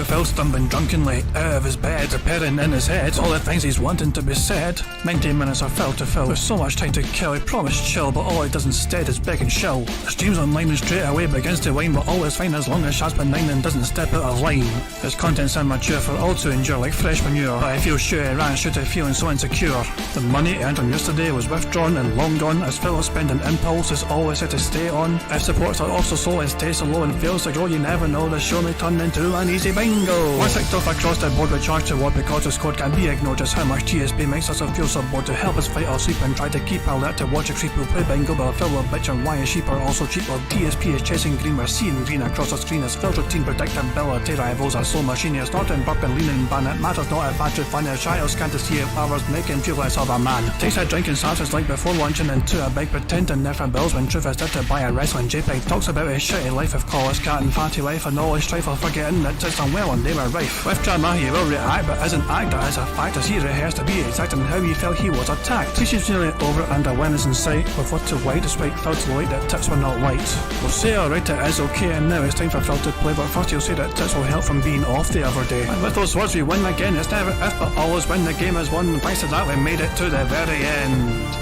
Phil stumbling drunkenly out of his bed, appearing in his head all the things he's wanting to be said. 90 minutes of Phil to Phil, with so much time to kill. He promised chill, but all he does instead is beg and show. His dreams online and straight away begins to whine, but all is fine as long as Shaz benign and doesn't step out of line. His content's immature for all to endure like fresh manure, but I feel sure he ran shooter feeling so insecure. The money earned on yesterday was withdrawn and long gone, as Phil's spending impulse is always set to stay on. If supports are also slow and stays so low and fails to grow, you never know, the show may turn into an easy bingo. Once ticked off across the board with charge to what because his code can be ignored, just how much TSP makes us feel so bored to help us fight or sleep and try to keep alert to watch a creep who play bingo, but Phil will bitch on why his sheep are also cheap, while DSP is chasing green, we're seeing green across the screen as Phil's routine predictability rivals are so machine, snorting, burping, leaning, ban. It matters not if actually fun as child can't see if hours make him feel less of a man. Takes a drink and starts his like before lunching into a bike, pretending they're from bills when truth is there to buy a wrestling JPEG. Talks about his shitty life of college cat and fatty wife and all his strife of forgetting that it's unwell and they were rife. With drama he will react but isn't act, that is a fact as he rehearsed to be exact in how he felt he was attacked. She's nearly over and awareness in sight, with what to white despite Phil to light that tips were not white. We'll say alright it is okay and now it's time for Phil to play, but first he'll say that tips will help from being off the other day. And with those words we win again, it's never if but always when the game is won. Thanks to that we made it to the very end.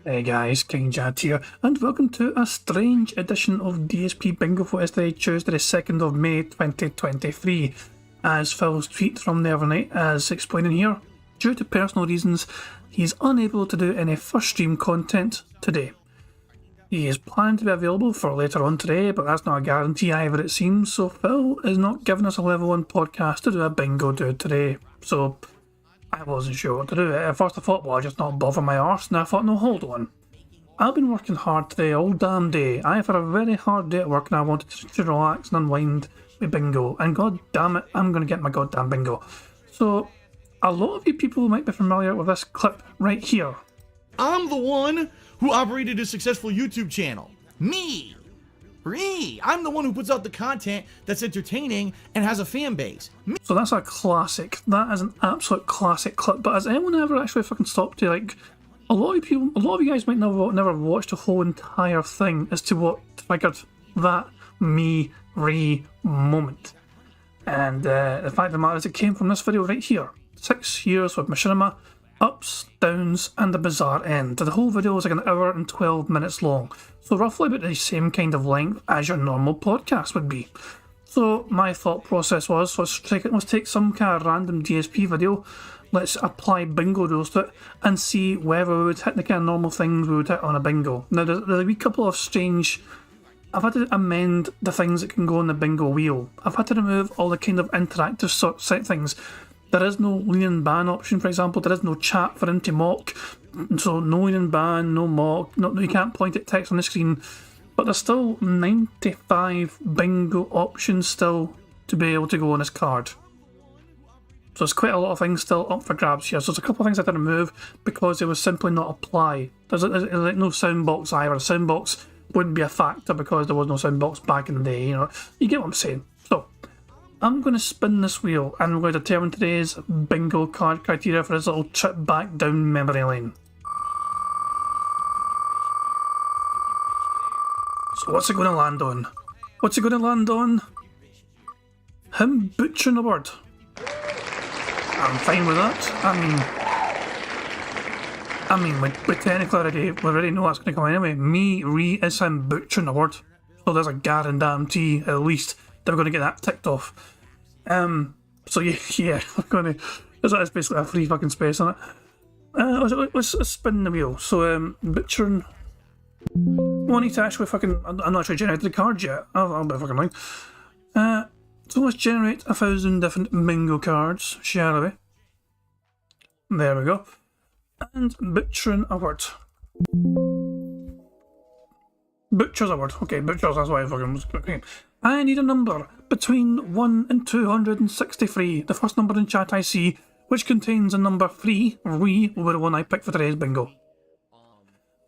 Hey guys, King Jad here, and welcome to a strange edition of DSP Bingo for Tuesday, the 2nd of May 2023. As Phil's tweet from the other night is explaining here, due to personal reasons, he is unable to do any first stream content today. He is planning to be available for later on today, but that's not a guarantee either it seems, so Phil is not giving us a level 1 podcast to do a bingo do today. So I wasn't sure what to do. At first I thought, well, I'll just not bother my arse, and I thought, no, hold on. I've been working hard today, all damn day. I've had a very hard day at work and I wanted to relax and unwind with bingo, and god damn it, I'm going to get my goddamn bingo. So, a lot of you people might be familiar with this clip right here. I'm the one who operated a successful YouTube channel. Me! I'm the one who puts out the content that's entertaining and has a fan base. So that's a classic. That is an absolute classic clip. But has anyone ever actually fucking stopped to, like, a lot of you guys might never watched the whole entire thing as to what triggered that moment. And the fact of the matter is it came from this video right here. 6 years with machinima, ups, downs, and a bizarre end. The whole video was like an hour and 12 minutes long, so roughly about the same kind of length as your normal podcast would be. So my thought process was, let's take some kind of random DSP video, let's apply bingo rules to it, and see whether we would hit the kind of normal things we would hit on a bingo. Now there's a wee couple of strange... I've had to amend the things that can go on the bingo wheel. I've had to remove all the kind of interactive sort of things. There is no lean and ban option, for example. There is no chat for him to mock. So no lean and ban, no mock. No, you can't point at text on the screen. But there's still 95 bingo options still to be able to go on his card. So there's quite a lot of things still up for grabs here. So there's a couple of things I had to remove because they would simply not apply. There's like no soundbox either. A soundbox wouldn't be a factor because there was no soundbox back in the day. You know, you get what I'm saying. So I'm going to spin this wheel and we're going to determine today's bingo card criteria for this little trip back down memory lane. So what's it going to land on? What's it going to land on? Him butchering a word. I'm fine with that. I mean, with technical already, we already know that's going to come anyway. Me is him butchering a word. So there's a guarantee, at least, that we're going to get that ticked off. So yeah, we're going to... There's basically a free fucking space on it. Let's spin the wheel. So, butchering... Well, I need to actually fucking... I'm not actually generated the cards yet. I'll be fucking lying. So let's generate 1,000 different bingo cards, shall we? There we go. And butchering a word. Butcher's a word. Okay, butchers, that's why I fucking was... Okay. I need a number between 1 and 263. The first number in chat I see, which contains a number 3, will be the one I picked for today's bingo.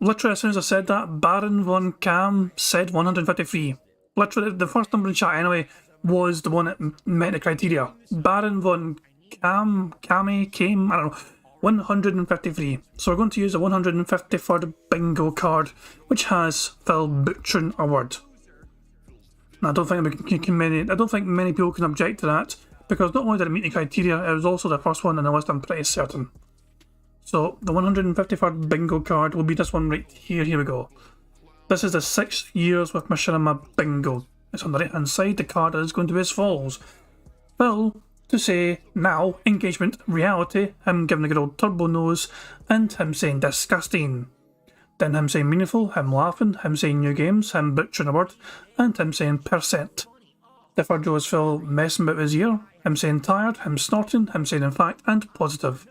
Literally, as soon as I said that, Baron von Cam said 153. Literally, the first number in chat anyway was the one that met the criteria. Baron von came, I don't know, 153. So we're going to use the 153rd bingo card, which has Phil butchering a word. And I don't think many people can object to that, because not only did it meet the criteria, it was also the first one on the list, I'm pretty certain. So the 153rd bingo card will be this one right here. Here we go. This is the 6 years with Machinima bingo. It's on the right hand side. The card is going to be as follows. Phil to say now, engagement, reality, him giving a good old turbo nose, and him saying disgusting. Then him saying meaningful, him laughing, him saying new games, him butchering a word, and him saying percent. The third row is Phil messing about his ear, him saying tired, him snorting, him saying in fact, and positive.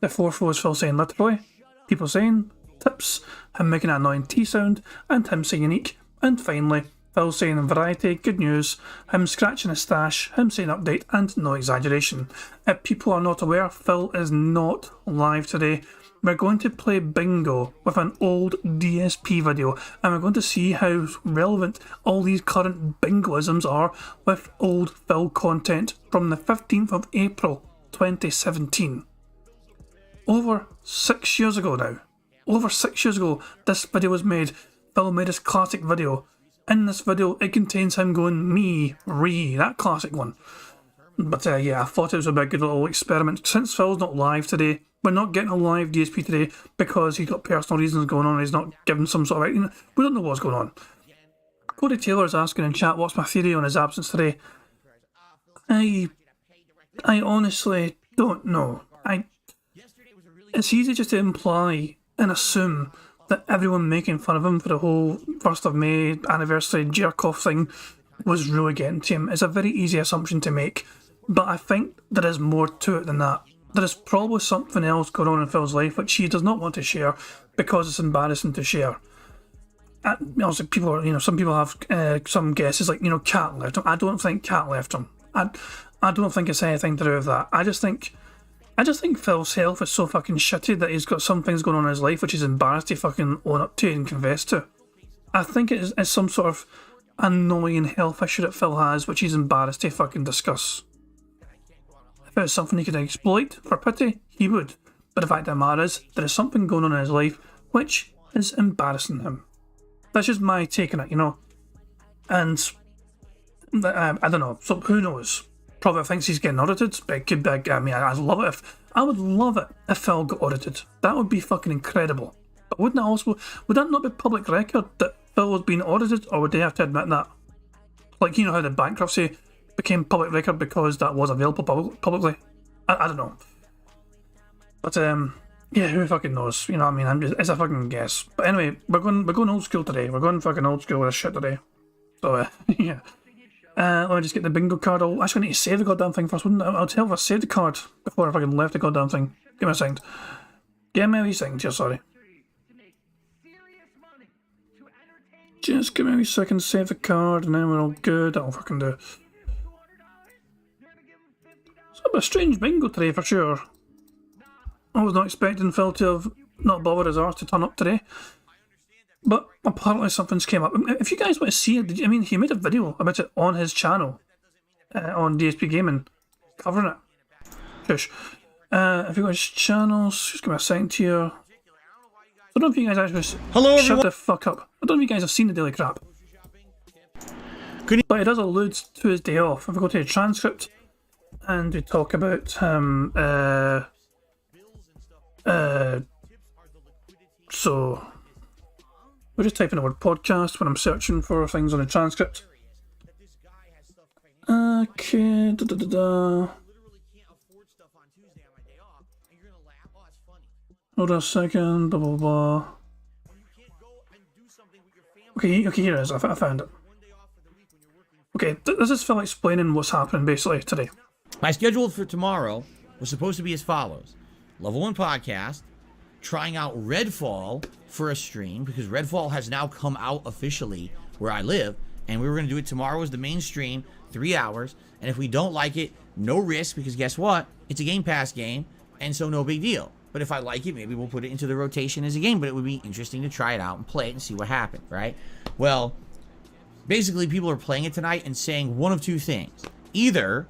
The fourth row is Phil saying literally, people saying, tips, him making an annoying T sound, and him saying unique, and finally, Phil saying variety, good news, him scratching his stash, him saying update, and no exaggeration. If people are not aware, Phil is not live today. We're going to play bingo with an old DSP video, and we're going to see how relevant all these current bingoisms are with old Phil content from the 15th of April 2017. Over 6 years ago now. Over 6 years ago, this video was made. Phil made his classic video. In this video, it contains him going, me, re, that classic one. But yeah, I thought it was a big good little experiment. Since Phil's not live today, we're not getting a live DSP today because he's got personal reasons going on. He's not giving some sort of, we don't know what's going on. Cody Taylor is asking in chat, what's my theory on his absence today? I honestly don't know. It's easy just to imply and assume that everyone making fun of him for the whole 1st of May anniversary jerk-off thing was really getting to him. It's a very easy assumption to make, but I think there is more to it than that. There is probably something else going on in Phil's life which he does not want to share because it's embarrassing to share. Also, some people have some guesses like, Cat left him. I don't think Cat left him. I don't think it's anything to do with that. I just think Phil's health is so fucking shitty that he's got some things going on in his life which he's embarrassed to fucking own up to and confess to. I think it is some sort of annoying health issue that Phil has which he's embarrassed to fucking discuss. If it was something he could exploit for pity, he would. But the fact of the matter is, there is something going on in his life which is embarrassing him. That's just my take on it, And I don't know, so who knows? Probably thinks he's getting audited, but it could be, I would love it if Phil got audited. That would be fucking incredible. But would that not be public record that Phil was being audited, or would they have to admit that? Like, how the bankruptcy became public record because that was available publicly? I don't know. But, yeah, who fucking knows? It's a fucking guess. But anyway, we're going old school today. We're going fucking old school with this shit today. So, yeah. Let me just get the bingo card. I actually need to save the goddamn thing first, wouldn't I? I'll tell if I saved the card before I fucking left the goddamn thing. Give me a second. Give me a wee second here, sorry. Just give me a wee second, save the card, and then we're all good. That'll fucking do. It's a bit of a strange bingo today for sure. I was not expecting Phil to have not bothered his arse to turn up today. But apparently something's came up. If you guys want to see it, he made a video about it on his channel, on DSP Gaming, covering it. Shush. If you go to his channels, just give me a second here. I don't know if you guys actually... Hello, everyone. Shut the fuck up. I don't know if you guys have seen the daily crap. But it does allude to his day off. If we go to the transcript, and we talk about so... We're just typing the word podcast when I'm searching for things on the transcript. Okay, Hold on a second, blah blah blah. Okay, here it is, I found it. Okay, this is Phil explaining what's happening basically today. My schedule for tomorrow was supposed to be as follows. Level 1 podcast, trying out Redfall for a stream, because Redfall has now come out officially where I live, and we were going to do it tomorrow as the main stream, 3 hours, and if we don't like it, no risk, because guess what? It's a Game Pass game, and so no big deal. But if I like it, maybe we'll put it into the rotation as a game, but it would be interesting to try it out and play it and see what happened, right? Well, basically people are playing it tonight and saying one of two things. Either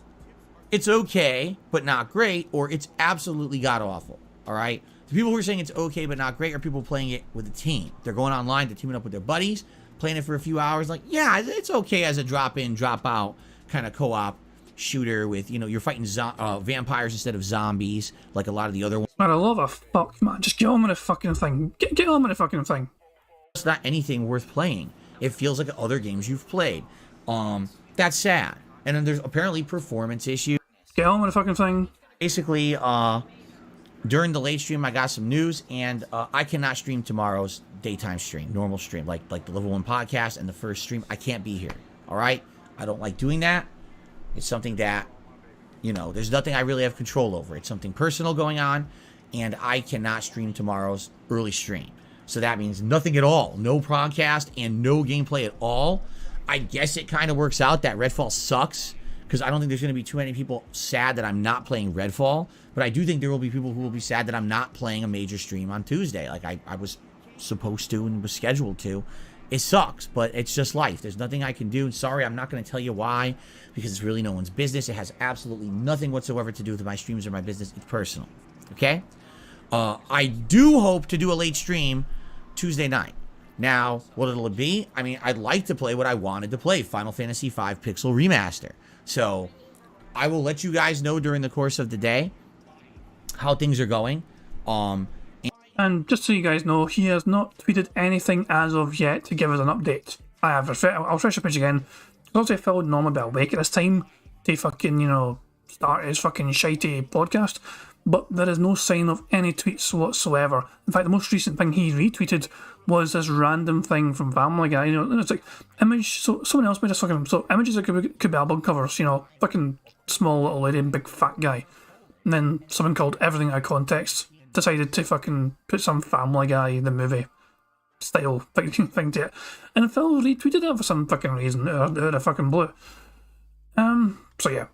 it's okay, but not great, or it's absolutely god-awful, all right? The people who are saying it's okay, but not great are people playing it with a team. They're going online, they're teaming up with their buddies, playing it for a few hours, like, yeah, it's okay as a drop-in, drop-out kind of co-op shooter with, you know, you're fighting vampires instead of zombies, like a lot of the other ones. Man, I love a fuck, man. Just get on with the fucking thing. Get on with the fucking thing. It's not anything worth playing. It feels like other games you've played. That's sad. And then there's apparently performance issues. Get on with the fucking thing. Basically, during the late stream, I got some news, and I cannot stream tomorrow's daytime stream, normal stream, like the Level 1 podcast and the first stream. I can't be here, all right? I don't like doing that. It's something that, you know, there's nothing I really have control over. It's something personal going on, and I cannot stream tomorrow's early stream. So that means nothing at all. No podcast and no gameplay at all. I guess it kind of works out that Redfall sucks, because I don't think there's going to be too many people sad that I'm not playing Redfall, but I do think there will be people who will be sad that I'm not playing a major stream on Tuesday, like I was supposed to and was scheduled to. It sucks, but it's just life. There's nothing I can do. Sorry, I'm not going to tell you why, because it's really no one's business. It has absolutely nothing whatsoever to do with my streams or my business. It's personal, okay? I do hope to do a late stream Tuesday night. Now, what it'll be, I mean, I'd like to play what I wanted to play, Final Fantasy V Pixel Remaster. So, I will let you guys know during the course of the day how things are going. And just so you guys know, he has not tweeted anything as of yet to give us an update. I'll refresh the page again. Obviously, Phil would normally be awake at this time to fucking, you know, start his fucking shitey podcast. But there is no sign of any tweets whatsoever. In fact, the most recent thing he retweeted was this random thing from Family Guy. You know, it's like image. So someone else made a fucking images that could be album covers. You know, fucking small little lady and big fat guy. And then someone called Everything Out of Context decided to fucking put some Family Guy the movie style thing to it, and Phil retweeted it for some fucking reason out of the fucking blue. So yeah,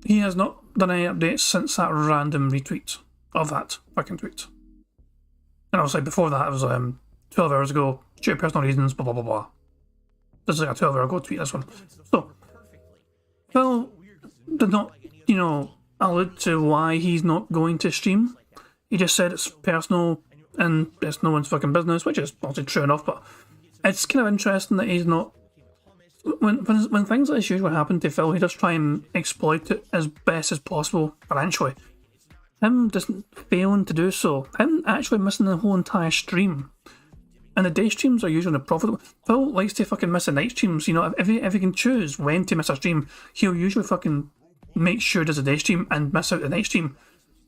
he has not done any updates since that random retweet of that fucking tweet. And obviously before that it was 12 hours ago, due to personal reasons, blah blah blah blah. This is like a 12 hour ago tweet, this one. So Phil did not, you know, allude to why he's not going to stream. He just said it's personal and it's no one's fucking business, which is obviously true enough, but it's kind of interesting that he's not. When things like this usually happen to Phil, he does try and exploit it as best as possible financially. Him just failing to do so, him actually missing the whole entire stream. And the day streams are usually profitable. Phil likes to fucking miss the night streams, you know, if he can choose when to miss a stream, he'll usually fucking make sure there's a day stream and miss out the night stream.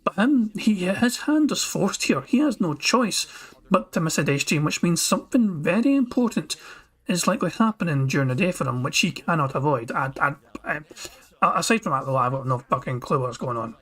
But him, his hand is forced here. He has no choice but to miss a day stream, which means something very important is likely happening during the day for him, which he cannot avoid. Aside from that, though, I've got no fucking clue what's going on.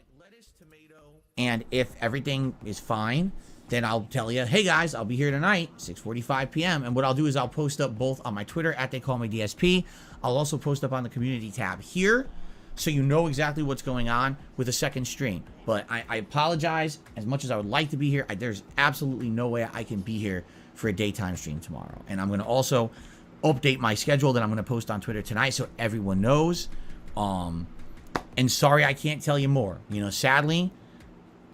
And if everything is fine, then I'll tell you, hey guys, I'll be here tonight, 6:45 p.m. And what I'll do is I'll post up both on my Twitter, @TheyCallMeDSP. I'll also post up on the community tab here, so you know exactly what's going on with a second stream. But I apologize. As much as I would like to be here, there's absolutely no way I can be here for a daytime stream tomorrow. And I'm going to also update my schedule that I'm going to post on Twitter tonight so everyone knows. And sorry I can't tell you more. You know, sadly,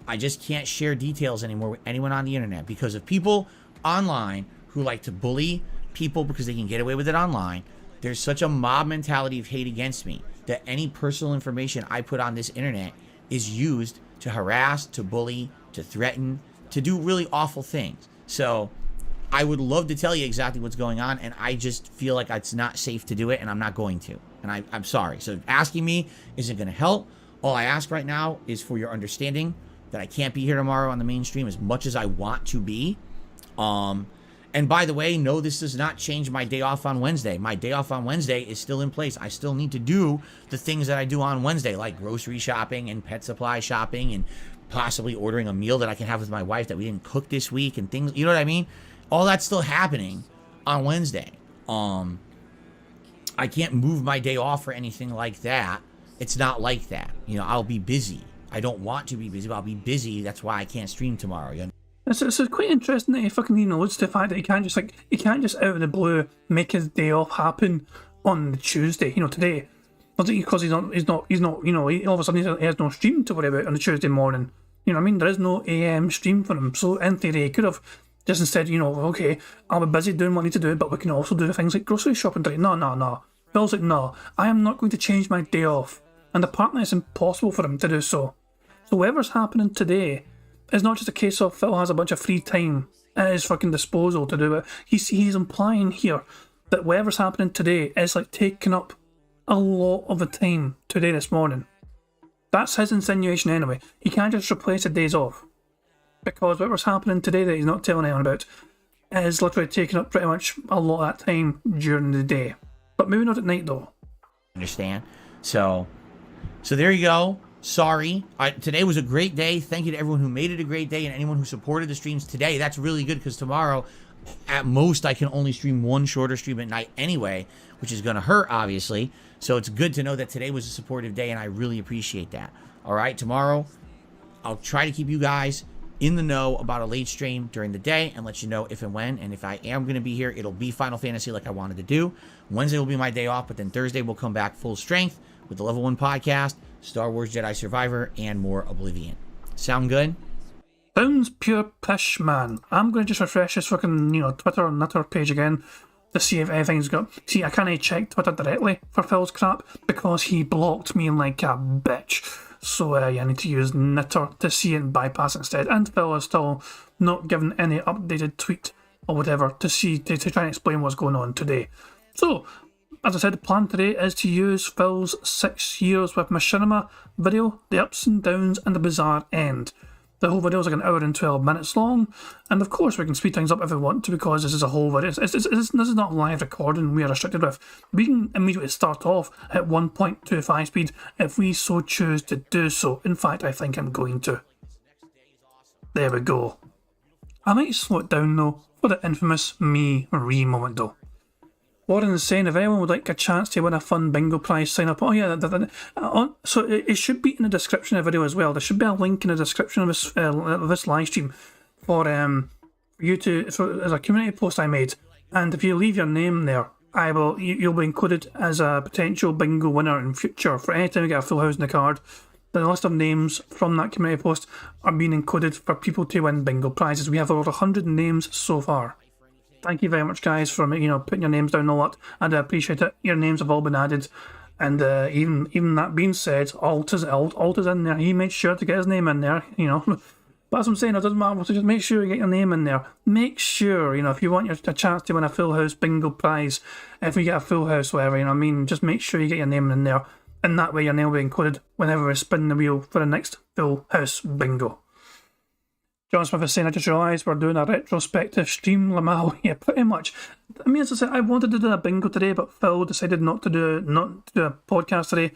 I just can't share details anymore with anyone on the internet because of people online who like to bully people because they can get away with it online. There's such a mob mentality of hate against me that any personal information I put on this internet is used to harass, to bully, to threaten, to do really awful things. So I would love to tell you exactly what's going on, and I just feel like it's not safe to do it, and I'm not going to. And I'm sorry. So asking me isn't going to help. All I ask right now is for your understanding that I can't be here tomorrow on the main stream as much as I want to be. And by the way, no, this does not change my day off on Wednesday. My day off on Wednesday is still in place. I still need to do the things that I do on Wednesday, like grocery shopping and pet supply shopping and possibly ordering a meal that I can have with my wife that we didn't cook this week and things. You know what I mean? All that's still happening on Wednesday. I can't move my day off or anything like that. It's not like that. You know, I'll be busy. I don't want to be busy, but I'll be busy. That's why I can't stream tomorrow. You know? It's quite interesting that he fucking alludes to the fact that he can't just out of the blue make his day off happen on the Tuesday, you know, today. Because he's not, you know, all of a sudden he has no stream to worry about on a Tuesday morning. You know what I mean? There is no AM stream for him. So in theory, he could have just instead, you know, okay, I'll be busy doing what I need to do, but we can also do things like grocery shopping. No. Phil's like, no, I am not going to change my day off. And apparently it's impossible for him to do so. So whatever's happening today is not just a case of Phil has a bunch of free time at his fucking disposal to do it. He's implying here that whatever's happening today is like taking up a lot of the time today this morning. That's his insinuation anyway. He can't just replace the days off. Because whatever's happening today that he's not telling anyone about is literally taking up pretty much a lot of that time during the day. But maybe not at night though. Understand? So there you go. Sorry. Today was a great day. Thank you to everyone who made it a great day and anyone who supported the streams today. That's really good because tomorrow, at most, I can only stream one shorter stream at night anyway, which is going to hurt, obviously. So it's good to know that today was a supportive day, and I really appreciate that. All right, tomorrow, I'll try to keep you guys in the know about a late stream during the day and let you know if and when. And if I am going to be here, it'll be Final Fantasy like I wanted to do. Wednesday will be my day off, but then Thursday we'll come back full strength with the Level 1 podcast, Star Wars Jedi Survivor, and more Oblivion. Sound good? Sounds pure pish, man. I'm going to just refresh this fucking, you know, Twitter and Nutter page again to see if anything's got... See, I can't check Twitter directly for Phil's crap because he blocked me like a bitch. So I need to use Nutter to see it and bypass it instead. And Phil is still not given any updated tweet or whatever to see to try and explain what's going on today. So, as I said, the plan today is to use Phil's 6 years with Machinima video, the ups and downs and the bizarre end. The whole video is like an hour and 12 minutes long, and of course we can speed things up if we want to because this is a whole video. This is not live recording we are restricted with. We can immediately start off at 1.25 speed if we so choose to do so. In fact, I think I'm going to. There we go. I might slow it down though for the infamous me moment though. Warren is saying if anyone would like a chance to win a fun bingo prize, sign up. Oh yeah, so it should be in the description of the video as well. There should be a link in the description of this live stream for you to as a community post I made. And if you leave your name there, you'll be included as a potential bingo winner in future. For any time you get a full house in the card, the list of names from that community post are being included for people to win bingo prizes. We have over 100 names so far. Thank you very much, guys, for putting your names down a lot. I appreciate it. Your names have all been added, and even that being said, Alt is in there. He made sure to get his name in there, you know. But as I'm saying, it doesn't matter. So just make sure you get your name in there. Make sure, you know, if you want a chance to win a full house bingo prize, if we get a full house, whatever, you know what I mean, just make sure you get your name in there, and that way your name will be included whenever we spin the wheel for the next full house bingo. John Smith is saying, I just realised we're doing a retrospective stream, Lamal. Yeah, pretty much. I mean, as I said, I wanted to do a bingo today, but Phil decided not to do a podcast today.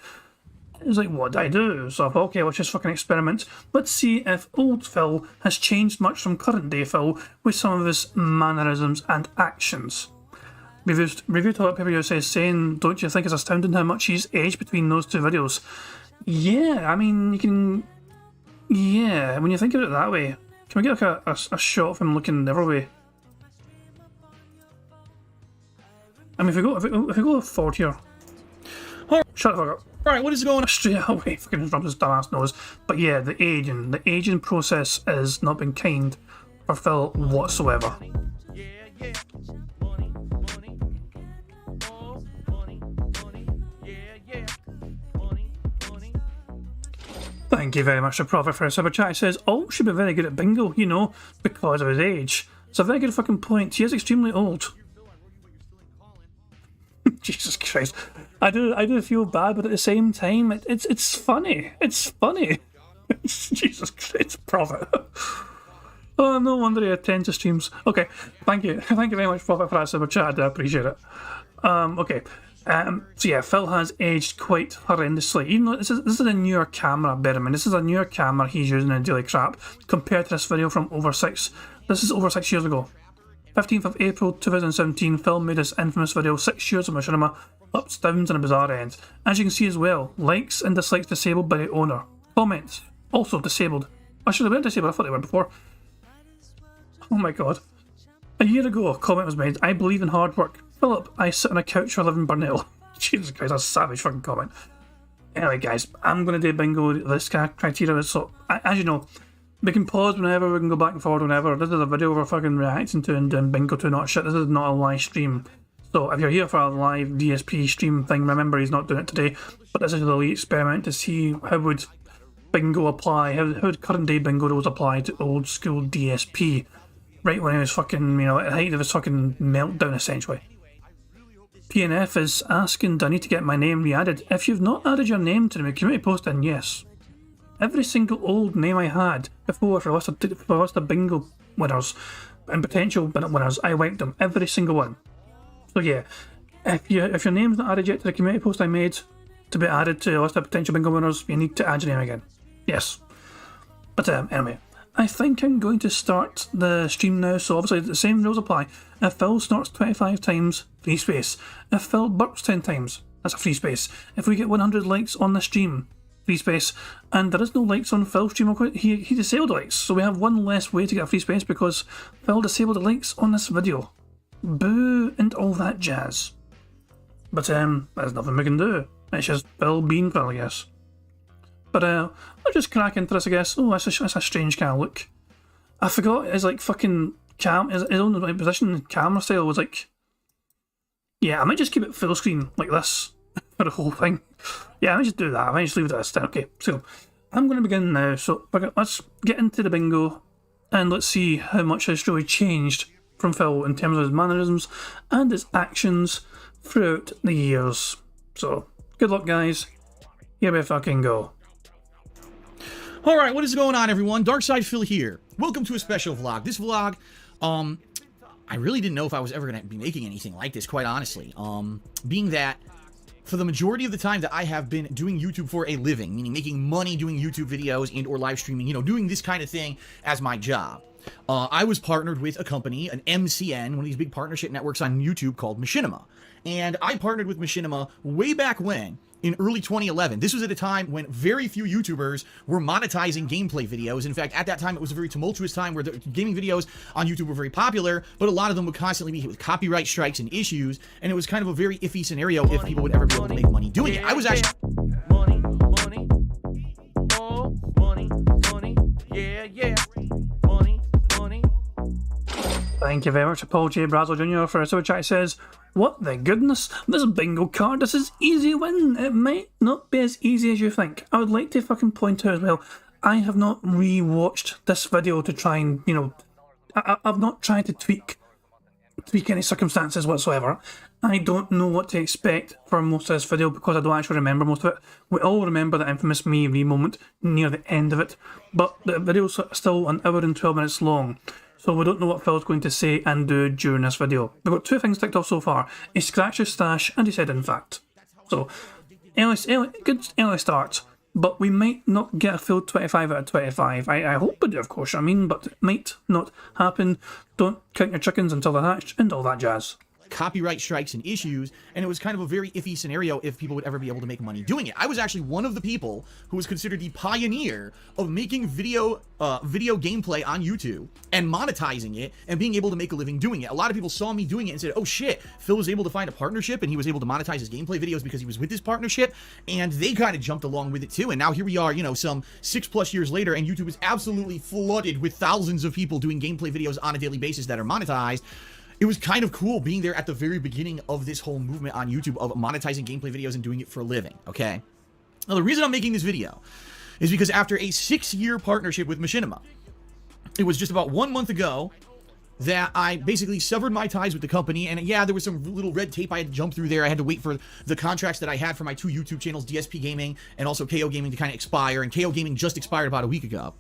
It was like, what did I do? So I thought, okay, let's just fucking experiment. Let's see if old Phil has changed much from current day Phil with some of his mannerisms and actions. Review Toilet Paper says, saying, don't you think it's astounding how much he's aged between those two videos? Yeah, I mean, you can... Yeah, when you think of it that way... Can we get like a shot of him looking the other way? I mean, if we go forward here. Oh, shut the fuck up. Alright, what is going on? Straight away, fucking rub his dumbass nose. But yeah, the aging process has not been kind for Phil whatsoever. Thank you very much, the Prophet, for a super chat. He says, Alt should be very good at bingo, you know, because of his age. It's a very good fucking point. He is extremely old. Jesus Christ. I do feel bad, but at the same time, it's funny. It's funny. Jesus Christ, Prophet. Oh, no wonder he attends to streams. Okay, thank you. Thank you very much, Prophet, for that super chat. I appreciate it. Okay. So yeah, Phil has aged quite horrendously. Even though this is a newer camera, Betterman. This is a newer camera he's using in daily crap compared to this video from This is over 6 years ago. 15th of April 2017, Phil made his infamous video 6 years of Machinima, ups, downs and a bizarre end. As you can see as well, likes and dislikes disabled by the owner. Comments, also disabled. I should have been disabled, I thought they were before. Oh my god. A year ago, a comment was made, I believe in hard work. Philip, I sit on a couch for 11 Burnell. Jesus Christ, that's a savage fucking comment. Anyway, guys, I'm going to do bingo this kind of criteria. So, as you know, we can pause whenever, we can go back and forward whenever. This is a video we're fucking reacting to and doing bingo to, not shit. This is not a live stream. So, if you're here for a live DSP stream thing, remember he's not doing it today. But this is a wee experiment to see how would bingo apply, how would current day bingo rules apply to old school DSP. Right when he was fucking, at the height of his fucking meltdown, essentially. PNF is asking, do I need to get my name re-added? If you've not added your name to the community post, then yes. Every single old name I had before for a list of bingo winners and potential winners, I wiped them, every single one. So yeah, if your name's not added yet to the community post I made to be added to a list of potential bingo winners, you need to add your name again. Yes. But anyway, I think I'm going to start the stream now, so obviously the same rules apply. If Phil snorts 25 times, free space. If Phil burps 10 times, that's a free space. If we get 100 likes on the stream, free space. And there is no likes on Phil's stream, he disabled likes, so we have one less way to get a free space because Phil disabled the likes on this video. Boo and all that jazz. But there's nothing we can do. It's just Phil being Phil, I guess. But I'll just crack into this, I guess. Oh, that's a strange kind of look. I forgot his like fucking his own position camera style was like. Yeah, I might just keep it full screen like this for the whole thing. Yeah, I might just do that. I might just leave it at this then. Okay, so I'm going to begin now. So let's get into the bingo and let's see how much has really changed from Phil in terms of his mannerisms and his actions throughout the years. So good luck, guys. Here we fucking go. Alright, what is going on, everyone? Darkside Phil here. Welcome to a special vlog. This vlog, I really didn't know if I was ever going to be making anything like this, quite honestly. Being that, for the majority of the time that I have been doing YouTube for a living, meaning making money doing YouTube videos and or live streaming, doing this kind of thing as my job. I was partnered with a company, an MCN, one of these big partnership networks on YouTube called Machinima. And I partnered with Machinima way back when, in early 2011. This was at a time when very few YouTubers were monetizing gameplay videos. In fact, at that time, it was a very tumultuous time where the gaming videos on YouTube were very popular, but a lot of them would constantly be hit with copyright strikes and issues, and it was kind of a very iffy scenario if people would ever be able to make money doing it. I was actually... Money, oh, money, yeah, money. Thank you very much to Paul J. Brazel Jr. for a super chat. He says, what the goodness, this bingo card, this is easy win. It might not be as easy as you think. I would like to fucking point out as well, I have not re-watched this video to try and, I've not tried to tweak any circumstances whatsoever. I don't know what to expect for most of this video because I don't actually remember most of it. We all remember the infamous me moment near the end of it, but the video's still an hour and 12 minutes long. So we don't know what Phil's going to say and do during this video. We've got two things ticked off so far. He scratched his stash and he said in fact. So, good early start. But we might not get a full 25 out of 25. I hope we do, of course, but it might not happen. Don't count your chickens until they're hatched and all that jazz. Copyright strikes and issues, and it was kind of a very iffy scenario if people would ever be able to make money doing it. I was actually one of the people who was considered the pioneer of making video gameplay on YouTube and monetizing it and being able to make a living doing it. A lot of people saw me doing it and said, oh shit, Phil was able to find a partnership and he was able to monetize his gameplay videos because he was with this partnership, and they kind of jumped along with it too. And now here we are, some 6+ years later, and YouTube is absolutely flooded with thousands of people doing gameplay videos on a daily basis that are monetized. It was kind of cool being there at the very beginning of this whole movement on YouTube of monetizing gameplay videos and doing it for a living, okay? Now, the reason I'm making this video is because after a 6-year partnership with Machinima, it was just about 1 month ago that I basically severed my ties with the company, and yeah, there was some little red tape I had to jump through there. I had to wait for the contracts that I had for my 2 YouTube channels, DSP Gaming and also KO Gaming, to kind of expire, and KO Gaming just expired about a week ago.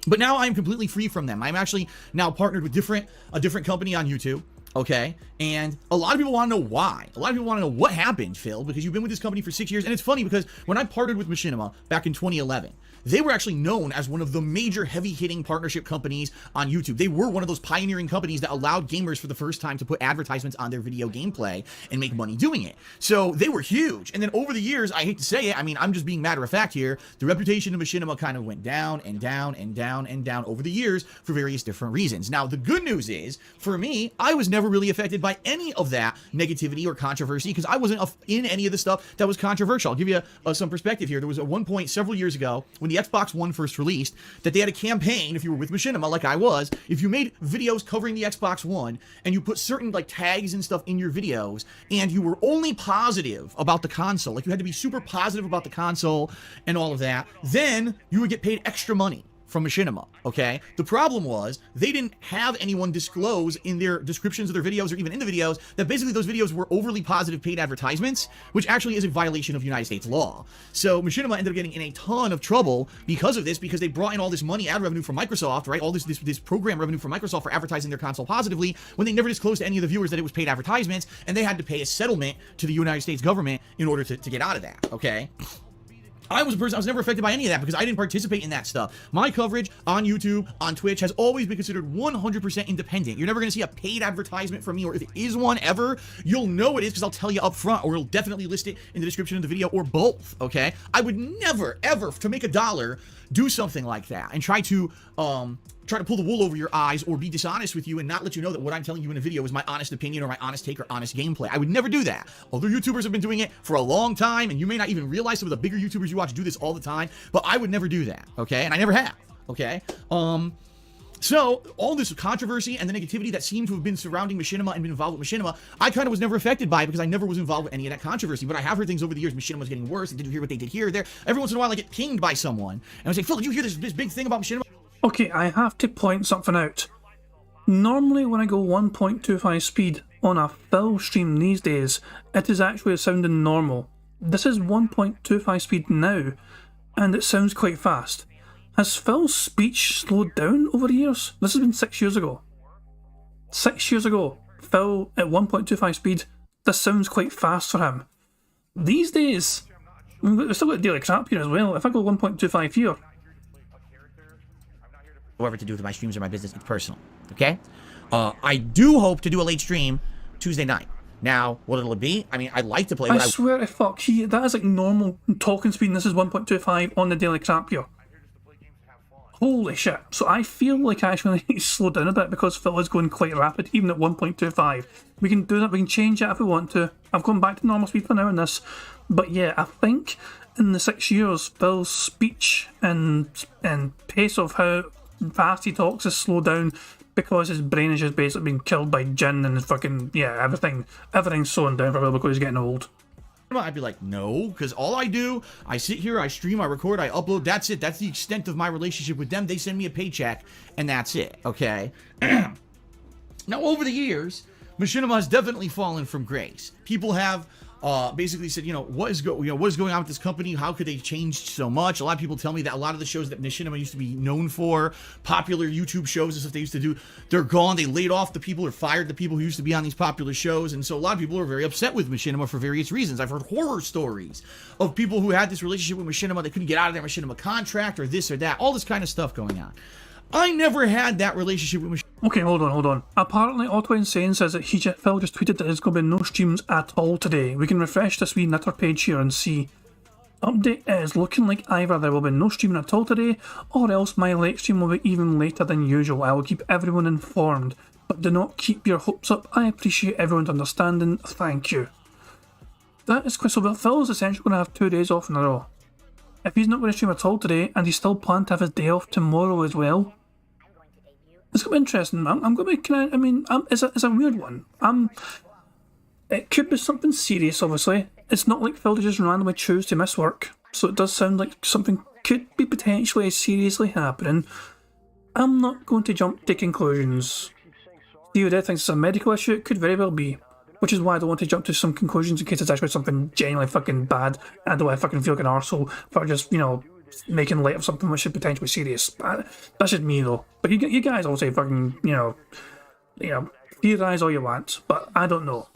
But now I'm completely free from them. I'm actually now partnered with a different company on YouTube, okay? And a lot of people want to know why. A lot of people want to know what happened, Phil, because you've been with this company for 6 years. And it's funny because when I partnered with Machinima back in 2011, they were actually known as one of the major heavy-hitting partnership companies on YouTube. They were one of those pioneering companies that allowed gamers for the first time to put advertisements on their video gameplay and make money doing it. So they were huge. And then over the years, I hate to say it, I'm just being matter of fact here, the reputation of Machinima kind of went down and down and down and down over the years for various different reasons. Now, the good news is, for me, I was never never really affected by any of that negativity or controversy because I wasn't in any of the stuff that was controversial. I'll give you some perspective here. There was at one point several years ago when the Xbox One first released that they had a campaign, if you were with Machinima like I was, if you made videos covering the Xbox One and you put certain like tags and stuff in your videos and you were only positive about the console, like you had to be super positive about the console and all of that, then you would get paid extra money from Machinima, okay? The problem was they didn't have anyone disclose in their descriptions of their videos or even in the videos that basically those videos were overly positive paid advertisements, which actually is a violation of United States law. So Machinima ended up getting in a ton of trouble because of this, because they brought in all this money, ad revenue from Microsoft, right? All this program revenue from Microsoft for advertising their console positively when they never disclosed to any of the viewers that it was paid advertisements, and they had to pay a settlement to the United States government in order to get out of that, okay? I was never affected by any of that because I didn't participate in that stuff. My coverage on YouTube, on Twitch, has always been considered 100% independent. You're never going to see a paid advertisement from me, or if it is one ever, you'll know it is because I'll tell you up front, or it'll definitely list it in the description of the video, or both, okay? I would never, ever, to make $1, do something like that and try to pull the wool over your eyes or be dishonest with you and not let you know that what I'm telling you in a video is my honest opinion or my honest take or honest gameplay. I would never do that. Other YouTubers have been doing it for a long time, and you may not even realize some of the bigger YouTubers you watch do this all the time, but I would never do that, okay? And I never have, okay? So all this controversy and the negativity that seemed to have been surrounding Machinima and been involved with Machinima, I kind of was never affected by it because I never was involved with any of that controversy. But I have heard things over the years. Machinima was getting worse. And did you hear what they did here or there? Every once in a while I get pinged by someone and I say, Phil, did you hear this big thing about Machinima? Okay, I have to point something out. Normally when I go 1.25 speed on a Phil stream these days, it is actually sounding normal. This is 1.25 speed now, and it sounds quite fast. Has Phil's speech slowed down over the years? This has been 6 years ago. 6 years ago, Phil at 1.25 speed, this sounds quite fast for him. These days, we've still got daily crap here as well. If I go 1.25 here, whatever to do with my streams or my business, it's personal, okay? I do hope to do a late stream Tuesday night. Now, what it'll be, I mean, I'd like to play, I but swear to fuck, that is like normal talking speed, and this is 1.25 on the daily crap here. Holy shit. So I feel like I actually need to slow down a bit because Phil is going quite rapid, even at 1.25. We can do that, we can change it if we want to. I've gone back to normal speed for now in this. But yeah, I think in the 6 years, Phil's speech and pace of how fast he talks has slowed down because his brain is just basically being killed by gin and fucking, yeah, everything's slowing down for Phil because he's getting old. I'd be like, no, because all I do, I sit here, I stream, I record, I upload, that's it. That's the extent of my relationship with them. They send me a paycheck, and that's it, okay? Now, over the years, Machinima has definitely fallen from grace. People have basically said, what is going on with this company? How could they change so much? A lot of people tell me that a lot of the shows that Machinima used to be known for, popular YouTube shows and stuff they used to do, they're gone. They laid off the people or fired the people who used to be on these popular shows. And so a lot of people are very upset with Machinima for various reasons. I've heard horror stories of people who had this relationship with Machinima. They couldn't get out of their Machinima contract or this or that. All this kind of stuff going on. I never had that relationship with Machinima. Okay, hold on. Apparently, Otto Insane says that Phil just tweeted that there's going to be no streams at all today. We can refresh this wee Twitter page here and see. Update is looking like either there will be no streaming at all today, or else my late stream will be even later than usual. I will keep everyone informed, but do not keep your hopes up. I appreciate everyone's understanding. Thank you. That is quite so, but Phil is essentially going to have 2 days off in a row. If he's not going to stream at all today, and he's still planned to have his day off tomorrow as well, it's going to be interesting. I'm going to be, it's a weird one. It could be something serious, obviously. It's not like Phil to just randomly choose to miss work, so it does sound like something could be potentially seriously happening. I'm not going to jump to conclusions. Theo Dead thinks it's a medical issue. It could very well be, which is why I don't want to jump to some conclusions in case it's actually something genuinely fucking bad, and do I fucking feel like an arsehole for just, making light of something which is potentially serious. That's just me though. But you guys all say fucking, theorize all you want, but I don't know.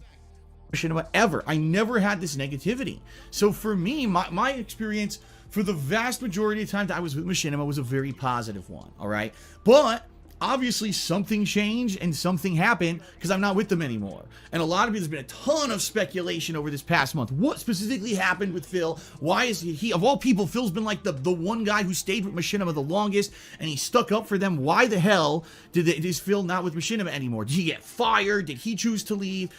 Machinima ever. I never had this negativity. So for me, my experience for the vast majority of time that I was with Machinima was a very positive one, all right? But obviously something changed and something happened because I'm not with them anymore. And a lot of there's been a ton of speculation over this past month. What specifically happened with Phil? Why is he of all people, Phil's been like the one guy who stayed with Machinima the longest, and he stuck up for them. Why the hell is Phil not with Machinima anymore? Did he get fired? Did he choose to leave?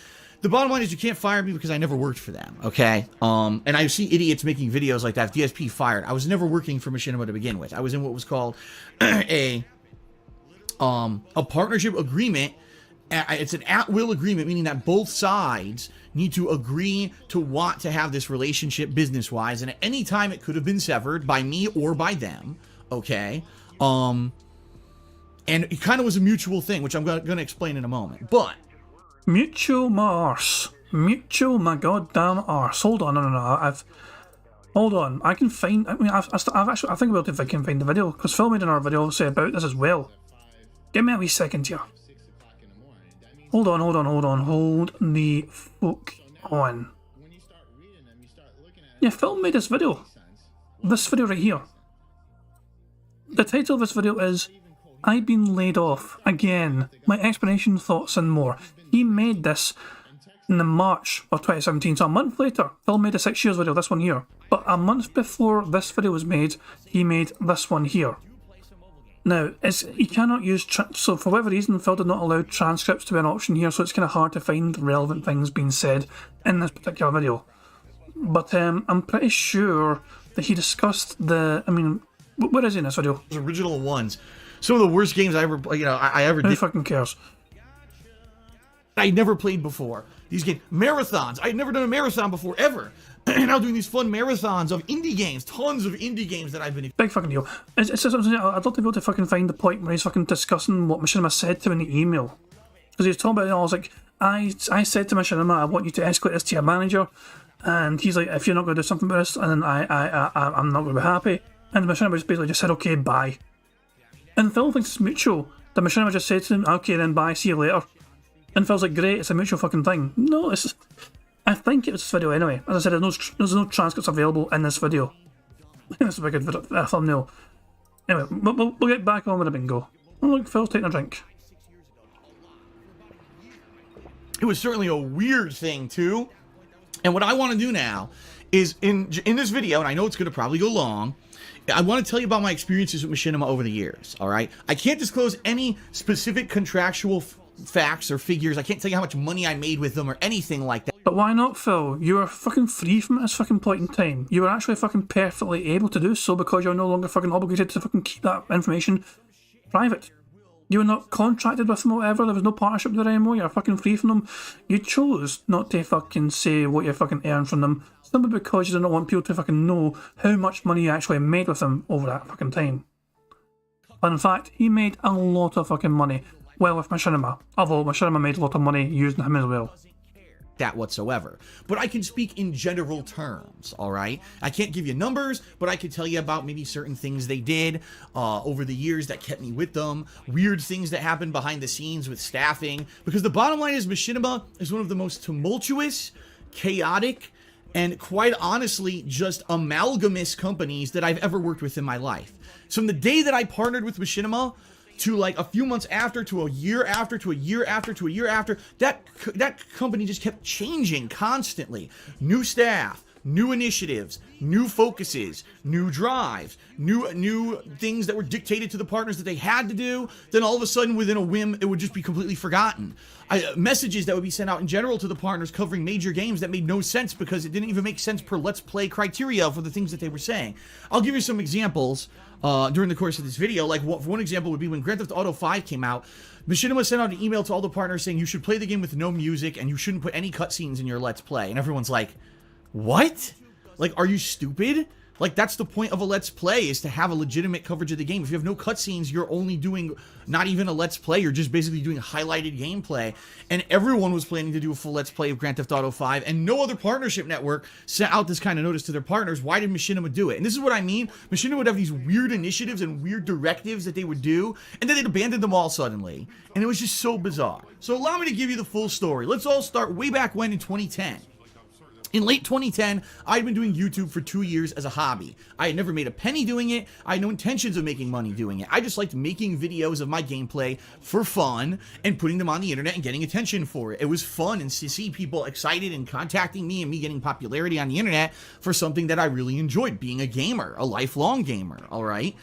The bottom line is you can't fire me because I never worked for them, okay? And I see idiots making videos like that. DSP fired. I was never working for Machinima to begin with. I was in what was called a partnership agreement. It's an at-will agreement, meaning that both sides need to agree to want to have this relationship business-wise, and at any time it could have been severed by me or by them, okay? And it kind of was a mutual thing, which I'm going to explain in a moment, but... Mutual my arse. Mutual my goddamn arse. Hold on, no. Hold on. I can find... I mean, I've actually... I think about if I can find the video, because Phil made another video obviously about this as well. Give me a wee second here. Hold on. Hold the fuck on. Yeah, Phil made this video. This video right here. The title of this video is I've been laid off. Again. My explanation, thoughts and more. He made this in the March of 2017, so a month later, Phil made a 6 years video, this one here. But a month before this video was made, he made this one here. Now, you cannot use, so for whatever reason, Phil did not allow transcripts to be an option here, so it's kind of hard to find relevant things being said in this particular video. But I'm pretty sure that he discussed the, I mean, where is he in this video? Those original ones. Some of the worst games I ever, I ever did. Who fucking cares? I never played before. These games, marathons. I'd never done a marathon before, ever. And now doing these fun marathons of indie games, tons of indie games that I've been... Big fucking deal. I'd love to be able to fucking find the point where he's fucking discussing what Machinima said to him in the email. Because he was talking about it, I was like, I said to Machinima, I want you to escalate this to your manager. And he's like, if you're not going to do something about this, and then I'm not going to be happy. And Machinima just basically just said, okay, bye. And Phil thinks it's mutual. The Machinima just said to him, okay, then bye, see you later. And Phil's like, great, it's a mutual fucking thing. No, it's... I think it was this video anyway. As I said, there's no transcripts available in this video. This is a good thumbnail. Anyway, we'll get back on with the bingo. Oh look, Phil's taking a drink. It was certainly a weird thing too. And what I want to do now is in this video, and I know it's going to probably go long, I want to tell you about my experiences with Machinima over the years, alright? I can't disclose any specific contractual facts or figures. I can't tell you how much money I made with them or anything like that. But why not, Phil? You were fucking free from this fucking point in time. You were actually fucking perfectly able to do so because you're no longer fucking obligated to fucking keep that information private. You were not contracted with them or whatever. There was no partnership there anymore. You're fucking free from them. You chose not to fucking say what you fucking earned from them simply because you did not want people to fucking know how much money you actually made with them over that fucking time. And in fact, he made a lot of fucking money. Well, with Machinima. Although Machinima made a lot of money using him as well. That whatsoever. But I can speak in general terms, alright? I can't give you numbers, but I can tell you about maybe certain things they did over the years that kept me with them, weird things that happened behind the scenes with staffing, because the bottom line is Machinima is one of the most tumultuous, chaotic, and quite honestly, just amalgamous companies that I've ever worked with in my life. So from the day that I partnered with Machinima, to like a few months after, to a year after, to a year after, to a year after, that company just kept changing constantly. New staff, new initiatives, new focuses, new drives, new things that were dictated to the partners that they had to do. Then all of a sudden, within a whim, it would just be completely forgotten. Messages that would be sent out in general to the partners covering major games that made no sense because it didn't even make sense per Let's Play criteria for the things that they were saying. I'll give you some examples during the course of this video. Like one example would be when Grand Theft Auto 5 came out, Machinima sent out an email to all the partners saying you should play the game with no music and you shouldn't put any cutscenes in your Let's Play. And everyone's like, what? Like, are you stupid? Like, that's the point of a Let's Play, is to have a legitimate coverage of the game. If you have no cutscenes, you're only doing not even a Let's Play, you're just basically doing highlighted gameplay. And everyone was planning to do a full Let's Play of Grand Theft Auto 5, and no other partnership network sent out this kind of notice to their partners. Why did Machinima do it? And this is what I mean. Machinima would have these weird initiatives and weird directives that they would do, and then they'd abandon them all suddenly. And it was just so bizarre. So allow me to give you the full story. Let's all start way back when in 2010. In late 2010, I'd been doing YouTube for 2 years as a hobby. I had never made a penny doing it. I had no intentions of making money doing it. I just liked making videos of my gameplay for fun and putting them on the internet and getting attention for it. It was fun and to see people excited and contacting me and me getting popularity on the internet for something that I really enjoyed, being a gamer, a lifelong gamer, all right?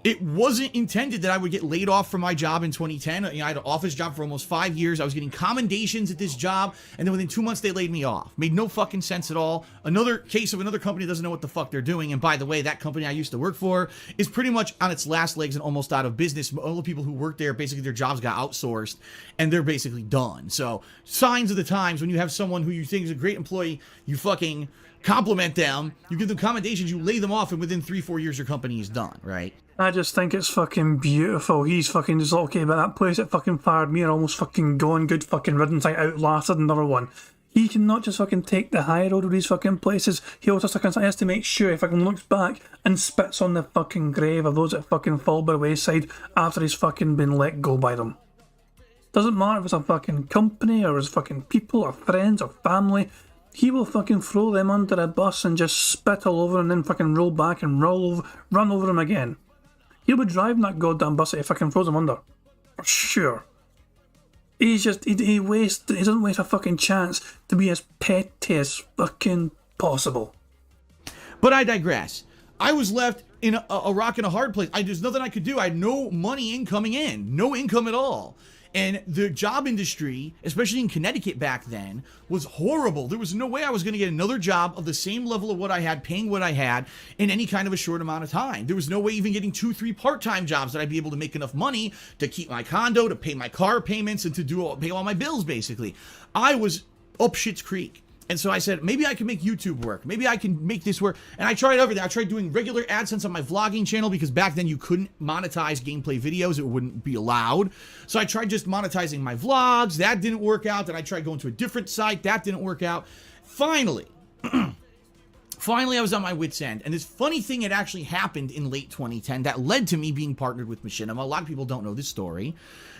It wasn't intended that I would get laid off from my job in 2010. I had an office job for almost 5 years. I was getting commendations at this job, and then within 2 months, they laid me off. Made no fucking sense at all. Another case of another company that doesn't know what the fuck they're doing. And by the way, that company I used to work for is pretty much on its last legs and almost out of business. All the people who work there, basically their jobs got outsourced, and they're basically done. So signs of the times when you have someone who you think is a great employee, you fucking compliment them, you give them commendations, you lay them off, and within 3-4 years, your company is done, right? I just think it's fucking beautiful. He's fucking just okay, but that place that fucking fired me are almost fucking gone. Good fucking riddance. I outlasted another one. He cannot just fucking take the high road of these fucking places. He also fucking has to make sure he fucking looks back and spits on the fucking grave of those that fucking fall by the wayside after he's fucking been let go by them. Doesn't matter if it's a fucking company or his fucking people or friends or family. He will fucking throw them under a bus and just spit all over and then fucking roll back and run over them again. He'll be driving that goddamn bus if he fucking throws them under. For sure. He's just, he doesn't waste a fucking chance to be as petty as fucking possible. But I digress. I was left in a rock and a hard place. There's nothing I could do. I had no money coming in. No income at all. And the job industry, especially in Connecticut back then, was horrible. There was no way I was going to get another job of the same level of what I had, paying what I had, in any kind of a short amount of time. There was no way even getting 2-3 part-time jobs that I'd be able to make enough money to keep my condo, to pay my car payments, and to pay all my bills, basically. I was up shit's creek. And so I said, maybe I can make YouTube work. Maybe I can make this work. And I tried everything. I tried doing regular AdSense on my vlogging channel because back then you couldn't monetize gameplay videos. It wouldn't be allowed. So I tried just monetizing my vlogs. That didn't work out. Then I tried going to a different site. That didn't work out. Finally, I was on my wit's end. And this funny thing had actually happened in late 2010 that led to me being partnered with Machinima. A lot of people don't know this story.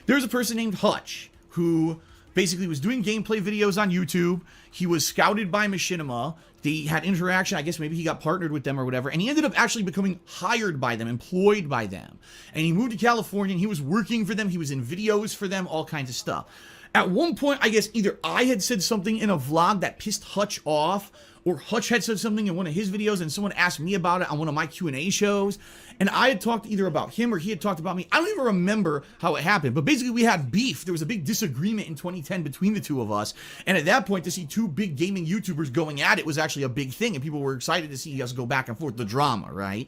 There's a person named Hutch who basically was doing gameplay videos on YouTube. He was scouted by Machinima. They had interaction. I guess maybe he got partnered with them or whatever. And he ended up actually becoming hired by them, employed by them. And he moved to California and he was working for them. He was in videos for them, all kinds of stuff. At one point, I guess either I had said something in a vlog that pissed Hutch off, or Hutch had said something in one of his videos and someone asked me about it on one of my Q&A shows. And I had talked either about him or he had talked about me. I don't even remember how it happened, but basically we had beef. There was a big disagreement in 2010 between the two of us. And at that point, to see two big gaming YouTubers going at it was actually a big thing. And people were excited to see us go back and forth, the drama, right?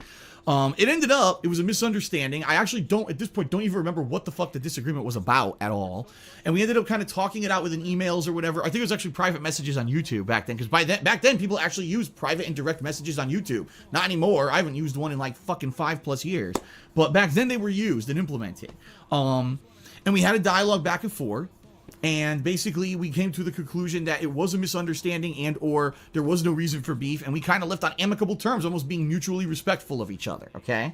It ended up, it was a misunderstanding. I actually don't, at this point, don't even remember what the fuck the disagreement was about at all. And we ended up kind of talking it out within emails or whatever. I think it was actually private messages on YouTube back then, because back then people actually used private and direct messages on YouTube. Not anymore. I haven't used one in like fucking 5+ years. But back then they were used and implemented. And we had a dialogue back and forth. And basically we came to the conclusion that it was a misunderstanding and or there was no reason for beef, and we kind of left on amicable terms, almost being mutually respectful of each other, okay?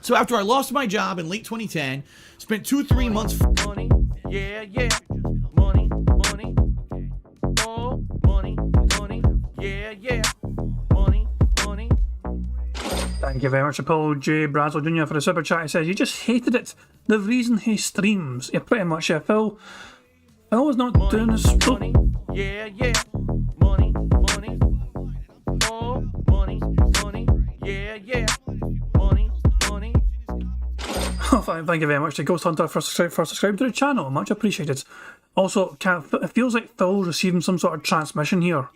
So after I lost my job in late 2010, spent 2-3 months... Money, yeah, money, oh, money, yeah, money. Thank you very much to Paul J. Brazel Jr. for the super chat. He says, you just hated it. The reason he streams. Yeah, pretty much, yeah. Phil was not doing this. Money, yeah, money, oh, money, yeah, money. Oh, thank you very much to Ghost Hunter for subscribing to the channel. Much appreciated. Also, it feels like Phil's receiving some sort of transmission here.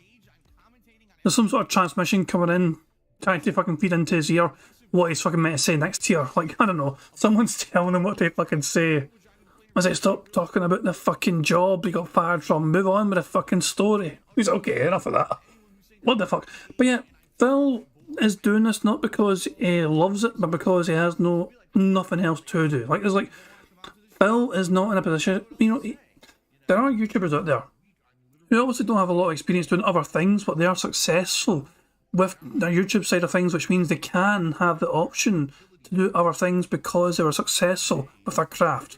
There's some sort of transmission coming in, trying to fucking feed into his ear what he's fucking meant to say next here. Like, I don't know, someone's telling him what to fucking say. I say, stop talking about the fucking job you got fired from, move on with the fucking story. He's okay, enough of that. What the fuck? But yeah, Phil is doing this not because he loves it, but because he has nothing else to do. Like, there's like, Phil is not in a position, you know, there are YouTubers out there who obviously don't have a lot of experience doing other things, but they are successful with their YouTube side of things, which means they can have the option to do other things because they were successful with their craft.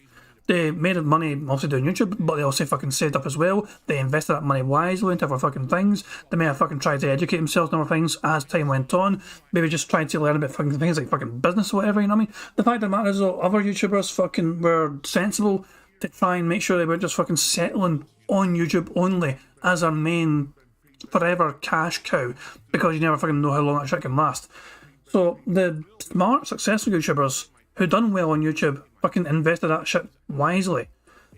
They made money obviously doing YouTube, but they also fucking saved up as well. They invested that money wisely into other fucking things. They may have fucking tried to educate themselves on other things as time went on. Maybe just trying to learn about fucking things like fucking business or whatever, you know what I mean? The fact of the matter is though, other YouTubers fucking were sensible to try and make sure they were just fucking settling on YouTube only as their main forever cash cow, because you never fucking know how long that shit can last. So the smart, successful YouTubers who done well on YouTube fucking invested that shit wisely.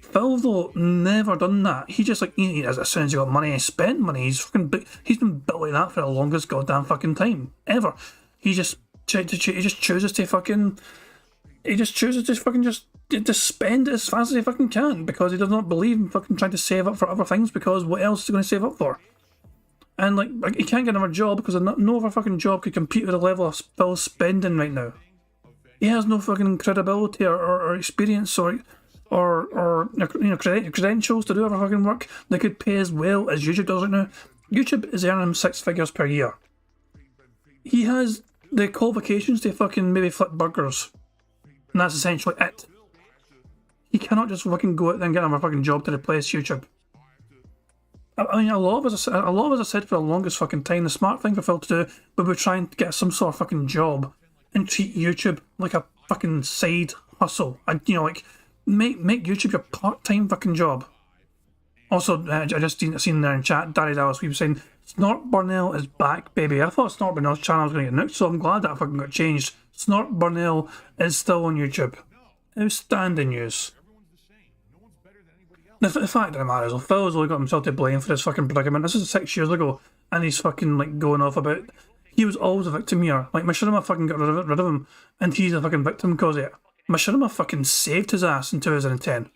Phil though never done that. He just like, as soon as he got money, he spent money. He's been built like that for the longest goddamn fucking time ever. He just chooses to fucking just spend it as fast as he fucking can, because he does not believe in fucking trying to save up for other things, because what else is he going to save up for? And like he can't get another job because no other fucking job could compete with the level of Phil's spending right now. He has no fucking credibility or experience or credentials to do other fucking work that could pay as well as YouTube does right now. YouTube is earning him 6 figures per year. He has the qualifications to fucking maybe flip burgers, and that's essentially it. He cannot just fucking go out there and get another fucking job to replace YouTube. I mean, a lot of us have said for the longest fucking time, the smart thing for Phil to do would be trying to get some sort of fucking job and treat YouTube like a fucking side hustle. And, like, make YouTube your part-time fucking job. Also, I just seen there in chat, Daddy Dallas, we were saying, Snort Burnell is back, baby. I thought Snort Burnell's channel was going to get nuked, so I'm glad that fucking got changed. Snort Burnell is still on YouTube. Outstanding news. The fact of the matter is, Phil's only got himself to blame for this fucking predicament. This is 6 years ago, and he's fucking like going off about he was always a victim here. Like Machinima fucking got rid of him, and he's a fucking victim because of it. Machinima fucking saved his ass in 2010.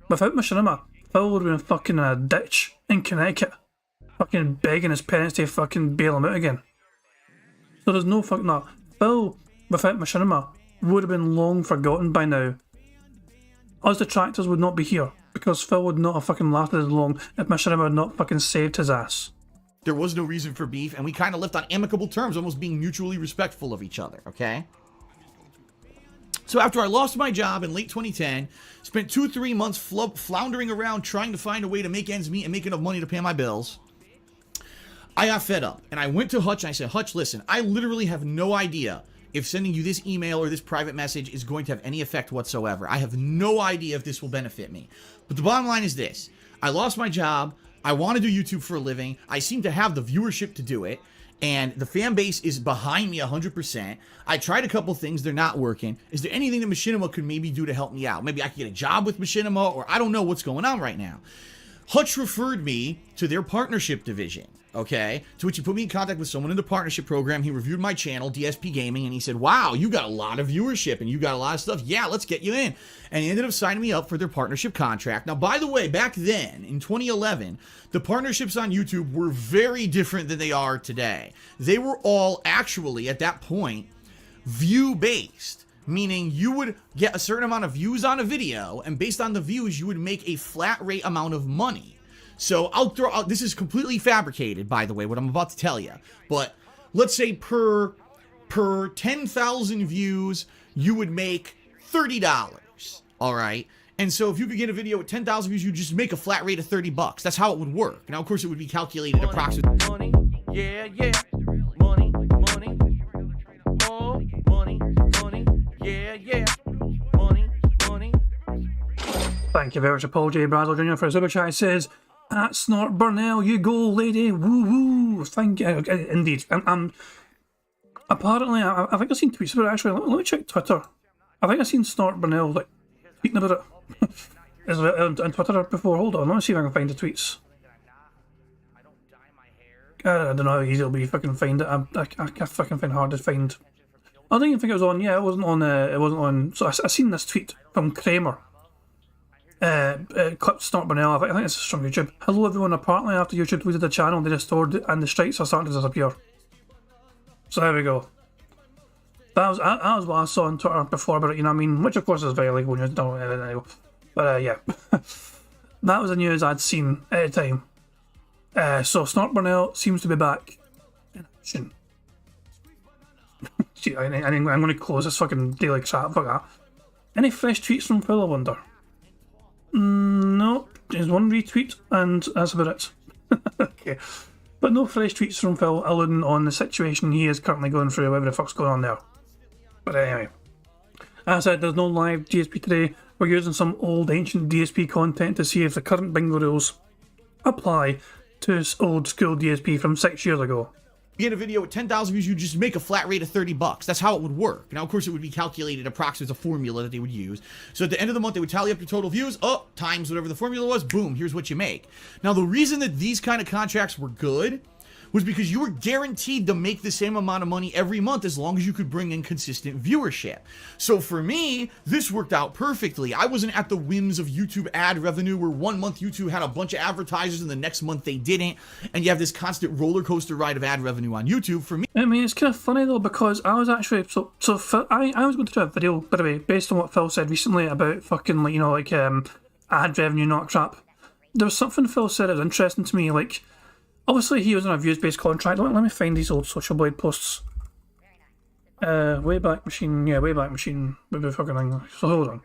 Without Machinima, Phil would have been fucking in a ditch in Connecticut, fucking begging his parents to fucking bail him out again. So there's no fucking no. Phil without Machinima would have been long forgotten by now. Us detractors would not be here, because Phil would not have fucking lasted as long if Machinima had not fucking saved his ass. There was no reason for beef, and we kind of left on amicable terms, almost being mutually respectful of each other, okay? So after I lost my job in late 2010, spent 2-3 months floundering around trying to find a way to make ends meet and make enough money to pay my bills, I got fed up. And I went to Hutch and I said, Hutch, listen, I literally have no idea if sending you this email or this private message is going to have any effect whatsoever. I have no idea if this will benefit me. But the bottom line is this. I lost my job. I want to do YouTube for a living. I seem to have the viewership to do it. And the fan base is behind me 100%. I tried a couple things. They're not working. Is there anything that Machinima could maybe do to help me out? Maybe I could get a job with Machinima, or I don't know what's going on right now. Hutch referred me to their partnership division. Okay, to which he put me in contact with someone in the partnership program. He reviewed my channel, DSP Gaming, and he said, wow, you got a lot of viewership and you got a lot of stuff. Yeah, let's get you in. And he ended up signing me up for their partnership contract. Now, by the way, back then, in 2011, the partnerships on YouTube were very different than they are today. They were all actually, at that point, view-based. Meaning you would get a certain amount of views on a video, and based on the views, you would make a flat rate amount of money. So I'll throw out, this is completely fabricated, by the way, what I'm about to tell you. But let's say per 10,000 views, you would make $30. All right. And so if you could get a video with 10,000 views, you just make a flat rate of $30. That's how it would work. Now, of course, it would be calculated approximately. Money, yeah, yeah. Money, money. Oh, money, money. Yeah, yeah. Money, money. Thank you very much to Paul J. Brazel Jr. for his super chat. It says, at Snort Burnell, you go, lady. Woo woo. Thank you. Indeed. Apparently, I think I've seen tweets about it actually. Let me check Twitter. I think I've seen Snort Burnell like tweeting about it. Is it on Twitter before? Hold on, let me see if I can find the tweets. I don't know how easy it'll be if I can find it. I can't fucking find it hard to find. I don't even think it was on. Yeah, it wasn't on. It wasn't on. So I seen this tweet from Kramer. Clip Snort Burnell. I think this is from YouTube. Hello everyone. Apparently, after YouTube deleted the channel, they restored it, and the strikes are starting to disappear. So there we go. That was what I saw on Twitter before about it. You know what I mean? Which of course is very legal news. But yeah, that was the news I'd seen at the time. So Snort Burnell seems to be back in action. I'm going to close this fucking daily chat. Fuck that. Any fresh tweets from Phil, I wonder? No, there's one retweet, and that's about it. Okay. But no fresh tweets from Phil alluding on the situation he is currently going through, whatever the fuck's going on there. But anyway. As I said, there's no live DSP today. We're using some old ancient DSP content to see if the current bingo rules apply to old school DSP from 6 years ago. You get a video with 10,000 views, you just make a flat rate of $30. That's how it would work. Now, of course, it would be calculated approximately as a formula that they would use. So at the end of the month, they would tally up your total views, times whatever the formula was, boom, here's what you make. Now, the reason that these kind of contracts were good was because you were guaranteed to make the same amount of money every month as long as you could bring in consistent viewership. So for me, this worked out perfectly. I wasn't at the whims of YouTube ad revenue where one month YouTube had a bunch of advertisers and the next month they didn't, and you have this constant roller coaster ride of ad revenue on YouTube. For me, I mean, it's kind of funny though, because I was actually so Phil, I was going to do a video, by the way, based on what Phil said recently about fucking ad revenue, not crap. There was something Phil said that was interesting to me, like. Obviously, he was on a views-based contract. Let me find these old Social Blade posts. Wayback Machine, maybe fucking thing. So hold on.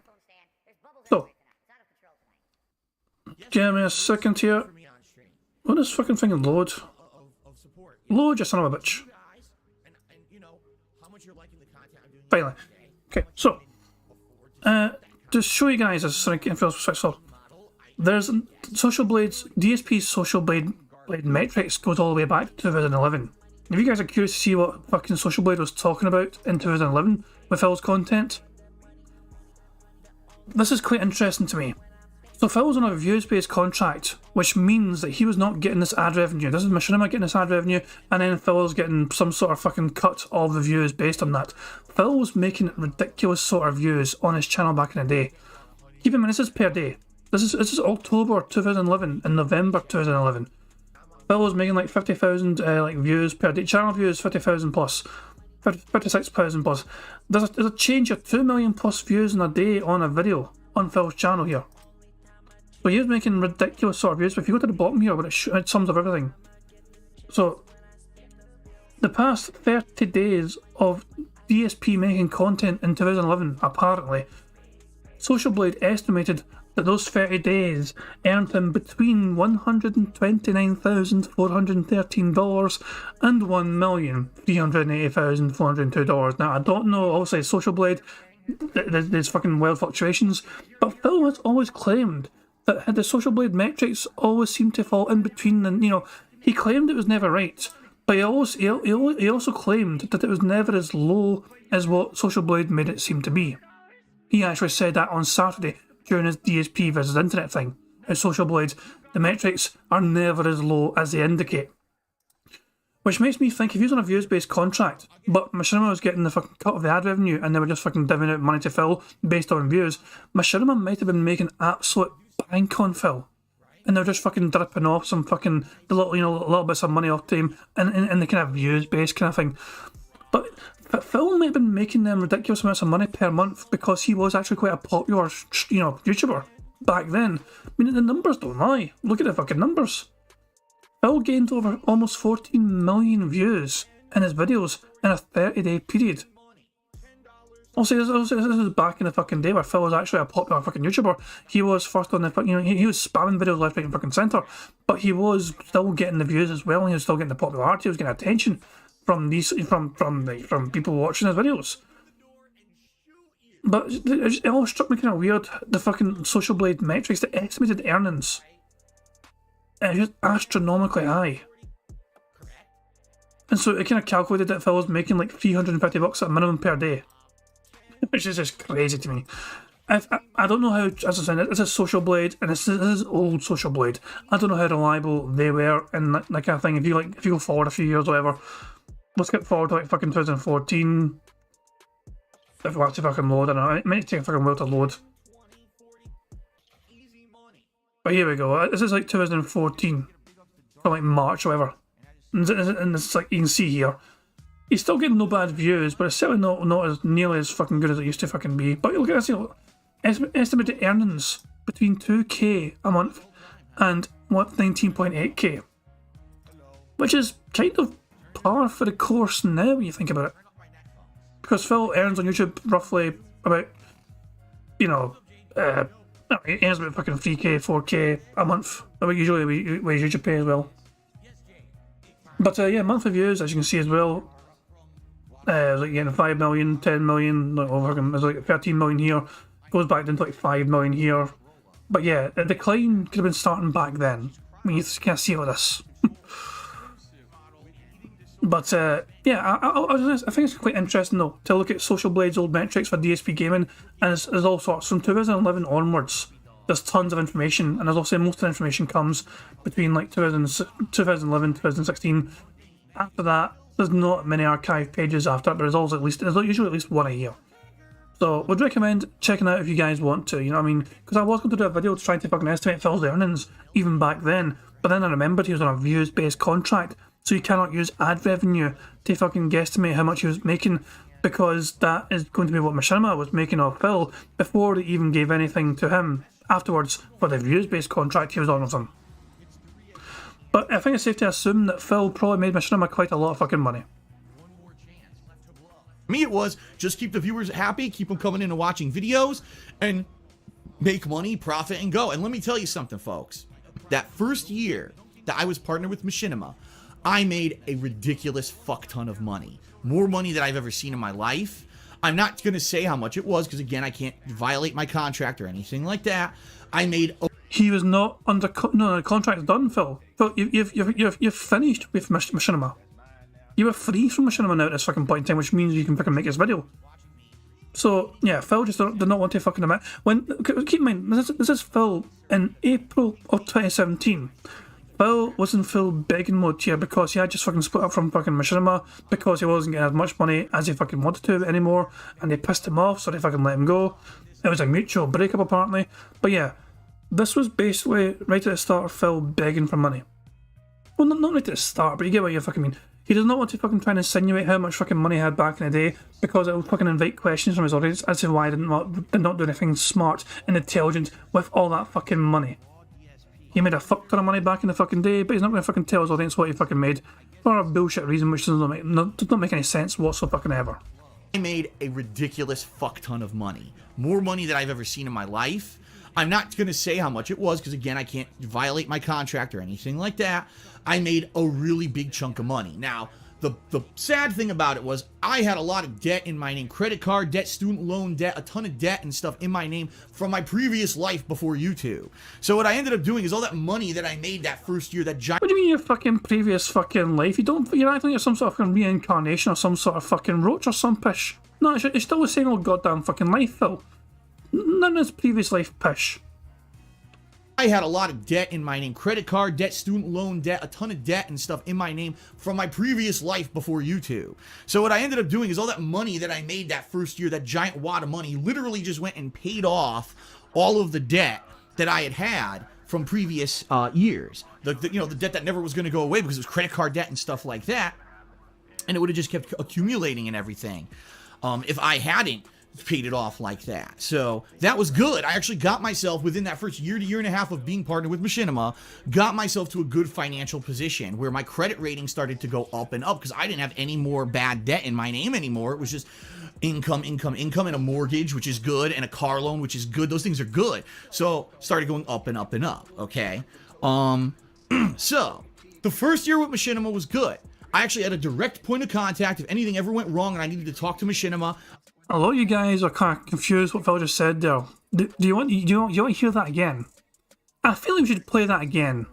So, give me a second here. What is fucking thing load? Load, you son of a bitch. Finally. Okay, so, to show you guys this, there's Social Blade's, DSP's Social Blade metrics goes all the way back to 2011. If you guys are curious to see what fucking Social Blade was talking about in 2011 with Phil's content, this is quite interesting to me. So Phil was on a views-based contract, which means that he was not getting this ad revenue. This is Machinima getting this ad revenue, and then Phil was getting some sort of fucking cut of the views based on that. Phil was making ridiculous sort of views on his channel back in the day. Keep in mind, this is per day. This is October 2011 and November 2011. Phil was making like 50,000 views per day. Channel views 50,000 plus, 56,000 plus. There's a change of 2 million plus views in a day on a video on Phil's channel here. So he was making ridiculous sort of views. But if you go to the bottom here, where it sums up everything. So the past 30 days of DSP making content in 2011, apparently, Social Blade estimated that those 30 days earned him between $129,413 and $1,380,402. Now, I don't know, obviously, Social Blade, there's fucking wild fluctuations, but Phil has always claimed that the Social Blade metrics always seem to fall in between, and, he claimed it was never right, but he also claimed that it was never as low as what Social Blade made it seem to be. He actually said that on Saturday, during his DSP versus internet thing, at Social Blade, the metrics are never as low as they indicate. Which makes me think, if he was on a views-based contract, but Machinima was getting the fucking cut of the ad revenue and they were just fucking divvying out money to Phil based on views, Machinima might have been making absolute bank on Phil. And they're just fucking dripping off some fucking, little bits of money off to him in the kind of views-based kind of thing. But Phil might have been making them ridiculous amounts of money per month because he was actually quite a popular, YouTuber back then. I mean, the numbers don't lie. Look at the fucking numbers. Phil gained over almost 14 million views in his videos in a 30-day period. Also, this is back in the fucking day where Phil was actually a popular fucking YouTuber. He was first on the, he was spamming videos left, right, and fucking centre, but he was still getting the views as well. And he was still getting the popularity. He was getting attention from people watching his videos. But it all struck me kind of weird, the fucking Social Blade metrics, the estimated earnings. It's just astronomically high. And so it kind of calculated that Phil was making like $350 at a minimum per day. Which is just crazy to me. I don't know how, as I said, this is Social Blade, and this is old Social Blade. I don't know how reliable they were in that kind of thing. If you go forward a few years or whatever, let's get forward to like fucking 2014. If we actually fucking load, I don't know. It might take a fucking while to load. But here we go. This is like 2014, from like March or whatever. And it's like, you can see here, he's still getting no bad views, but it's certainly not as nearly as fucking good as it used to fucking be. But look at this, estimated earnings between 2k a month and 19.8k, which is kind of par for the course now when you think about it. Because Phil earns on YouTube roughly about, No, he earns about fucking 3k, 4k a month. Usually we usually pay as well. But yeah, monthly views, as you can see as well, like getting 5 million, 10 million, like over, there's like 13 million here, goes back down to like 5 million here. But yeah, the decline could have been starting back then. I mean, you can't see all this. But yeah, I think it's quite interesting though to look at Social Blade's old metrics for DSP gaming, and there's all sorts from 2011 onwards. There's tons of information, and as I'll say, most of the information comes between like 2011, 2016. After that, there's not many archive pages after, but there's usually at least one a year. So would recommend checking out if you guys want to, you know what I mean? Because I was going to do a video trying to fucking estimate Phil's earnings even back then, but then I remembered he was on a views-based contract, so you cannot use ad revenue to fucking guesstimate how much he was making, because that is going to be what Machinima was making off Phil before they even gave anything to him afterwards for the views-based contract he was on with them. But I think it's safe to assume that Phil probably made Machinima quite a lot of fucking money. Me, it was just keep the viewers happy, keep them coming in and watching videos, and make money, profit, and go. And let me tell you something, folks. That first year that I was partnered with Machinima, I made a ridiculous fuck ton of money. More money than I've ever seen in my life. I'm not going to say how much it was, because again, I can't violate my contract or anything like that. I made... He was not under... No, the contract's done, Phil. Phil, you've finished with Machinima. You were free from Machinima now at this fucking point in time, which means you can fucking make this video. So, yeah, Phil just did not want to fucking admit... Keep in mind, this is Phil in April of 2017. Phil was in full begging mode here because he had just fucking split up from fucking Machinima because he wasn't getting as much money as he fucking wanted to anymore, and they pissed him off, so they fucking let him go. It was a mutual breakup apparently. But yeah, this was basically right at the start of Phil begging for money. Well, not right at the start, but you get what you fucking mean. He does not want to fucking try and insinuate how much fucking money he had back in the day, because it would fucking invite questions from his audience as to why he did not do anything smart and intelligent with all that fucking money. He made a fuck ton of money back in the fucking day, but he's not going to fucking tell his audience what he fucking made for a bullshit reason which does not make any sense whatsoever. I made a ridiculous fuck ton of money. More money than I've ever seen in my life. I'm not going to say how much it was, because again, I can't violate my contract or anything like that. I made a really big chunk of money. Now, the sad thing about it was I had a lot of debt in my name. Credit card debt, student loan debt, a ton of debt and stuff in my name from my previous life before YouTube. So what I ended up doing is all that money that I made that first year, that giant... What do you mean your fucking previous fucking life? You're acting like you're some sort of fucking reincarnation or some sort of fucking roach or some pish. No, it's still the same old goddamn fucking life, Phil. None of this previous life pish. I had a lot of debt in my name. Credit card debt, student loan debt, a ton of debt and stuff in my name from my previous life before YouTube. So what I ended up doing is all that money that I made that first year, that giant wad of money, literally just went and paid off all of the debt that I had from previous years. The debt that never was going to go away because it was credit card debt and stuff like that. And it would have just kept accumulating and everything if I hadn't paid it off like that. So that was good. I actually got myself, within that first year to year and a half of being partnered with Machinima, got myself to a good financial position where my credit rating started to go up and up, because I didn't have any more bad debt in my name anymore. It was just income, and a mortgage, which is good, and a car loan, which is good. Those things are good. So started going up and up and up. Okay. So the first year with Machinima was good. I actually had a direct point of contact if anything ever went wrong and I needed to talk to Machinima. A lot of you guys are kind of confused what Phil just said there. Do you want to hear that again? I feel like we should play that again.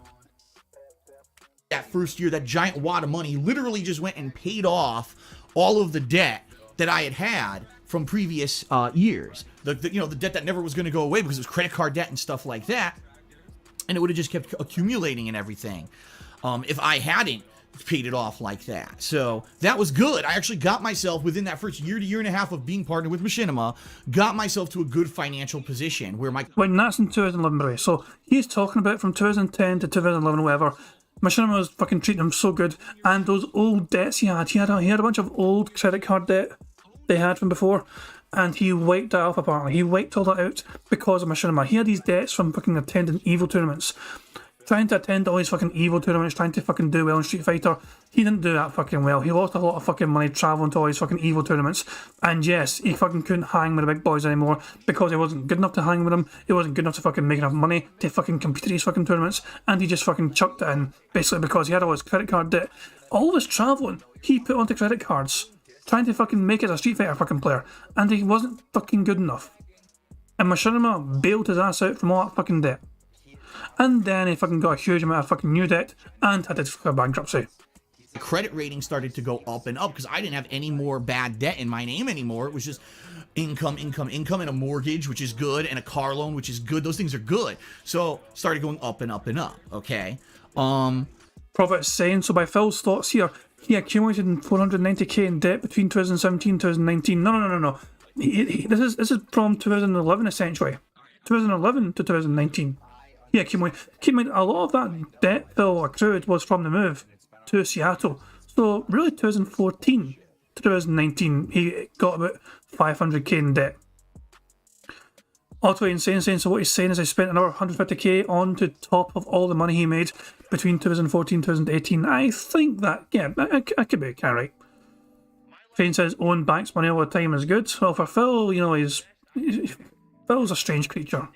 That first year, that giant wad of money literally just went and paid off all of the debt that I had from previous years. The debt that never was going to go away because it was credit card debt and stuff like that. And it would have just kept accumulating and everything if I hadn't paid it off like that. So that was good. I actually got myself, within that first year to year and a half of being partnered with Machinima, got myself to a good financial position where my... When that's in 2011, by the way. So he's talking about from 2010 to 2011, whatever. Machinima was fucking treating him so good. And those old debts he had a bunch of old credit card debt they had from before. And he wiped that off, apparently. He wiped all that out because of Machinima. He had these debts from fucking attending EVO tournaments. trying to attend all these fucking evil tournaments, trying to fucking do well in Street Fighter. He didn't do that fucking well. He lost a lot of fucking money travelling to all these fucking evil tournaments. And yes, he fucking couldn't hang with the big boys anymore because he wasn't good enough to hang with them. He wasn't good enough to fucking make enough money to fucking compete at these fucking tournaments. And he just fucking chucked it in, basically because he had all his credit card debt. All this travelling he put onto credit cards, trying to fucking make it as a Street Fighter fucking player. And he wasn't fucking good enough. And Machinima bailed his ass out from all that fucking debt. And then he fucking got a huge amount of fucking new debt and had to declare bankruptcy. The credit rating started to go up and up because I didn't have any more bad debt in my name anymore. It was just income, and a mortgage, which is good, and a car loan, which is good. Those things are good. So started going up and up and up. Okay. Profit is saying, so by Phil's thoughts here, he accumulated 490k in debt between 2017 and 2019. No. This is from 2011 essentially. 2011 to 2019. Yeah, keep in mind, a lot of that debt Phil accrued was from the move to Seattle. So really 2014 to 2019, he got about 500k in debt. Ultimately insane saying, so what he's saying is he spent another 150k on to top of all the money he made between 2014 and 2018. I think that, yeah, I could be kind of right. Shane says, own banks money all the time is good. Well, for Phil, you know, Phil's a strange creature.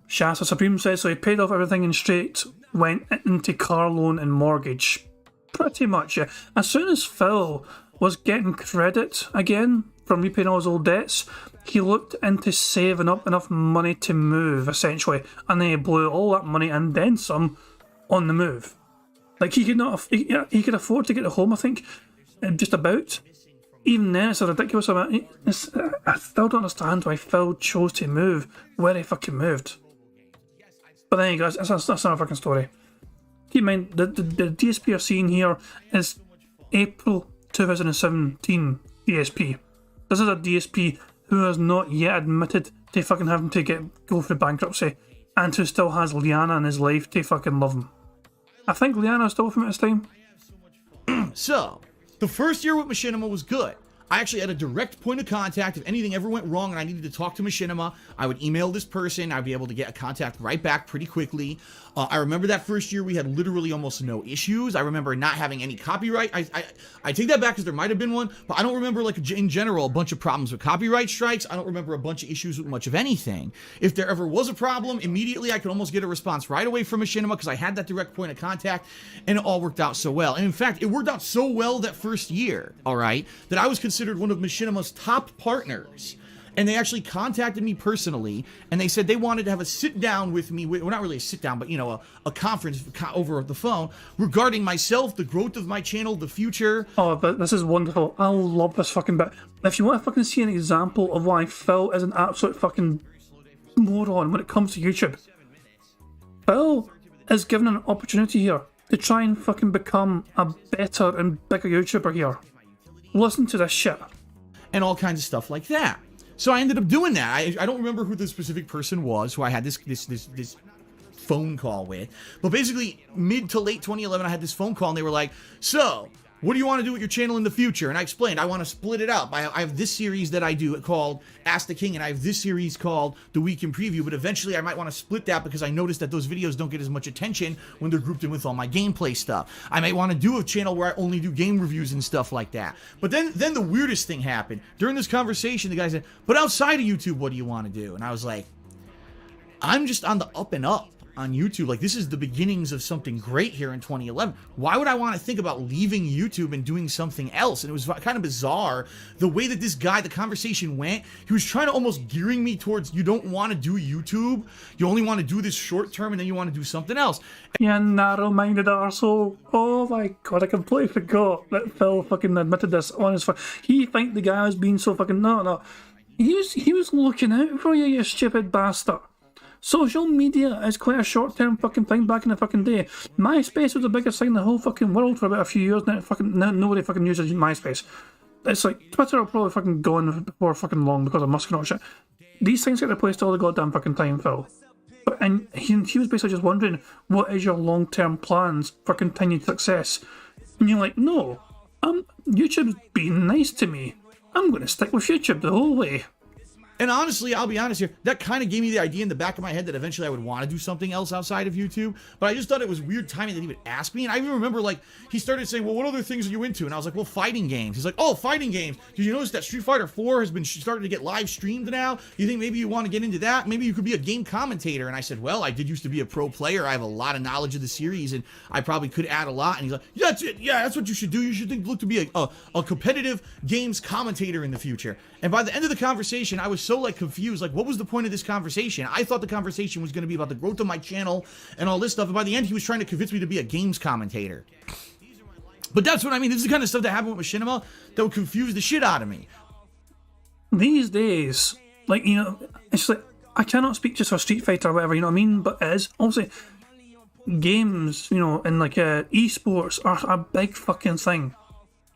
Shasta Supreme says, so he paid off everything and straight went into car loan and mortgage. Pretty much, yeah. As soon as Phil was getting credit again from repaying all his old debts, he looked into saving up enough money to move, essentially. And then he blew all that money and then some on the move. Like, he could afford to get a home, I think, just about. Even then, it's a ridiculous amount. I still don't understand why Phil chose to move where he fucking moved. But then, guys, that's another fucking story. Keep in mind, the DSP you're seeing here is April 2017 DSP. This is a DSP who has not yet admitted to fucking having to go through bankruptcy and who still has Liana in his life to fucking love him. I think Liana's still with him at this time. So, the first year with Machinima was good. I actually had a direct point of contact. If anything ever went wrong and I needed to talk to Machinima, I would email this person. I'd be able to get a contact right back pretty quickly. I remember that first year we had literally almost no issues. I remember not having any copyright. I take that back because there might have been one, but I don't remember, like, in general, a bunch of problems with copyright strikes. I don't remember a bunch of issues with much of anything. If there ever was a problem, immediately I could almost get a response right away from Machinima because I had that direct point of contact, and it all worked out so well. And in fact, it worked out so well that first year, all right, that I was considered one of Machinima's top partners. And they actually contacted me personally, and they said they wanted to have a sit-down with me, well, not really a sit-down, but, you know, a conference over the phone regarding myself, the growth of my channel, the future. Oh, but this is wonderful. I love this fucking bit. If you want to fucking see an example of why Phil is an absolute fucking moron when it comes to YouTube, Phil is given an opportunity here to try and fucking become a better and bigger YouTuber here. Listen to this shit. And all kinds of stuff like that. So I ended up doing that. I don't remember who the specific person was who I had this phone call with. But basically, mid to late 2011, I had this phone call, and they were like, so, what do you want to do with your channel in the future? And I explained, I want to split it up. I have this series that I do called Ask the King, and I have this series called The Week in Preview, but eventually I might want to split that because I noticed that those videos don't get as much attention when they're grouped in with all my gameplay stuff. I might want to do a channel where I only do game reviews and stuff like that. But then the weirdest thing happened. During this conversation, the guy said, but outside of YouTube, what do you want to do? And I was like, I'm just on the up and up on YouTube. Like, this is the beginnings of something great here in 2011. Why would I want to think about leaving YouTube and doing something else? And it was kind of bizarre the way that this guy, the conversation went. He was trying to almost gearing me towards, you don't want to do YouTube, you only want to do this short term, and then you want to do something else. Yeah, narrow-minded arsehole. Oh my god, I completely forgot that Phil fucking admitted this on his phone. He think the guy was being so fucking no. He was looking out for you, you stupid bastard. Social media is quite a short-term fucking thing back in the fucking day. MySpace was the biggest thing in the whole fucking world for about a few years now. Nobody fucking uses MySpace. It's like, Twitter will probably fucking go on before fucking long because of Musk and all shit. These things get replaced all the goddamn fucking time, Phil. And he was basically just wondering, what is your long-term plans for continued success? And you're like, no, YouTube's being nice to me. I'm going to stick with YouTube the whole way. And honestly, I'll be honest here, that kind of gave me the idea in the back of my head that eventually I would want to do something else outside of YouTube. But I just thought it was weird timing that he would ask me. And I even remember, like, he started saying, well, what other things are you into? And I was like, well, fighting games. He's like, oh, fighting games. Did you notice that Street Fighter 4 has been starting to get live streamed now? You think maybe you want to get into that? Maybe you could be a game commentator. And I said, well, I did used to be a pro player. I have a lot of knowledge of the series, and I probably could add a lot. And he's like, yeah, that's it. Yeah, that's what you should do. You should look to be a competitive games commentator in the future. And by the end of the conversation, I was so, like, confused. Like, what was the point of this conversation? I thought the conversation was going to be about the growth of my channel and all this stuff. And by the end, he was trying to convince me to be a games commentator. But that's what I mean. This is the kind of stuff that happened with Machinima that would confuse the shit out of me. These days, like, you know, it's like, I cannot speak just for Street Fighter or whatever, you know what I mean? But it is, obviously, games, you know, and like esports are a big fucking thing.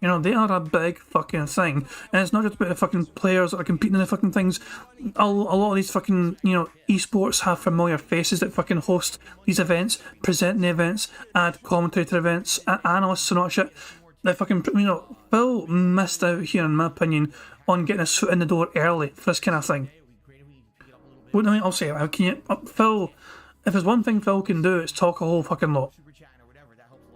You know, they are a big fucking thing. And it's not just about the fucking players that are competing in the fucking things. A lot of these fucking, you know, esports have familiar faces that fucking host these events, present the events, add commentator events, analysts and all that shit. That fucking, you know, Phil missed out here, in my opinion, on getting his foot in the door early for this kind of thing. Well, I mean, I'll say it. Can you, Phil, if there's one thing Phil can do, it's talk a whole fucking lot.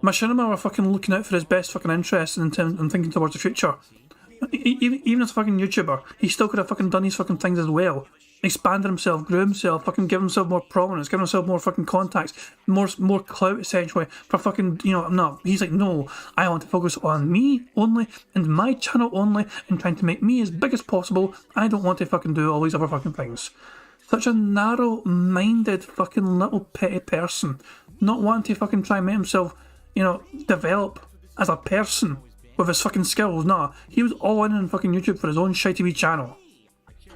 Machinima were fucking looking out for his best fucking interests and thinking towards the future. Even as a fucking YouTuber, he still could have fucking done these fucking things as well. Expanded himself, grew himself, fucking given himself more prominence, given himself more fucking contacts, more clout essentially for fucking, you know, no. He's like, no, I want to focus on me only and my channel only and trying to make me as big as possible. I don't want to fucking do all these other fucking things. Such a narrow-minded fucking little petty person, not wanting to fucking try and make himself, you know, develop as a person with his fucking skills. Nah, he was all in on fucking YouTube for his own shitty wee channel.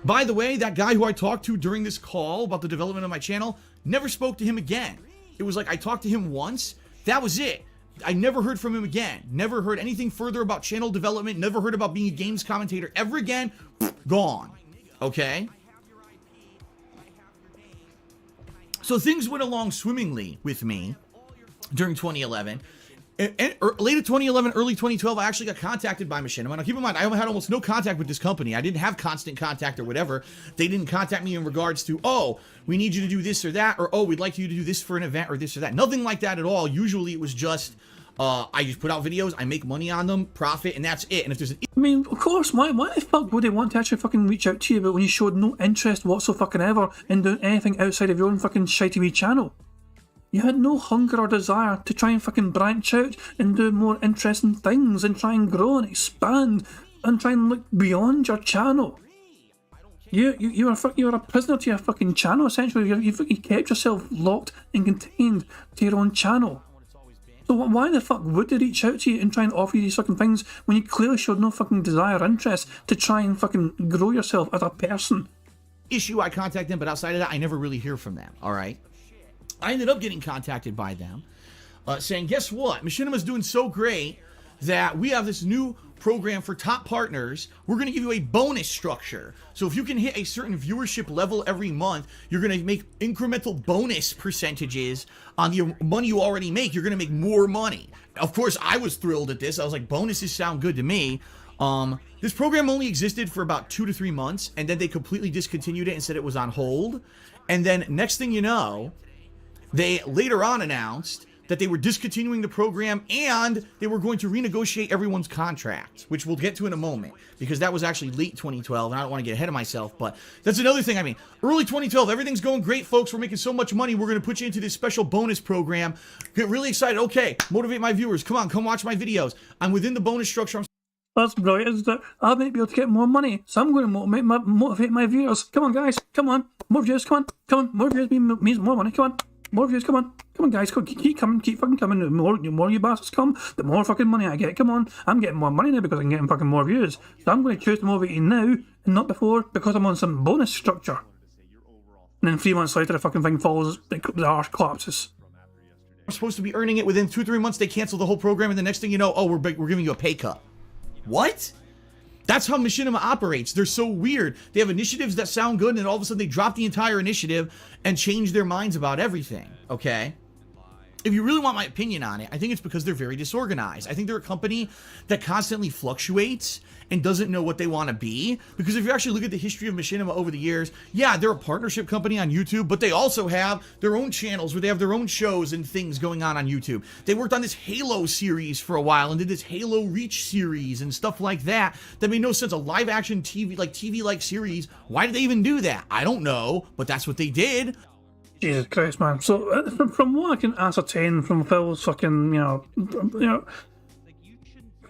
By the way, that guy who I talked to during this call about the development of my channel, never spoke to him again. It was like I talked to him once, that was it. I never heard from him again. Never heard anything further about channel development, never heard about being a games commentator ever again. Gone. Okay? So things went along swimmingly with me during 2011. And late 2011, early 2012, I actually got contacted by Machinima. Now, keep in mind, I had almost no contact with this company. I didn't have constant contact or whatever. They didn't contact me in regards to, oh, we need you to do this or that, or oh, we'd like you to do this for an event or this or that. Nothing like that at all. Usually it was just, I just put out videos, I make money on them, profit, and that's it. And if there's an... I mean, of course, why the fuck would they want to actually fucking reach out to you, but when you showed no interest whatsoever in doing anything outside of your own fucking shitey wee channel? You had no hunger or desire to try and fucking branch out and do more interesting things and try and grow and expand and try and look beyond your channel. You were a prisoner to your fucking channel, essentially. You kept yourself locked and contained to your own channel. So why the fuck would they reach out to you and try and offer you these fucking things when you clearly showed no fucking desire or interest to try and fucking grow yourself as a person? Issue, I contact them, but outside of that, I never really hear from them, alright? I ended up getting contacted by them, saying, guess what? Machinima's doing so great that we have this new program for top partners. We're going to give you a bonus structure. So if you can hit a certain viewership level every month, you're going to make incremental bonus percentages on the money you already make. You're going to make more money. Of course, I was thrilled at this. I was like, bonuses sound good to me. This program only existed for about 2 to 3 months, and then they completely discontinued it and said it was on hold. And then next thing you know, they later on announced that they were discontinuing the program and they were going to renegotiate everyone's contract, which we'll get to in a moment, because that was actually late 2012, and I don't want to get ahead of myself, but that's another thing. I mean, early 2012, everything's going great, folks. We're making so much money. We're going to put you into this special bonus program. Get really excited. Okay, motivate my viewers. Come on, come watch my videos. I'm within the bonus structure. That's brilliant, isn't it? I might be able to get more money, so I'm going to motivate my viewers. Come on, guys. Come on. More views. Come on. Come on. More views means more money. Come on. More views, come on guys, keep coming, keep fucking coming. The more you bastards come, the more fucking money I get. Come on, I'm getting more money now because I'm getting fucking more views. So I'm going to choose to motivate you now and not before because I'm on some bonus structure. And then 3 months later, the fucking thing falls, the arse collapses. We're supposed to be earning it within 2 or 3 months. They cancel the whole program, and the next thing you know, oh, we're giving you a pay cut. What? That's how Machinima operates. They're so weird. They have initiatives that sound good, and then all of a sudden they drop the entire initiative and change their minds about everything, okay? if you really want my opinion on it, I think it's because they're very disorganized. I think they're a company that constantly fluctuates and doesn't know what they want to be. Because if you actually look at the history of Machinima over the years, yeah, they're a partnership company on YouTube, but they also have their own channels where they have their own shows and things going on YouTube. They worked on this Halo series for a while and did this Halo Reach series and stuff like that. That made no sense. A live action TV-like series. Why did they even do that? I don't know, but that's what they did. Jesus Christ, man. So, from what I can ascertain from Phil's fucking,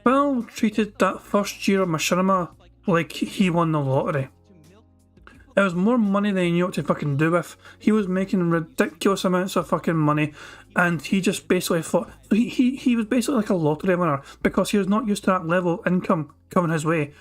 Phil treated that first year of Machinima like he won the lottery. It was more money than he knew what to fucking do with. He was making ridiculous amounts of fucking money, and he just basically thought he was basically like a lottery winner because he was not used to that level of income coming his way.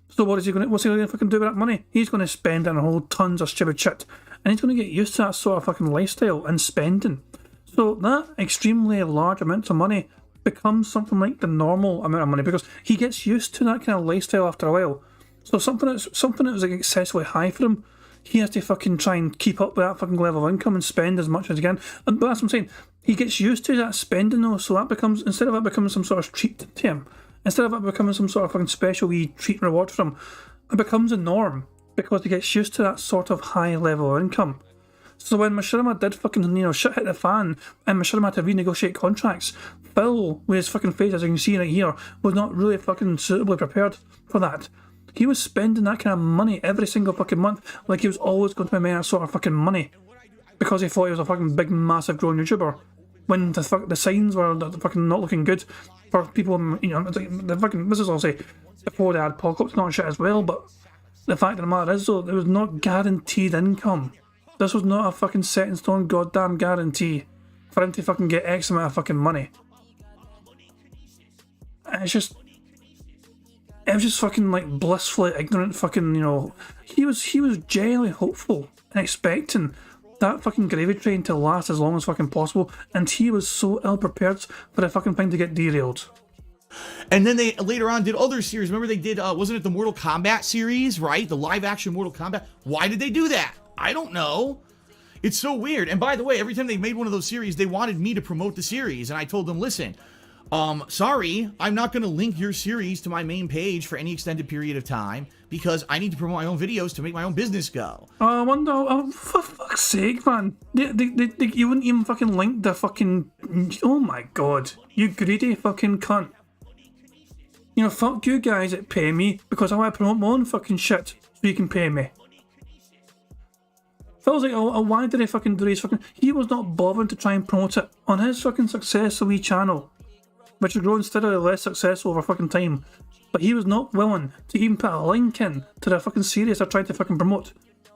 So what's he gonna fucking do with that money? He's gonna spend it on a whole tons of stupid shit, and he's gonna get used to that sort of fucking lifestyle and spending. So that extremely large amount of money becomes something like the normal amount of money because he gets used to that kind of lifestyle after a while. So something that was like excessively high for him, he has to fucking try and keep up with that fucking level of income and spend as much as he can. But that's what I'm saying. He gets used to that spending though, so that becomes, instead of it becoming some sort of treat to him, instead of it becoming some sort of fucking special wee treat and reward for him, it becomes a norm because he gets used to that sort of high level of income. So when Machinima did fucking, shit hit the fan and Machinima had to renegotiate contracts, Phil, with his fucking face, as you can see right here, was not really fucking suitably prepared for that. He was spending that kind of money every single fucking month like he was always going to be making that sort of fucking money because he thought he was a fucking big, massive growing YouTuber. When the signs were fucking not looking good for people, the fucking, this is all say, before they had apocalypse not shit as well, but the fact of the matter is though, there was not guaranteed income. This was not a fucking set in stone goddamn guarantee for him to fucking get X amount of fucking money. And it was just fucking like blissfully ignorant fucking, he was genuinely hopeful and expecting that fucking gravy train to last as long as fucking possible, and he was so ill prepared for the fucking thing to get derailed. And then they later on did other series. Remember they did, wasn't it the Mortal Kombat series, right? The live action Mortal Kombat. Why did they do that? I don't know. It's so weird. And by the way, every time they made one of those series, they wanted me to promote the series. And I told them, listen, sorry, I'm not going to link your series to my main page for any extended period of time because I need to promote my own videos to make my own business go. I wonder, for fuck's sake, man. You wouldn't even fucking link the fucking... Oh my god. You greedy fucking cunt. Fuck you guys that pay me because I want to promote my own fucking shit so you can pay me. Phil's like, why did he fucking do his fucking... He was not bothering to try and promote it on his fucking successful wee channel, which has grown steadily less successful over fucking time. But he was not willing to even put a link in to the fucking series they're trying to fucking promote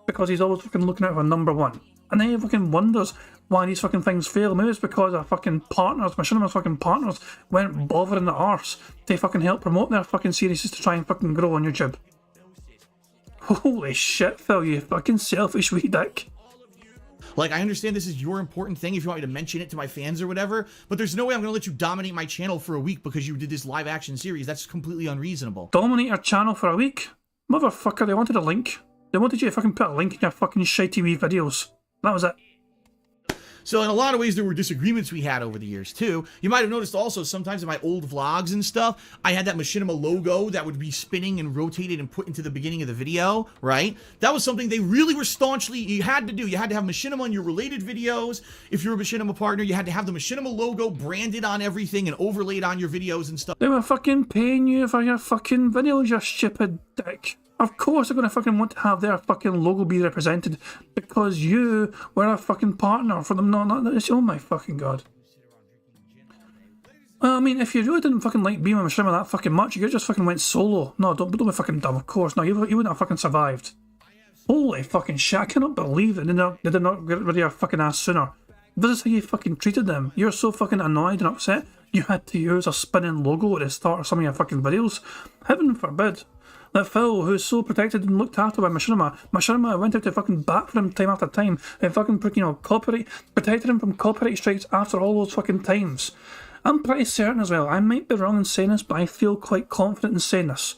because he's always fucking looking out for number one. And then he fucking wonders why these fucking things fail. Maybe it's because our fucking partners, Machinima's fucking partners, went bothering the arse to fucking help promote their fucking series just to try and fucking grow on YouTube. Holy shit, Phil, you fucking selfish wee dick. Like, I understand this is your important thing if you want me to mention it to my fans or whatever, but there's no way I'm going to let you dominate my channel for a week because you did this live action series. That's completely unreasonable. Dominate our channel for a week? Motherfucker, they wanted a link. They wanted you to fucking put a link in your fucking shitey wee videos. That was it. So in a lot of ways, there were disagreements we had over the years, too. You might have noticed also, sometimes in my old vlogs and stuff, I had that Machinima logo that would be spinning and rotated and put into the beginning of the video, right? That was something they really were staunchly, you had to do. You had to have Machinima in your related videos. If you're a Machinima partner, you had to have the Machinima logo branded on everything and overlaid on your videos and stuff. They were fucking paying you for your fucking videos, you stupid dick. Of course they're going to fucking want to have their fucking logo be represented because you were a fucking partner for them. Not this. Oh my fucking god. I mean, if you really didn't fucking like being with Machinima that fucking much, you could just fucking went solo. No, don't be fucking dumb, of course. No, you wouldn't have fucking survived. Holy fucking shit, I cannot believe that they did not get rid of your fucking ass sooner. This is how you fucking treated them. You're so fucking annoyed and upset, you had to use a spinning logo at the start of some of your fucking videos. Heaven forbid that Phil, who's so protected and looked after by Machinima went out to fucking bat for him time after time and fucking, protected him from copyright strikes after all those fucking times. I'm pretty certain as well, I might be wrong in saying this, but I feel quite confident in saying this.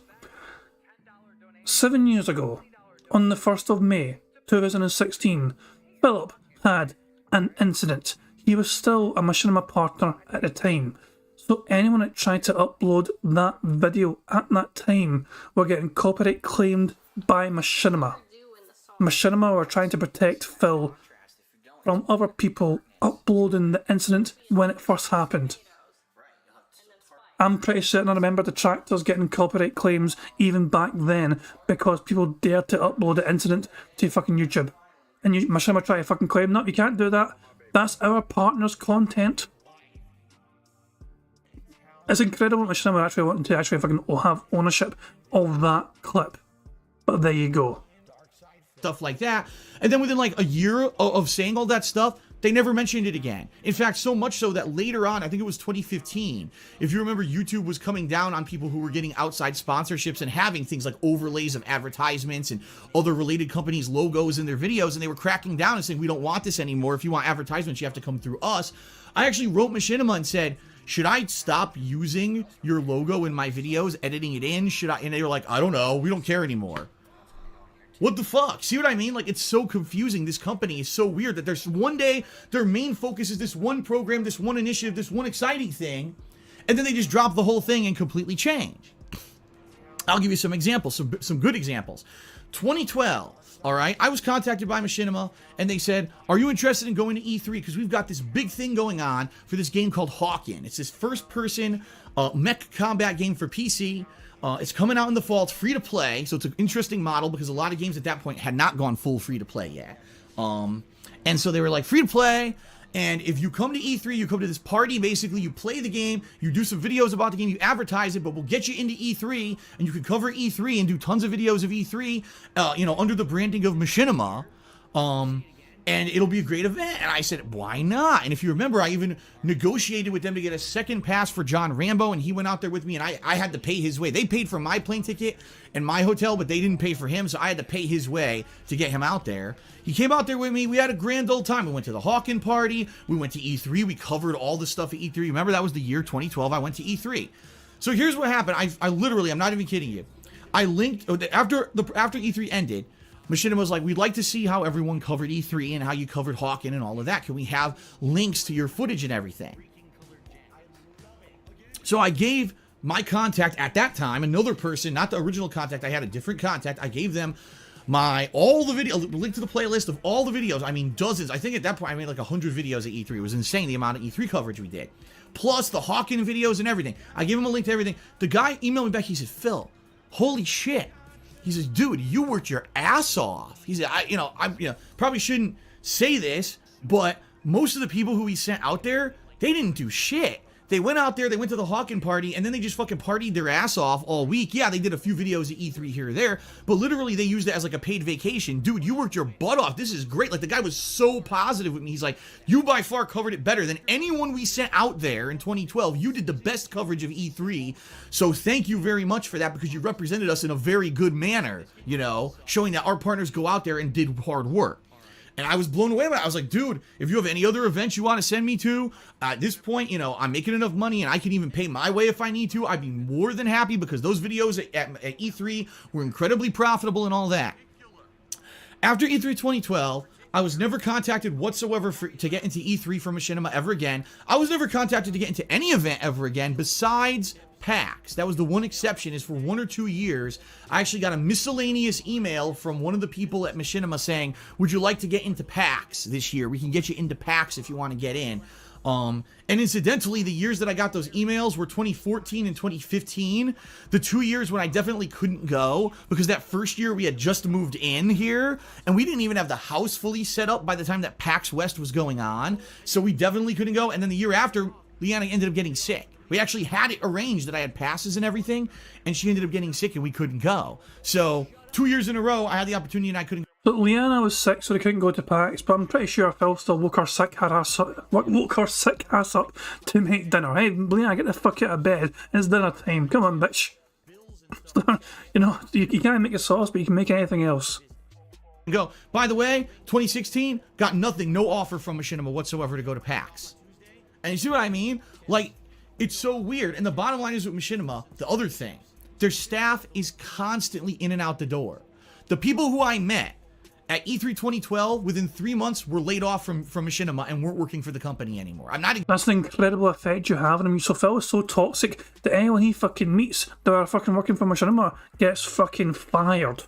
7 years ago, on the 1st of May 2016, Philip had an incident. he was still a Machinima partner at the time. So anyone that tried to upload that video at that time were getting copyright claimed by Machinima. Machinima were trying to protect Phil from other people uploading the incident when it first happened. I'm pretty certain I remember detractors getting copyright claims even back then because people dared to upload the incident to fucking YouTube. And Machinima tried to fucking claim, no, you can't do that. That's our partner's content. It's incredible Machinima actually wanting to actually fucking have ownership of that clip. But there you go. Stuff like that. And then within like a year of saying all that stuff, they never mentioned it again. In fact, so much so that later on, I think it was 2015, if you remember, YouTube was coming down on people who were getting outside sponsorships and having things like overlays of advertisements and other related companies' logos in their videos, and they were cracking down and saying, we don't want this anymore. If you want advertisements, you have to come through us. I actually wrote Machinima and said, should I stop using your logo in my videos, editing it in? Should I? And they were like, I don't know. We don't care anymore. What the fuck? See what I mean? Like, it's so confusing. This company is so weird that there's one day their main focus is this one program, this one initiative, this one exciting thing, and then they just drop the whole thing and completely change. I'll give you some examples, some good examples. 2012, all right? I was contacted by Machinima, and they said, are you interested in going to E3? Because we've got this big thing going on for this game called Hawken. It's this first-person mech combat game for PC. It's coming out in the fall. It's free to play, so it's an interesting model because a lot of games at that point had not gone full free to play yet. And so they were like, free to play, and if you come to E3, you come to this party, basically you play the game, you do some videos about the game, you advertise it, but we'll get you into E3, and you can cover E3 and do tons of videos of E3, under the branding of Machinima. And it'll be a great event. And I said, why not? And if you remember, I even negotiated with them to get a second pass for John Rambo, and he went out there with me, and I had to pay his way. They paid for my plane ticket and my hotel, but they didn't pay for him, so I had to pay his way to get him out there. He came out there with me. We had a grand old time. We went to the Hawken party. We went to E3. We covered all the stuff at E3. Remember, that was the year 2012 I went to E3. So here's what happened. I literally, I'm not even kidding you. I linked, after E3 ended, Machinima was like, we'd like to see how everyone covered E3 and how you covered Hawken and all of that. Can we have links to your footage and everything? So I gave my contact at that time, another person, not the original contact, I had a different contact. I gave them all the video, link to the playlist of all the videos. I mean, dozens. I think at that point I made like 100 videos at E3. It was insane the amount of E3 coverage we did. Plus the Hawken videos and everything. I gave him a link to everything. The guy emailed me back. He said, Phil, holy shit. He says, dude, you worked your ass off. He said, I probably shouldn't say this, but most of the people who he sent out there, they didn't do shit. They went out there, they went to the Hawken party, and then they just fucking partied their ass off all week. Yeah, they did a few videos at E3 here or there, but literally they used it as like a paid vacation. Dude, you worked your butt off. This is great. Like, the guy was so positive with me. He's like, you by far covered it better than anyone we sent out there in 2012. You did the best coverage of E3, so thank you very much for that, because you represented us in a very good manner, showing that our partners go out there and did hard work. And I was blown away by it. I was like, dude, if you have any other events you want to send me to, at this point, I'm making enough money and I can even pay my way if I need to. I'd be more than happy, because those videos at E3 were incredibly profitable and all that. After E3 2012, I was never contacted whatsoever to get into E3 from Machinima ever again. I was never contacted to get into any event ever again besides PAX. That was the one exception, is for 1 or 2 years, I actually got a miscellaneous email from one of the people at Machinima saying, would you like to get into PAX this year? We can get you into PAX if you want to get in. And incidentally, the years that I got those emails were 2014 and 2015, the 2 years when I definitely couldn't go, because that first year we had just moved in here, and we didn't even have the house fully set up by the time that PAX West was going on, so we definitely couldn't go. And then the year after, Leanna ended up getting sick. We actually had it arranged that I had passes and everything, and she ended up getting sick and we couldn't go. So 2 years in a row, I had the opportunity and I couldn't. So Leanna was sick, so they couldn't go to PAX, but I'm pretty sure Phil still woke her sick ass up to make dinner. Hey, Leanna, get the fuck out of bed. It's dinner time. Come on, bitch. You can't make a sauce, but you can make anything else. Go. By the way, 2016, got nothing, no offer from Machinima whatsoever to go to PAX. And you see what I mean? Like, it's so weird. And the bottom line is with Machinima, the other thing, their staff is constantly in and out the door. The people who I met at E3 2012, within 3 months, were laid off from Machinima and weren't working for the company anymore. I'm not. That's an incredible effect you have on him. So Phil is so toxic that anyone he fucking meets that are fucking working for Machinima gets fucking fired.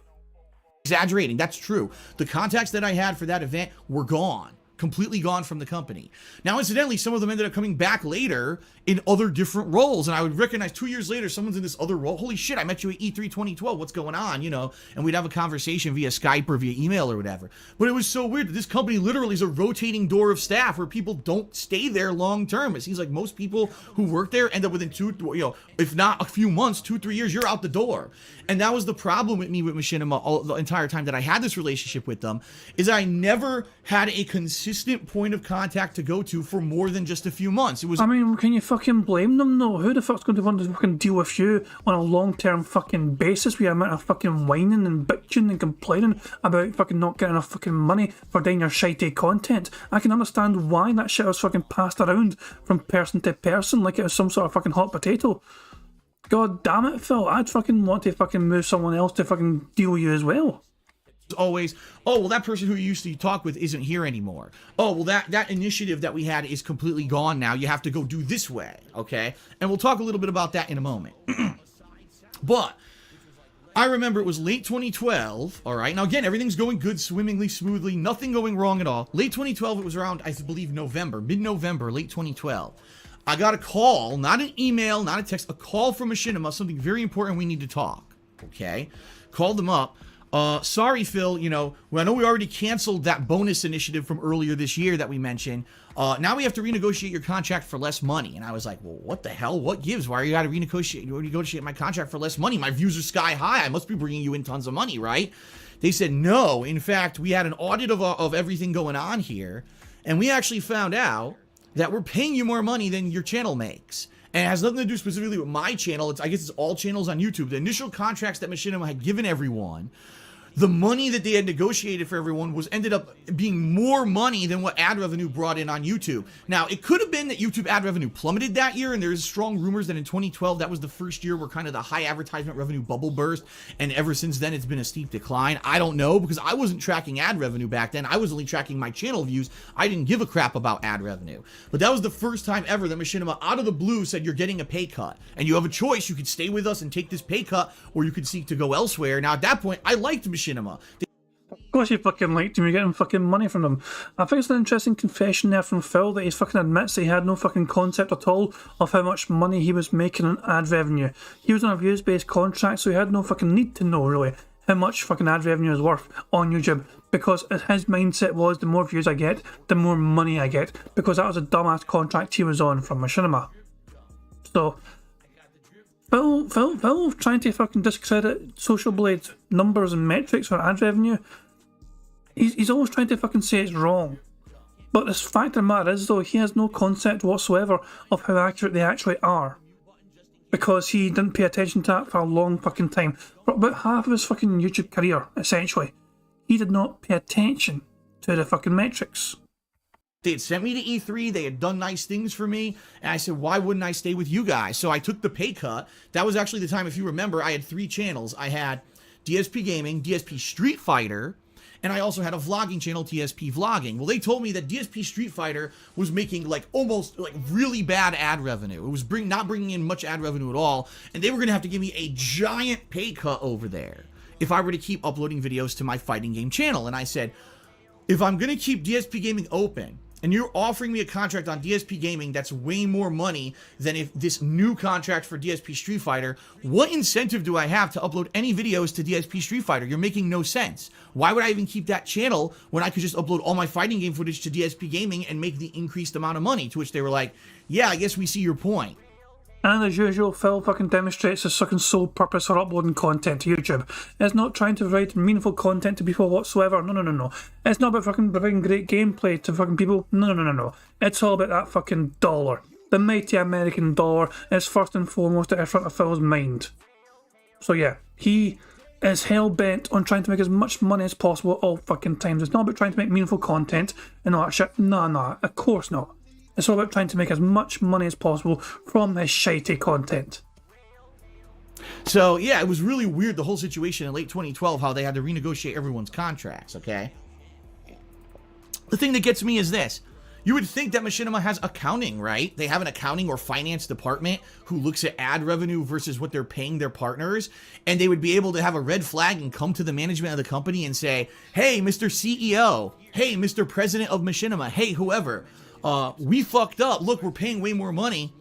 Exaggerating. That's true. The contacts that I had for that event were gone. Completely gone from the company. Now, incidentally, some of them ended up coming back later in other different roles, and I would recognize 2 years later someone's in this other role. Holy shit, I met you at E3 2012. What's going on? You know, and we'd have a conversation via Skype or via email or whatever. But it was so weird that this company literally is a rotating door of staff where people don't stay there long term. It seems like most people who work there end up within if not a few months, 2-3 years, you're out the door. And that was the problem with me with Machinima the entire time that I had this relationship with them, is I never had a consistent point of contact to go to for more than just a few months. It was. I mean, can you fucking blame them though? Who the fuck's going to want to fucking deal with you on a long-term fucking basis with the amount of fucking whining and bitching and complaining about fucking not getting enough fucking money for doing your shitey content? I can understand why that shit was fucking passed around from person to person like it was some sort of fucking hot potato. God damn it, Phil. I'd fucking want to fucking move someone else to fucking deal with you as well. Always, oh, well, that person who you used to talk with isn't here anymore. Oh, well, that initiative that we had is completely gone now. You have to go do this way, okay? And we'll talk a little bit about that in a moment. But I remember it was late 2012, all right? Now, again, everything's going good, swimmingly, smoothly, nothing going wrong at all. Late 2012, it was around, I believe, November, mid-November, late 2012. I got a call, not an email, not a text, a call from Machinima, something very important, we need to talk, okay? Called them up. Sorry, Phil, I know we already canceled that bonus initiative from earlier this year that we mentioned. Now we have to renegotiate your contract for less money. And I was like, well, what the hell? What gives? Why are you got to renegotiate my contract for less money? My views are sky high. I must be bringing you in tons of money, right? They said, no. In fact, we had an audit of everything going on here. And we actually found out that we're paying you more money than your channel makes. And it has nothing to do specifically with my channel. I guess it's all channels on YouTube. The initial contracts that Machinima had given everyone, the money that they had negotiated for everyone ended up being more money than what ad revenue brought in on YouTube. Now, it could have been that YouTube ad revenue plummeted that year, and there's strong rumors that in 2012, that was the first year where kind of the high advertisement revenue bubble burst, and ever since then, it's been a steep decline. I don't know, because I wasn't tracking ad revenue back then. I was only tracking my channel views. I didn't give a crap about ad revenue. But that was the first time ever that Machinima, out of the blue, said, you're getting a pay cut, and you have a choice. You could stay with us and take this pay cut, or you could seek to go elsewhere. Now, at that point, I liked Machinima. Of course you fucking liked him, you're getting fucking money from them. I think it's an interesting confession there from Phil that he fucking admits that he had no fucking concept at all of how much money he was making on ad revenue. He was on a views-based contract, so he had no fucking need to know, really, how much fucking ad revenue is worth on YouTube, because his mindset was, the more views I get, the more money I get, because that was a dumbass contract he was on from Machinima. So Phil trying to fucking discredit Social Blade's numbers and metrics for ad revenue, he's always trying to fucking say it's wrong. But the fact of the matter is, though, he has no concept whatsoever of how accurate they actually are. Because he didn't pay attention to that for a long fucking time. For about half of his fucking YouTube career, essentially. He did not pay attention to the fucking metrics. They had sent me to E3, they had done nice things for me, and I said, why wouldn't I stay with you guys? So I took the pay cut. That was actually the time, if you remember, I had 3 channels. I had DSP Gaming, DSP Street Fighter, and I also had a vlogging channel, DSP Vlogging. Well, they told me that DSP Street Fighter was making almost really bad ad revenue. It was not bringing in much ad revenue at all, and they were going to have to give me a giant pay cut over there if I were to keep uploading videos to my fighting game channel. And I said, if I'm going to keep DSP Gaming open, and you're offering me a contract on DSP Gaming that's way more money than if this new contract for DSP Street Fighter, what incentive do I have to upload any videos to DSP Street Fighter? You're making no sense. Why would I even keep that channel when I could just upload all my fighting game footage to DSP Gaming and make the increased amount of money? To which they were like, yeah, I guess we see your point. And as usual, Phil fucking demonstrates his fucking sole purpose for uploading content to YouTube. It's not trying to provide meaningful content to people whatsoever. No. It's not about fucking providing great gameplay to fucking people. No. It's all about that fucking dollar. The mighty American dollar is first and foremost at the front of Phil's mind. So yeah, he is hell-bent on trying to make as much money as possible at all fucking times. It's not about trying to make meaningful content and all that shit. No, of course not. It's all about trying to make as much money as possible from his shitey content. So yeah, it was really weird, the whole situation in late 2012, how they had to renegotiate everyone's contracts, okay? The thing that gets me is this. You would think that Machinima has accounting, right? They have an accounting or finance department who looks at ad revenue versus what they're paying their partners, and they would be able to have a red flag and come to the management of the company and say, hey, Mr. CEO, hey, Mr. President of Machinima, hey, whoever, we fucked up. Look, we're paying way more money.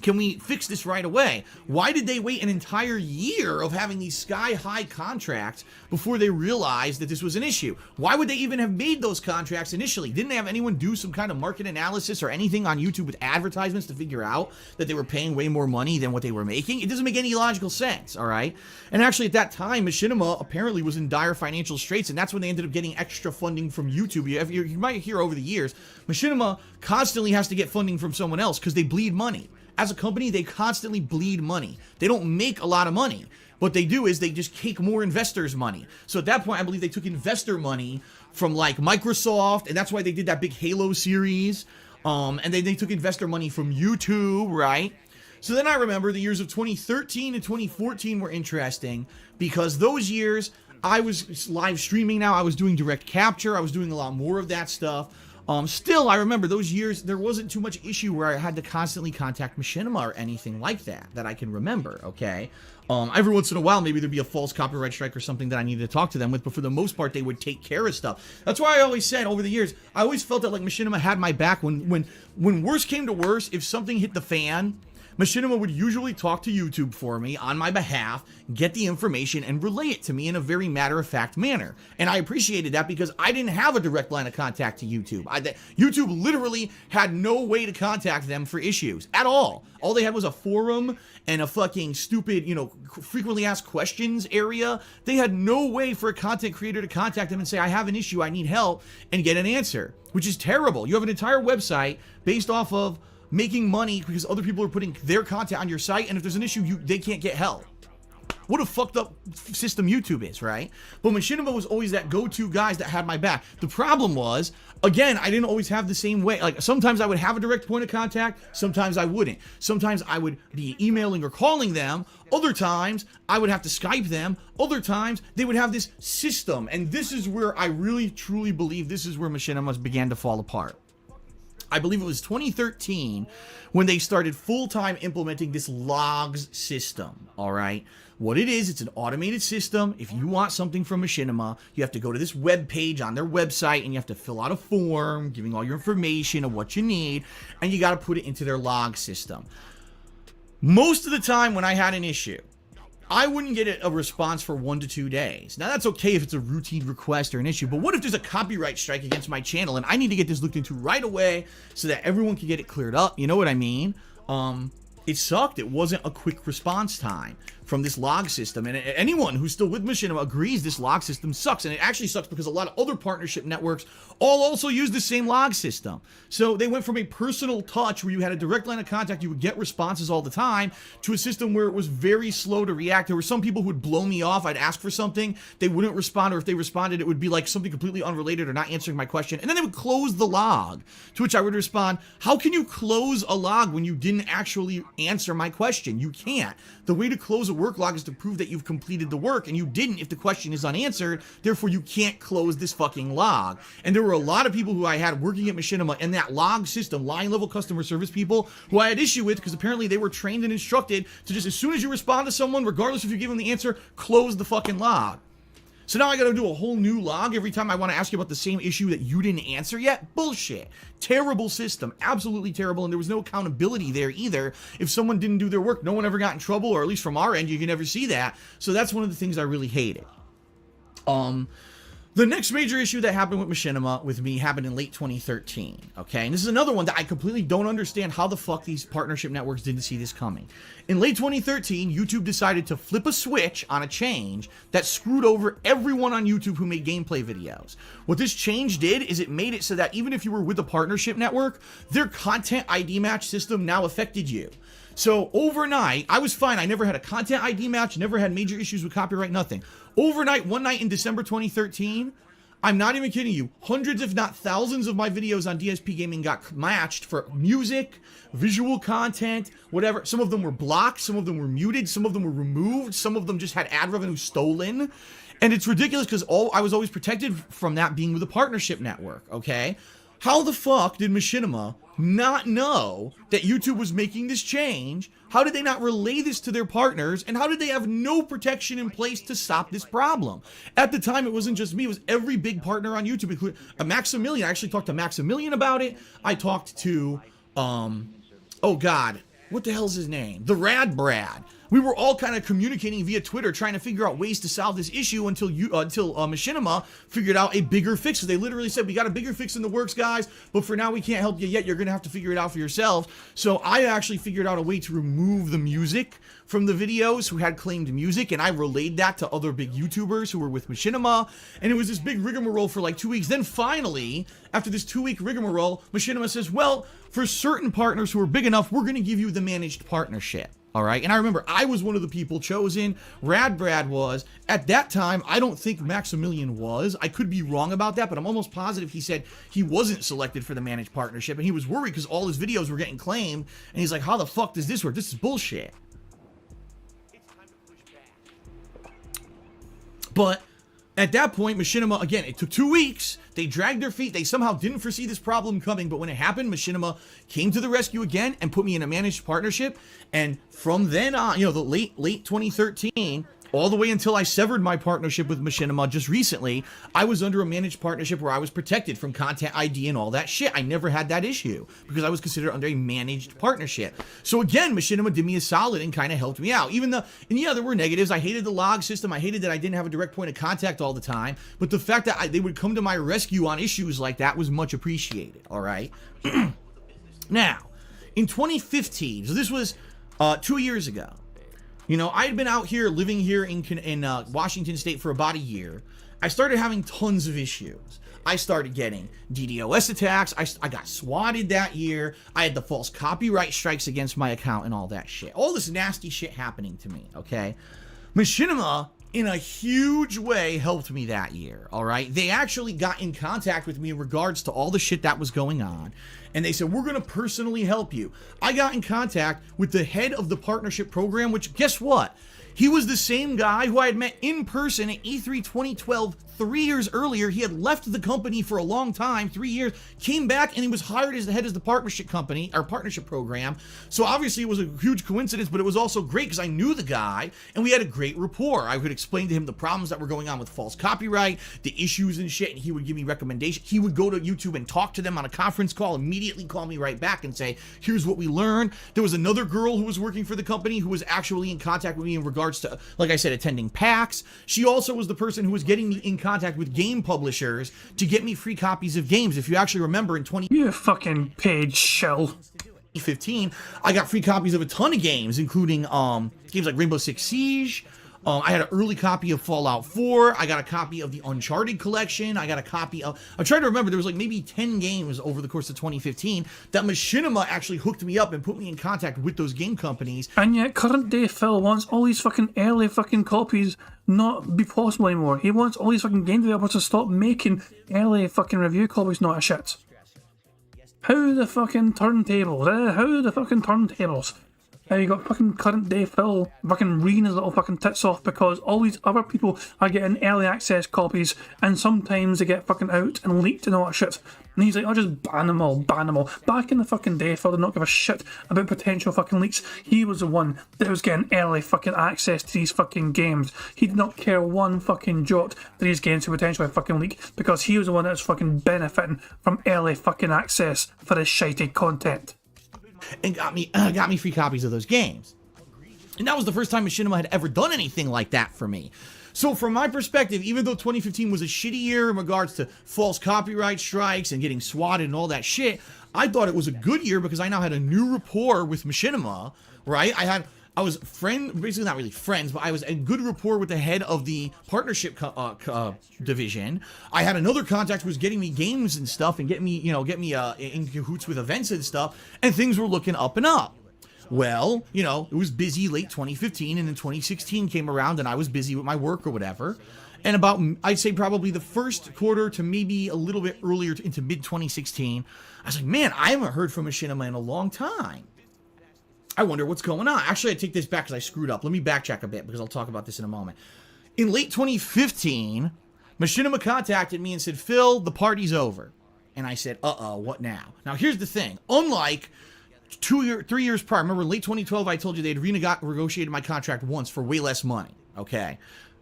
Can we fix this right away? Why did they wait an entire year of having these sky-high contracts before they realized that this was an issue? Why would they even have made those contracts initially? Didn't they have anyone do some kind of market analysis or anything on YouTube with advertisements to figure out that they were paying way more money than what they were making? It doesn't make any logical sense, all right? And actually, at that time, Machinima apparently was in dire financial straits, and that's when they ended up getting extra funding from YouTube. You might hear over the years, Machinima constantly has to get funding from someone else because they bleed money. As a company, they constantly bleed money. They don't make a lot of money. What they do is they just take more investors' money. So at that point, I believe they took investor money from like Microsoft, and that's why they did that big Halo series. And then they took investor money from YouTube, right? So then I remember the years of 2013 and 2014 were interesting because those years I was live streaming now. I was doing direct capture. I was doing a lot more of that stuff. Still, I remember those years, there wasn't too much issue where I had to constantly contact Machinima or anything like that I can remember, okay? Every once in a while, maybe there'd be a false copyright strike or something that I needed to talk to them with, but for the most part, they would take care of stuff. That's why I always said over the years, I always felt that like Machinima had my back when worse came to worse, if something hit the fan, Machinima would usually talk to YouTube for me on my behalf, get the information, and relay it to me in a very matter-of-fact manner. And I appreciated that because I didn't have a direct line of contact to YouTube. YouTube literally had no way to contact them for issues at all. All they had was a forum and a fucking stupid, frequently asked questions area. They had no way for a content creator to contact them and say, I have an issue, I need help, and get an answer, which is terrible. You have an entire website based off of making money because other people are putting their content on your site, and if there's an issue, they can't get help. What a fucked up system YouTube is, right? But Machinima was always that go-to guys that had my back. The problem was, again, I didn't always have the same way. Like, sometimes I would have a direct point of contact, sometimes I wouldn't. Sometimes I would be emailing or calling them. Other times, I would have to Skype them. Other times, they would have this system. And this is where I really, truly believe this is where Machinima began to fall apart. I believe it was 2013 when they started full-time implementing this logs system, all right? What it is, it's an automated system. If you want something from Machinima, you have to go to this web page on their website, and you have to fill out a form giving all your information of what you need, and you got to put it into their log system. Most of the time when I had an issue, I wouldn't get a response for 1 to 2 days. Now, that's okay if it's a routine request or an issue, but what if there's a copyright strike against my channel and I need to get this looked into right away so that everyone can get it cleared up? You know what I mean? It sucked. It wasn't a quick response time from this log system. And anyone who's still with Machinima agrees this log system sucks. And it actually sucks because a lot of other partnership networks all also use the same log system. So they went from a personal touch where you had a direct line of contact, you would get responses all the time, to a system where it was very slow to react. There were some people who would blow me off. I'd ask for something, they wouldn't respond, or if they responded, it would be like something completely unrelated or not answering my question. And then they would close the log, to which I would respond, how can you close a log when you didn't actually answer my question? You can't. The way to close a work log is to prove that you've completed the work, and you didn't if the question is unanswered. Therefore, you can't close this fucking log. And there were a lot of people who I had working at Machinima in that log system, line level customer service people, who I had issue with because apparently they were trained and instructed to just, as soon as you respond to someone, regardless if you give them the answer, close the fucking log. So now I gotta do a whole new log every time I want to ask you about the same issue that you didn't answer yet? Bullshit. Terrible system. Absolutely terrible. And there was no accountability there either. If someone didn't do their work, no one ever got in trouble, or at least from our end, you can never see that. So that's one of the things I really hated. The next major issue that happened with Machinima with me happened in late 2013, okay? And this is another one that I completely don't understand how the fuck these partnership networks didn't see this coming. In late 2013, YouTube decided to flip a switch on a change that screwed over everyone on YouTube who made gameplay videos. What this change did is it made it so that even if you were with a partnership network, their content ID match system now affected you. So overnight, I was fine. I never had a content ID match, never had major issues with copyright, nothing. Overnight, one night in December 2013, I'm not even kidding you. Hundreds, if not thousands, of my videos on DSP Gaming got matched for music, visual content, whatever. Some of them were blocked, some of them were muted, some of them were removed, some of them just had ad revenue stolen. And it's ridiculous because I was always protected from that being with a partnership network, okay? How the fuck did Machinima not know that YouTube was making this change? How did they not relay this to their partners? And how did they have no protection in place to stop this problem? At the time, it wasn't just me. It was every big partner on YouTube, including Maximilian. I actually talked to Maximilian about it. I talked to, oh God, what the hell's his name? The Rad Brad. We were all kind of communicating via Twitter, trying to figure out ways to solve this issue until Machinima figured out a bigger fix. So they literally said, we got a bigger fix in the works, guys, but for now we can't help you yet. You're going to have to figure it out for yourselves. So I actually figured out a way to remove the music from the videos who had claimed music, and I relayed that to other big YouTubers who were with Machinima, and it was this big rigmarole for like 2 weeks. Then finally, after this 2-week rigmarole, Machinima says, well, for certain partners who are big enough, we're going to give you the managed partnership. All right. And I remember I was one of the people chosen. Rad Brad was. At that time, I don't think Maximilian was. I could be wrong about that, but I'm almost positive he said he wasn't selected for the managed partnership. And he was worried because all his videos were getting claimed. And he's like, how the fuck does this work? This is bullshit. But at that point, Machinima, again, it took 2 weeks. They dragged their feet. They somehow didn't foresee this problem coming. But when it happened, Machinima came to the rescue again and put me in a managed partnership. And from then on, the late 2013, all the way until I severed my partnership with Machinima just recently, I was under a managed partnership where I was protected from content ID and all that shit. I never had that issue because I was considered under a managed partnership. So again, Machinima did me a solid and kind of helped me out. And yeah, there were negatives. I hated the log system. I hated that I didn't have a direct point of contact all the time. But the fact that they would come to my rescue on issues like that was much appreciated. All right. Now, in 2015, so this was 2 years ago, I had been out here living here in Washington State for about a year. I started having tons of issues. I started getting DDoS attacks. I got swatted that year. I had the false copyright strikes against my account and all that shit. All this nasty shit happening to me, okay? Machinima, in a huge way, helped me that year, all right? They actually got in contact with me in regards to all the shit that was going on. And they said, we're going to personally help you. I got in contact with the head of the partnership program, which, guess what? He was the same guy who I had met in person at E3 2012 3 years earlier. He had left the company for a long time, 3 years, came back, and he was hired as the head of the partnership company, our partnership program. So obviously it was a huge coincidence, but it was also great because I knew the guy, and we had a great rapport. I would explain to him the problems that were going on with false copyright, the issues and shit, and he would give me recommendations. He would go to YouTube and talk to them on a conference call, immediately call me right back and say, here's what we learned. There was another girl who was working for the company who was actually in contact with me in regards to, like I said, attending PAX. She also was the person who was getting me in contact with game publishers to get me free copies of games. If you actually remember, in You fucking paid shell. 2015, I got free copies of a ton of games, including games like Rainbow Six Siege. I had an early copy of Fallout 4. I got a copy of the Uncharted collection. I got a copy of... I'm trying to remember. There was like maybe 10 games over the course of 2015 that Machinima actually hooked me up and put me in contact with those game companies. And yet, current day Phil wants all these fucking early fucking copies not be possible anymore. He wants all these fucking game developers to stop making early fucking review copies not a shit. How the fucking turntables? How the fucking turntables? You got fucking current day Phil fucking reading his little fucking tits off because all these other people are getting early access copies and sometimes they get fucking out and leaked and all that shit. And he's like, I'll just ban them all. Back in the fucking day, Phil did not give a shit about potential fucking leaks. He was the one that was getting early fucking access to these fucking games. He did not care one fucking jot that these games could potentially fucking leak because he was the one that was fucking benefiting from early fucking access for his shitey content. And got me free copies of those games. And that was the first time Machinima had ever done anything like that for me. So from my perspective, even though 2015 was a shitty year in regards to false copyright strikes and getting swatted and all that shit, I thought it was a good year because I now had a new rapport with Machinima, right? I was basically not really friends, but I was in good rapport with the head of the partnership division. I had another contact who was getting me games and stuff and get me in cahoots with events and stuff, and things were looking up and up. Well, it was busy late 2015, and then 2016 came around, and I was busy with my work or whatever. And about, I'd say probably the first quarter to maybe a little bit earlier into mid 2016, I was like, man, I haven't heard from Machinima in a long time. I wonder what's going on. Actually, I take this back because I screwed up. Let me backtrack a bit because I'll talk about this in a moment. In late 2015, Machinima contacted me and said, Phil, the party's over. And I said, what now? Now, here's the thing. Unlike 3 years prior, remember in late 2012, I told you they'd renegotiated my contract once for way less money, okay?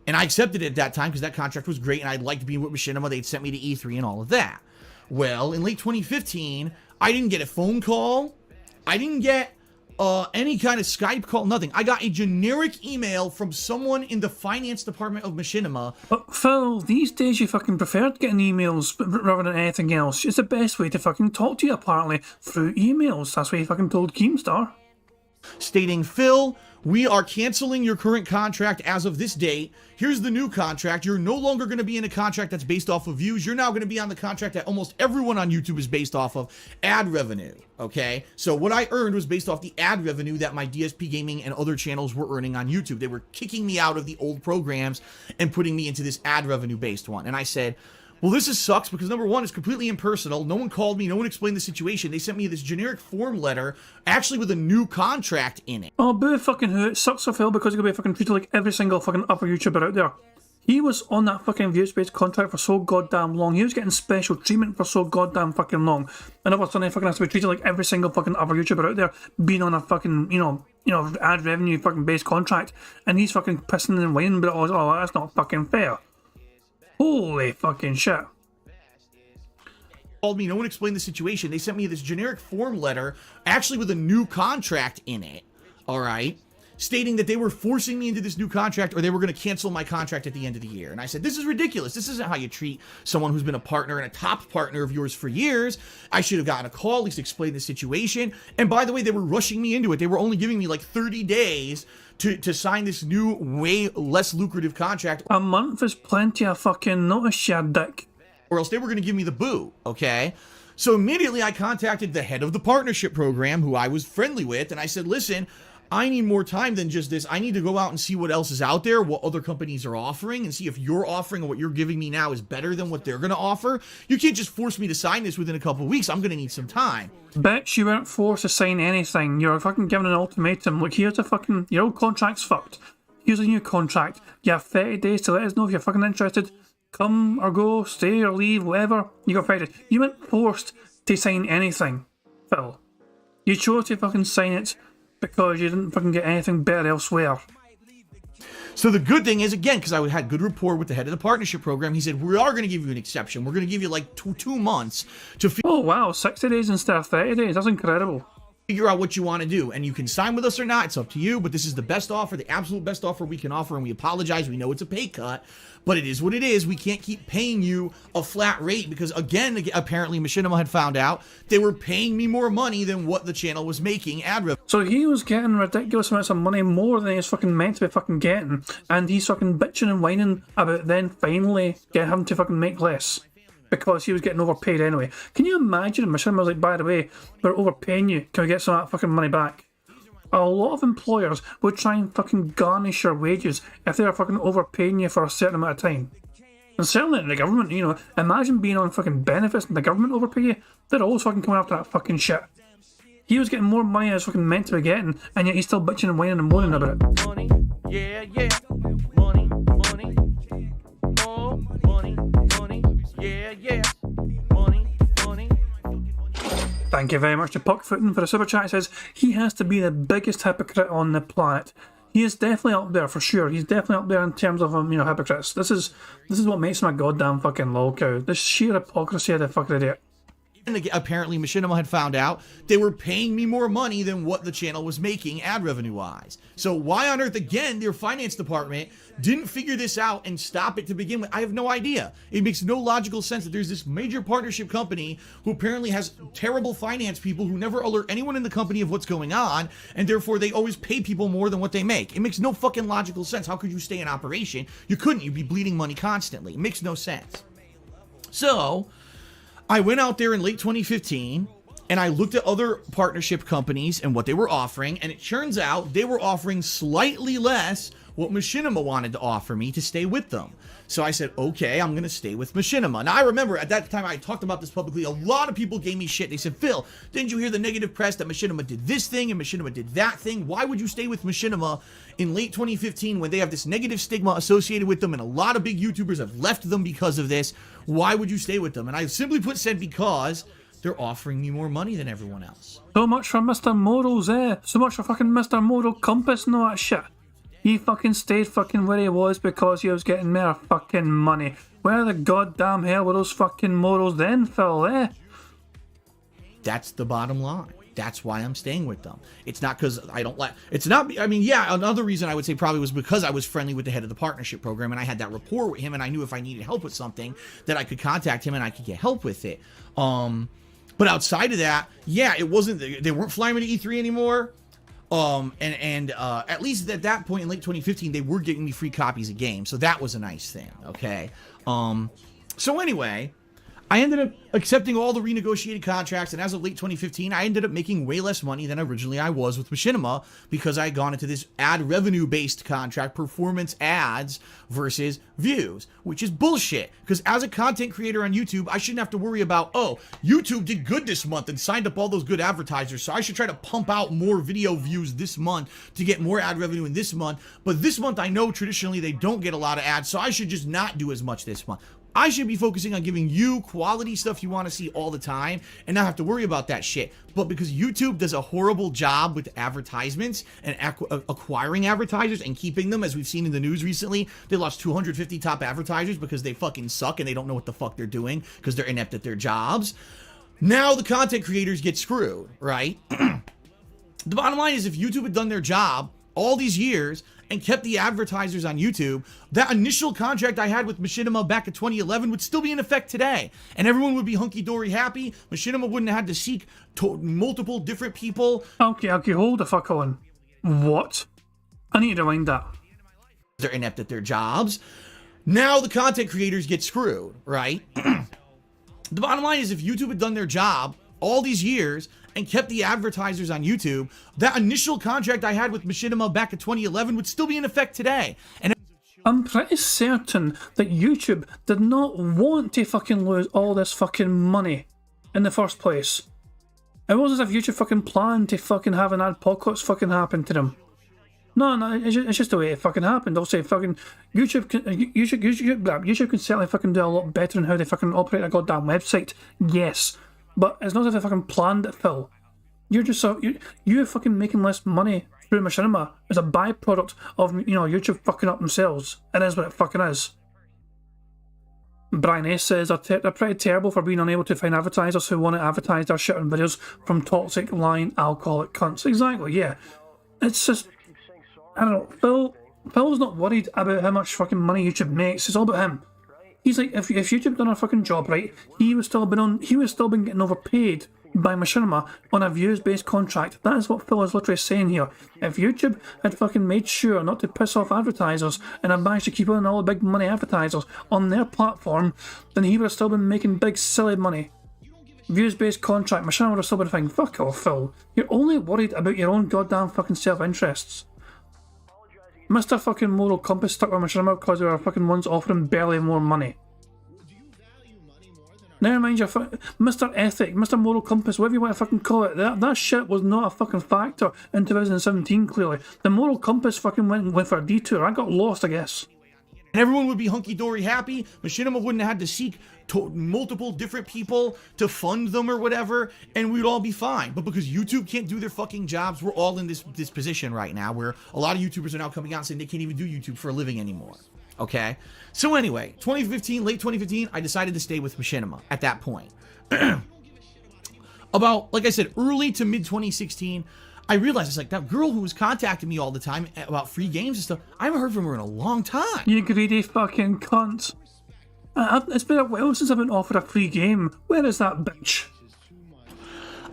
And I accepted it at that time because that contract was great and I liked being with Machinima. They'd sent me to E3 and all of that. Well, in late 2015, I didn't get a phone call. I didn't get any kind of Skype call, nothing. I got a generic email from someone in the finance department of Machinima. But Phil, these days you fucking preferred getting emails rather than anything else. It's the best way to fucking talk to you, apparently, through emails. That's what you fucking told Keemstar. Stating, Phil, we are canceling your current contract as of this date. Here's the new contract. You're no longer going to be in a contract that's based off of views. You're now going to be on the contract that almost everyone on YouTube is based off of, ad revenue, okay? So what I earned was based off the ad revenue that my DSP Gaming and other channels were earning on YouTube. They were kicking me out of the old programs and putting me into this ad revenue-based one. And I said, well, this sucks because number one, it's completely impersonal. No one called me. No one explained the situation. They sent me this generic form letter, actually with a new contract in it. Oh, boo fucking who. It sucks for Phil because you're going to be fucking treated like every single fucking other YouTuber out there. He was on that fucking views-based contract for so goddamn long. He was getting special treatment for so goddamn fucking long. And all of a sudden, he fucking has to be treated like every single fucking other YouTuber out there being on a fucking, you know, ad revenue fucking based contract. And he's fucking pissing and whining, but oh, that's not fucking fair. Holy fucking shit. Called me, no one explained the situation. They sent me this generic form letter, actually with a new contract in it, all right, stating that they were forcing me into this new contract or they were going to cancel my contract at the end of the year. And I said, this is ridiculous. This isn't how you treat someone who's been a partner and a top partner of yours for years. I should have gotten a call, at least explain the situation. And by the way, they were rushing me into it. They were only giving me like 30 days to sign this new, way less lucrative contract. A month is plenty of fucking notice, you dick. Or else they were going to give me the boot, okay? So immediately I contacted the head of the partnership program, who I was friendly with, and I said, listen, I need more time than just this. I need to go out and see what else is out there, what other companies are offering, and see if you're offering or what you're giving me now is better than what they're going to offer. You can't just force me to sign this within a couple of weeks. I'm going to need some time. Bitch, you weren't forced to sign anything. You're fucking given an ultimatum. Look, here's a fucking... Your old contract's fucked. Here's a new contract. You have 30 days to let us know if you're fucking interested. Come or go, stay or leave, whatever. You got 30 days. You weren't forced to sign anything, Phil. You chose to fucking sign it because you didn't fucking get anything better elsewhere. So the good thing is, again, because I had good rapport with the head of the partnership program, he said, we are going to give you an exception. We're going to give you like two months to Oh wow, 60 days instead of 30 days. That's incredible. Figure out what you want to do, and you can sign with us or not. It's up to you, but this is the best offer, the absolute best offer we can offer, and we apologize. We know it's a pay cut, but it is what it is. We can't keep paying you a flat rate because, again, apparently Machinima had found out they were paying me more money than what the channel was making ad revenue. So he was getting ridiculous amounts of money, more than he was fucking meant to be fucking getting, and he's fucking bitching and whining about then finally having to fucking make less. Because he was getting overpaid anyway. Can you imagine if Machinima was like, by the way, we're overpaying you, can we get some of that fucking money back? A lot of employers would try and fucking garnish your wages if they were fucking overpaying you for a certain amount of time. And certainly in the government, you know, imagine being on fucking benefits and the government overpay you, they're always fucking coming after that fucking shit. He was getting more money than he was fucking meant to be getting, and yet he's still bitching and whining and moaning about it. Money, yeah, yeah. Money, money. Oh, money, money. Yeah, yeah. Money, money. Thank you very much to Puckfootin for the super chat. It says he has to be the biggest hypocrite on the planet. He is definitely up there for sure. He's definitely up there in terms of hypocrites. This is what makes him a goddamn fucking lol cow. This sheer hypocrisy of the fucking idiot. And apparently Machinima had found out they were paying me more money than what the channel was making ad revenue wise. So why on earth, again, their finance department didn't figure this out and stop it to begin with? I have no idea. It makes no logical sense that there's this major partnership company who apparently has terrible finance people who never alert anyone in the company of what's going on, and therefore they always pay people more than what they make. It makes no fucking logical sense. How could you stay in operation? You couldn't. You'd be bleeding money constantly. It makes no sense. So I went out there in late 2015 And I looked at other partnership companies and what they were offering, and it turns out they were offering slightly less what Machinima wanted to offer me to stay with them. So I said, okay, I'm going to stay with Machinima. Now, I remember at that time I talked about this publicly. A lot of people gave me shit. They said, Phil, didn't you hear the negative press that Machinima did this thing and Machinima did that thing? Why would you stay with Machinima in late 2015 when they have this negative stigma associated with them and a lot of big YouTubers have left them because of this? Why would you stay with them? And I simply put said, because they're offering me more money than everyone else. So much for Mr. Morals, eh? So much for fucking Mr. Moral Compass and all that shit. He fucking stayed fucking where he was because he was getting more fucking money. Where the goddamn hell were those fucking morals then, Phil, eh? That's the bottom line. That's why I'm staying with them. It's not because I don't like... It's not... I mean, yeah, another reason I would say probably was because I was friendly with the head of the partnership program and I had that rapport with him and I knew if I needed help with something that I could contact him and I could get help with it. But outside of that, yeah, it wasn't... They weren't flying me to E3 anymore. At least at that point in late 2015, they were getting me free copies of games. So that was a nice thing, okay? So anyway... I ended up accepting all the renegotiated contracts, and as of late 2015, I ended up making way less money than originally I was with Machinima because I had gone into this ad revenue-based contract, performance ads versus views, which is bullshit. Because as a content creator on YouTube, I shouldn't have to worry about, oh, YouTube did good this month and signed up all those good advertisers, so I should try to pump out more video views this month to get more ad revenue in this month. But this month, I know traditionally they don't get a lot of ads, so I should just not do as much this month. I should be focusing on giving you quality stuff you want to see all the time and not have to worry about that shit. But because YouTube does a horrible job with advertisements and acquiring advertisers and keeping them, as we've seen in the news recently, they lost 250 top advertisers because they fucking suck and they don't know what the fuck they're doing because they're inept at their jobs. Now the content creators get screwed, right? The bottom line is if YouTube had done their job all these years and kept the advertisers on YouTube, that initial contract I had with Machinima back in 2011 would still be in effect today. And everyone would be hunky-dory happy. Machinima wouldn't have had to seek multiple different people. Okay, hold the fuck on. What? I need to rewind that. They're inept at their jobs. Now the content creators get screwed, right? The bottom line is if YouTube had done their job all these years and kept the advertisers on YouTube, that initial contract I had with Machinima back in 2011 would still be in effect today. And I'm pretty certain that YouTube did not want to fucking lose all this fucking money in the first place. It wasn't as if YouTube fucking planned to fucking have an apocalypse fucking happen to them. No, it's just the way it fucking happened. I'll say fucking YouTube can certainly fucking do a lot better in how they fucking operate a goddamn website. Yes. But it's not as if they fucking planned it, Phil. You're just you're fucking making less money through Machinima as a byproduct of, you know, YouTube fucking up themselves. It is what it fucking is. Brian S says they're pretty terrible for being unable to find advertisers who want to advertise their shit on videos from toxic, lying, alcoholic cunts. Exactly, yeah. It's just, I don't know. Phil's not worried about how much fucking money YouTube makes. It's all about him. He's like, if YouTube done a fucking job right, he would still been getting overpaid by Machinima on a views-based contract. That is what Phil is literally saying here. If YouTube had fucking made sure not to piss off advertisers and had managed to keep on all the big money advertisers on their platform, then he would have still been making big silly money. Views-based contract, Machinima would have still been thinking, fuck off, Phil. You're only worried about your own goddamn fucking self-interests. Mr. fucking Moral Compass stuck with Machinima because they were fucking ones offering barely more money. Never mind your Mr. Ethic, Mr. Moral Compass, whatever you want to fucking call it. That shit was not a fucking factor in 2017, clearly. The Moral Compass fucking went for a detour. I got lost, I guess. And everyone would be hunky-dory happy. Machinima wouldn't have had to seek multiple different people to fund them or whatever, and we'd all be fine. But because YouTube can't do their fucking jobs, we're all in this position right now where a lot of YouTubers are now coming out saying they can't even do YouTube for a living anymore. Okay? So anyway, late 2015, I decided to stay with Machinima at that point. About, like I said, early to mid-2016, I realized it's like that girl who was contacting me all the time about free games and stuff, I haven't heard from her in a long time. You greedy fucking cunt. It's been a while since I've been offered a free game. Where is that bitch?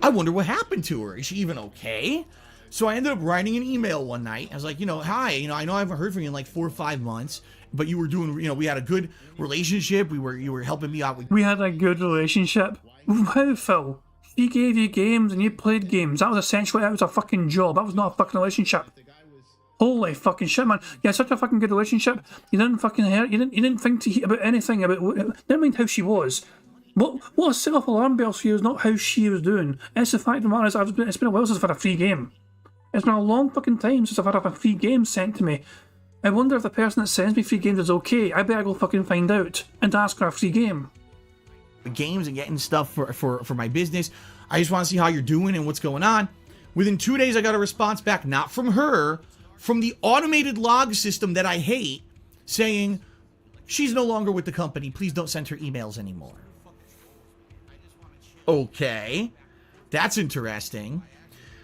I wonder what happened to her. Is she even okay? So I ended up writing an email one night. I was like, hi, I know I haven't heard from you in like 4 or 5 months, but you were doing, we had a good relationship. You were helping me out with. We had a good relationship. Wow, Phil. He gave you games and you played games. That was essentially, that was a fucking job. That was not a fucking relationship. Holy fucking shit, man. You had such a fucking good relationship. You didn't fucking hurt. You didn't think about anything about, never mind how she was. What a set off alarm bells for you is not how she was doing. It's the fact of the matter is, it's been a while since I've had a free game. It's been a long fucking time since I've had a free game sent to me. I wonder if the person that sends me free games is okay. I better go fucking find out and ask for a free game. Games and getting stuff for my business. I just want to see how you're doing and what's going on. Within 2 days, I got a response back, not from her, from the automated log system that I hate, saying, she's no longer with the company. Please don't send her emails anymore. Okay, that's interesting.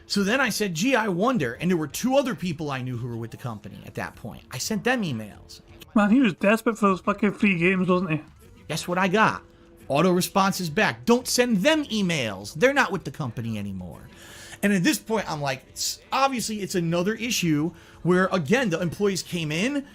So then I said, gee, I wonder. And there were 2 other people I knew who were with the company at that point. I sent them emails. Man, he was desperate for those fucking free games, wasn't he? Guess what I got? Auto responses back. Don't send them emails. They're not with the company anymore. And at this point, I'm like, obviously, it's another issue where, again, the employees came in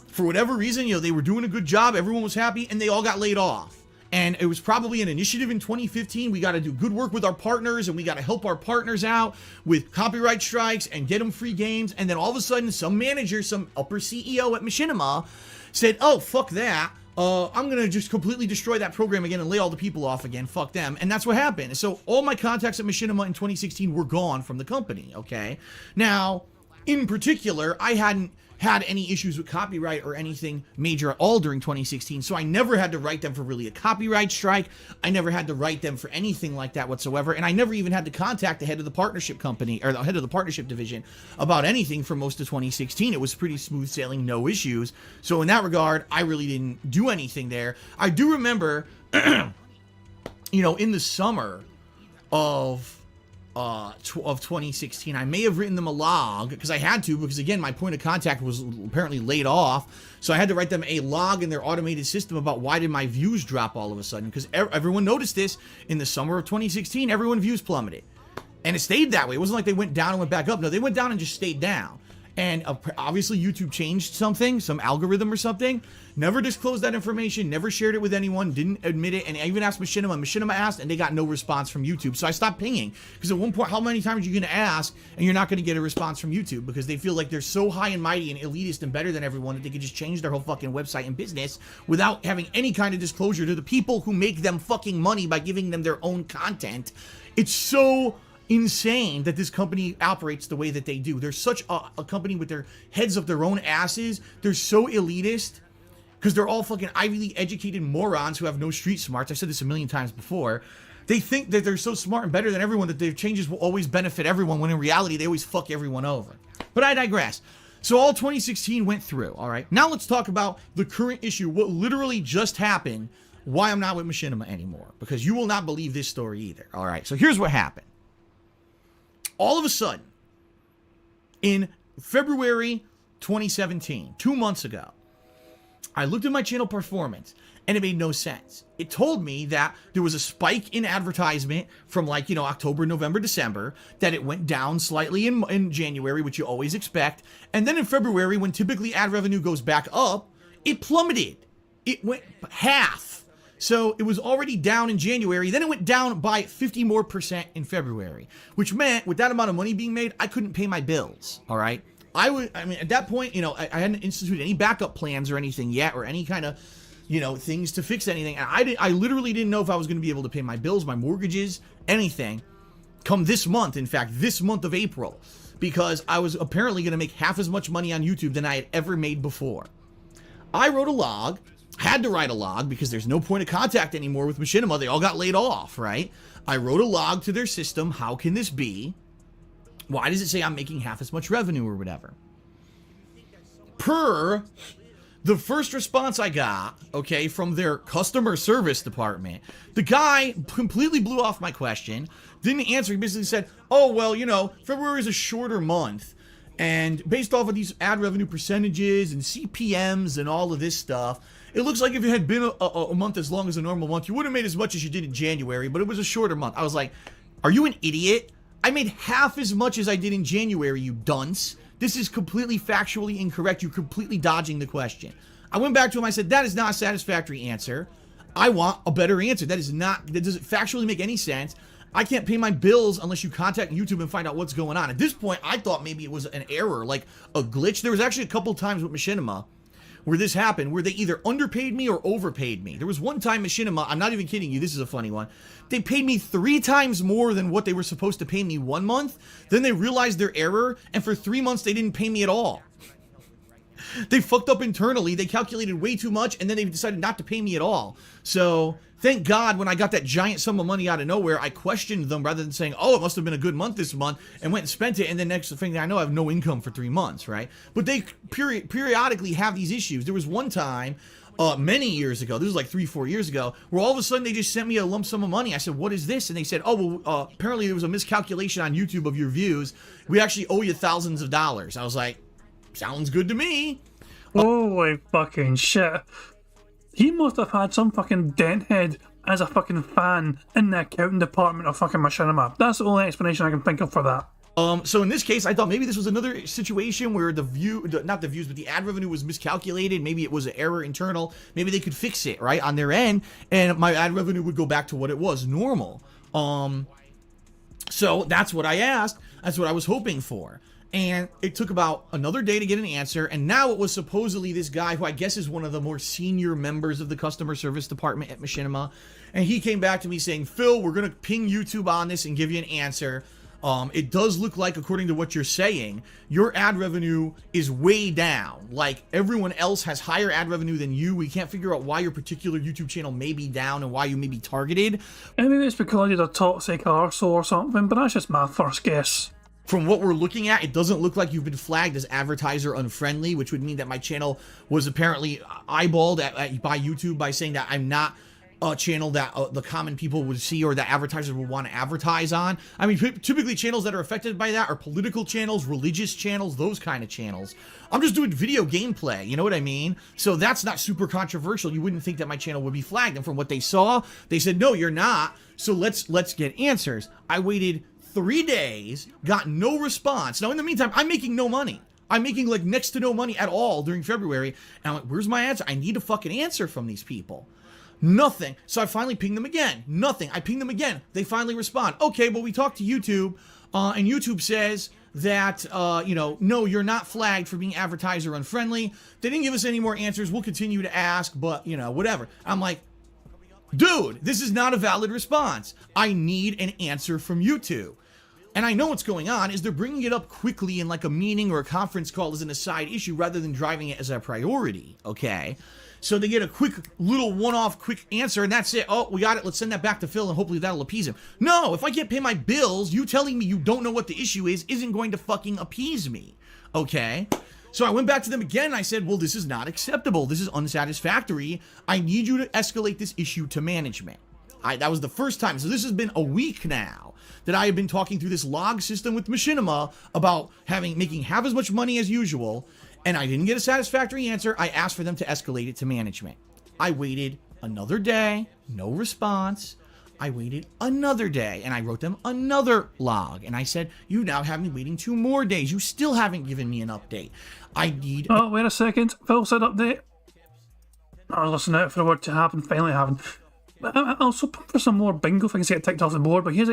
for whatever reason, they were doing a good job. Everyone was happy and they all got laid off. And it was probably an initiative in 2015. We got to do good work with our partners and we got to help our partners out with copyright strikes and get them free games. And then all of a sudden, some manager, some upper CEO at Machinima said, oh, fuck that. I'm going to just completely destroy that program again and lay all the people off again. Fuck them. And that's what happened. So all my contacts at Machinima in 2016 were gone from the company. Okay. Now, in particular, I hadn't had any issues with copyright or anything major at all during 2016. So I never had to write them for really a copyright strike. I never had to write them for anything like that whatsoever. And I never even had to contact the head of the partnership company or the head of the partnership division about anything for most of 2016. It was pretty smooth sailing, no issues. So in that regard, I really didn't do anything there. I do remember, in the summer of 2016, I may have written them a log because I had to, because again, my point of contact was apparently laid off. So I had to write them a log in their automated system about why did my views drop all of a sudden? Because everyone noticed this in the summer of 2016, everyone views plummeted. And it stayed that way. It wasn't like they went down and went back up. No, they went down and just stayed down. And obviously YouTube changed something, some algorithm or something. Never disclosed that information, never shared it with anyone, didn't admit it. And I even asked Machinima. Machinima asked, and they got no response from YouTube. So I stopped pinging. Because at one point, how many times are you going to ask and you're not going to get a response from YouTube? Because they feel like they're so high and mighty and elitist and better than everyone that they could just change their whole fucking website and business without having any kind of disclosure to the people who make them fucking money by giving them their own content. It's so insane that this company operates the way that they do. They're such a company with their heads up their own asses. They're so elitist because they're all fucking Ivy League educated morons who have no street smarts. I've said this a million times before. They think that they're so smart and better than everyone that their changes will always benefit everyone, when in reality they always fuck everyone over. But I digress. So all 2016 went through, all right? Now let's talk about the current issue, what literally just happened, why I'm not with Machinima anymore, because you will not believe this story either, all right? So here's what happened. All of a sudden, in February 2017, 2 months ago, I looked at my channel performance and it made no sense. It told me that there was a spike in advertisement from October, November, December, that it went down slightly in January, which you always expect. And then in February, when typically ad revenue goes back up, it plummeted. It went half. So it was already down in January. Then it went down by 50% more in February, which meant with that amount of money being made, I couldn't pay my bills. All right. At that point, I hadn't instituted any backup plans or anything yet, or any kind of, things to fix anything. And I literally didn't know if I was going to be able to pay my bills, my mortgages, anything come this month. In fact, this month of April, because I was apparently going to make half as much money on YouTube than I had ever made before. I wrote a log. Had to write a log because there's no point of contact anymore with Machinima. They all got laid off, right? I wrote a log to their system. How can this be? Why does it say I'm making half as much revenue or whatever? Per the first response I got, okay, from their customer service department, the guy completely blew off my question, didn't answer. He basically said, oh, well, February is a shorter month. And based off of these ad revenue percentages and CPMs and all of this stuff, it looks like if it had been a month as long as a normal month, you would have made as much as you did in January, but it was a shorter month. I was like, are you an idiot? I made half as much as I did in January, you dunce. This is completely factually incorrect. You're completely dodging the question. I went back to him. I said, that is not a satisfactory answer. I want a better answer. That doesn't factually make any sense. I can't pay my bills unless you contact YouTube and find out what's going on. At this point, I thought maybe it was an error, like a glitch. There was actually a couple times with Machinima where this happened, where they either underpaid me or overpaid me. There was one time Machinima, I'm not even kidding you, this is a funny one. They paid me 3 times more than what they were supposed to pay me 1 month. Then they realized their error, and for 3 months they didn't pay me at all. They fucked up internally, they calculated way too much, and then they decided not to pay me at all. So, thank God when I got that giant sum of money out of nowhere, I questioned them rather than saying, oh, it must have been a good month this month, and went and spent it, and then next thing I know, I have no income for 3 months, right? But they periodically have these issues. There was one time, many years ago, this was like 3-4 years ago, where all of a sudden they just sent me a lump sum of money. I said, what is this? And they said, oh, well, apparently there was a miscalculation on YouTube of your views. We actually owe you thousands of dollars. I was like, sounds good to me. Holy fucking shit. He must have had some fucking denthead as a fucking fan in the accounting department of fucking Machinima. That's the only explanation I can think of for that. So in this case, I thought maybe this was another situation where not the views, but the ad revenue was miscalculated. Maybe it was an error internal. Maybe they could fix it, right, on their end, and my ad revenue would go back to what it was, normal. So that's what I asked. That's what I was hoping for. And it took about another day to get an answer, and now it was supposedly this guy who I guess is one of the more senior members of the customer service department at Machinima, and he came back to me saying, Phil, we're going to ping YouTube on this and give you an answer. It does look like, according to what you're saying, your ad revenue is way down. Like, everyone else has higher ad revenue than you. We can't figure out why your particular YouTube channel may be down and why you may be targeted. I think it's because you're a toxic arsehole or something, but that's just my first guess. From what we're looking at, it doesn't look like you've been flagged as advertiser unfriendly, which would mean that my channel was apparently eyeballed by YouTube by saying that I'm not a channel that the common people would see or that advertisers would want to advertise on. I mean, typically channels that are affected by that are political channels, religious channels, those kind of channels. I'm just doing video gameplay, you know what I mean? So that's not super controversial. You wouldn't think that my channel would be flagged. And from what they saw, they said, no, you're not. So let's get answers. I waited 3 days, got no response. Now, in the meantime, I'm making no money. I'm making like next to no money at all during February. And I'm like, where's my answer? I need a fucking answer from these people. Nothing. So I finally pinged them again. Nothing. I pinged them again. They finally respond. Okay, well, we talked to YouTube, and YouTube says that, no, you're not flagged for being advertiser unfriendly. They didn't give us any more answers. We'll continue to ask, but, whatever. I'm like, dude, this is not a valid response. I need an answer from YouTube. And I know what's going on is they're bringing it up quickly in like a meeting or a conference call as an aside issue rather than driving it as a priority, okay? So they get a quick little one-off quick answer and that's it. Oh, we got it. Let's send that back to Phil and hopefully that'll appease him. No, if I can't pay my bills, you telling me you don't know what the issue is isn't going to fucking appease me, okay? So I went back to them again and I said, well, this is not acceptable. This is unsatisfactory. I need you to escalate this issue to management. That was the first time. So this has been a week now that I have been talking through this log system with Machinima about making half as much money as usual, and I didn't get a satisfactory answer. I asked for them to escalate it to management. I waited another day, no response. I waited another day, and I wrote them another log, and I said, you now have me waiting 2 more days. You still haven't given me an update. I need... Oh, wait a second. Phil said update. I was listening out for the word to happen. Finally happened. I also put for some more bingo things to get ticked off the board, but he is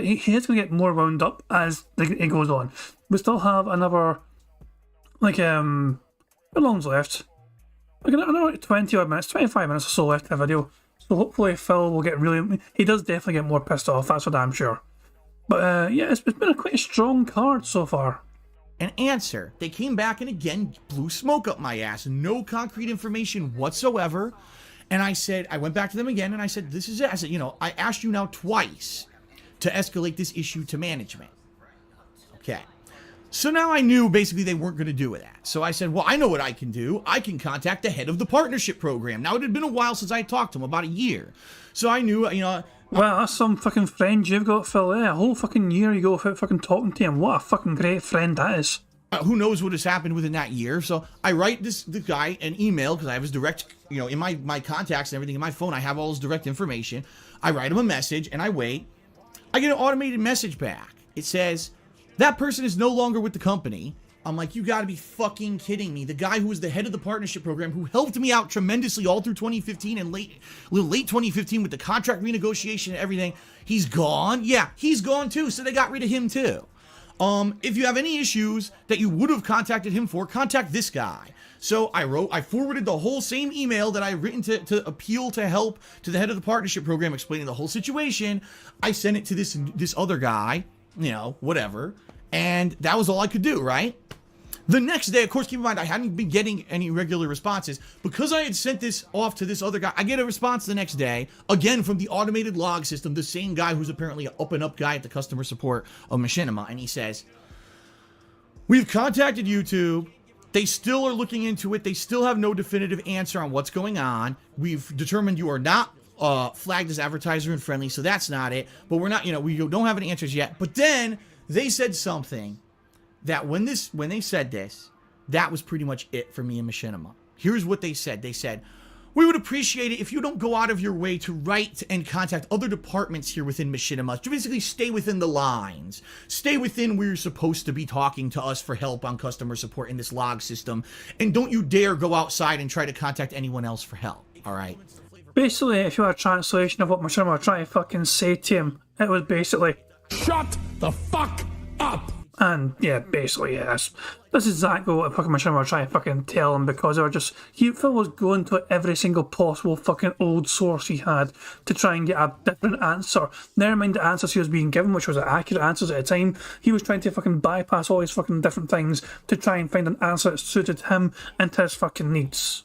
going to get more wound up as it goes on. We still have another, how long's left? Like another 20 odd minutes, 25 minutes or so left in the video. So hopefully Phil will get he does definitely get more pissed off, that's what I'm sure. But yeah, it's been a quite strong card so far. An answer. They came back and again blew smoke up my ass. No concrete information whatsoever. And I went back to them again and I said, this is it. I said, I asked you now twice to escalate this issue to management. Okay. So now I knew basically they weren't going to do that. So I said, well, I know what I can do. I can contact the head of the partnership program. Now, it had been a while since I had talked to him, about a year. So I knew, Well, that's some fucking friend you've got, Phil. A whole fucking year you go without fucking talking to him. What a fucking great friend that is. Who knows what has happened within that year. So I write this guy an email because I have his direct, in my contacts and everything in my phone, I have all his direct information. I write him a message and I wait. I get an automated message back. It says, that person is no longer with the company. I'm like, you gotta be fucking kidding me. The guy who was the head of the partnership program, who helped me out tremendously all through 2015 and late 2015 with the contract renegotiation and everything, he's gone. Yeah, he's gone too, so they got rid of him too. If you have any issues that you would have contacted him for, contact this guy. So I forwarded the whole same email that I had written to appeal to help to the head of the partnership program, explaining the whole situation. I sent it to this other guy, you know, whatever. And that was all I could do, right? The next day, of course, keep in mind, I hadn't been getting any regular responses. Because I had sent this off to this other guy, I get a response the next day, again from the automated log system, the same guy who's apparently an up-and-up guy at the customer support of Machinima. And he says, we've contacted YouTube. They still are looking into it. They still have no definitive answer on what's going on. We've determined you are not flagged as advertiser and friendly, so that's not it. But we're not, you know, we don't have any answers yet. But then they said something that when they said this, that was pretty much it for me and Machinima. Here's what they said. They said, we would appreciate it if you don't go out of your way to write and contact other departments here within Machinima. To basically stay within the lines. Stay within where you're supposed to be talking to us for help on customer support in this log system. And don't you dare go outside and try to contact anyone else for help. All right? Basically, if you want a translation of what Machinima were trying to fucking say to him, it was basically, shut the fuck up! and yeah, basically, yes. This is exactly what fucking Machinima were trying to fucking tell him, because they were just, Phil was going to every single possible fucking old source he had to try and get a different answer. Never mind the answers he was being given, which was accurate answers at the time. He was trying to fucking bypass all these fucking different things to try and find an answer that suited him and to his fucking needs.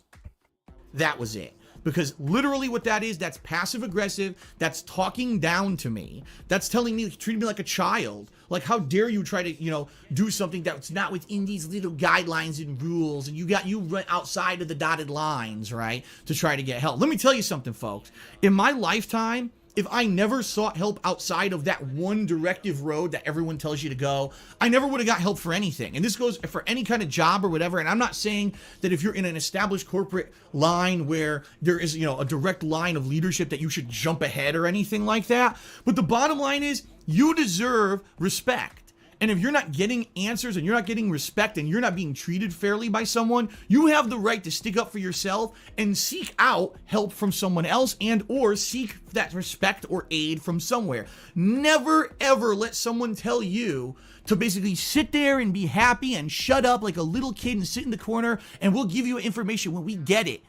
That was it. Because literally what that is, that's passive aggressive, that's talking down to me, that's telling me, treating me like a child. Like, how dare you try to, you know, do something that's not within these little guidelines and rules, and you run outside of the dotted lines, right, to try to get help. Let me tell you something, folks. In my lifetime, if I never sought help outside of that one directive road that everyone tells you to go, I never would have got help for anything. And this goes for any kind of job or whatever. And I'm not saying that if you're in an established corporate line where there is, you know, a direct line of leadership that you should jump ahead or anything like that. But the bottom line is you deserve respect. And if you're not getting answers and you're not getting respect and you're not being treated fairly by someone, you have the right to stick up for yourself and seek out help from someone else and or seek that respect or aid from somewhere. Never ever let someone tell you to basically sit there and be happy and shut up like a little kid and sit in the corner and we'll give you information when we get it.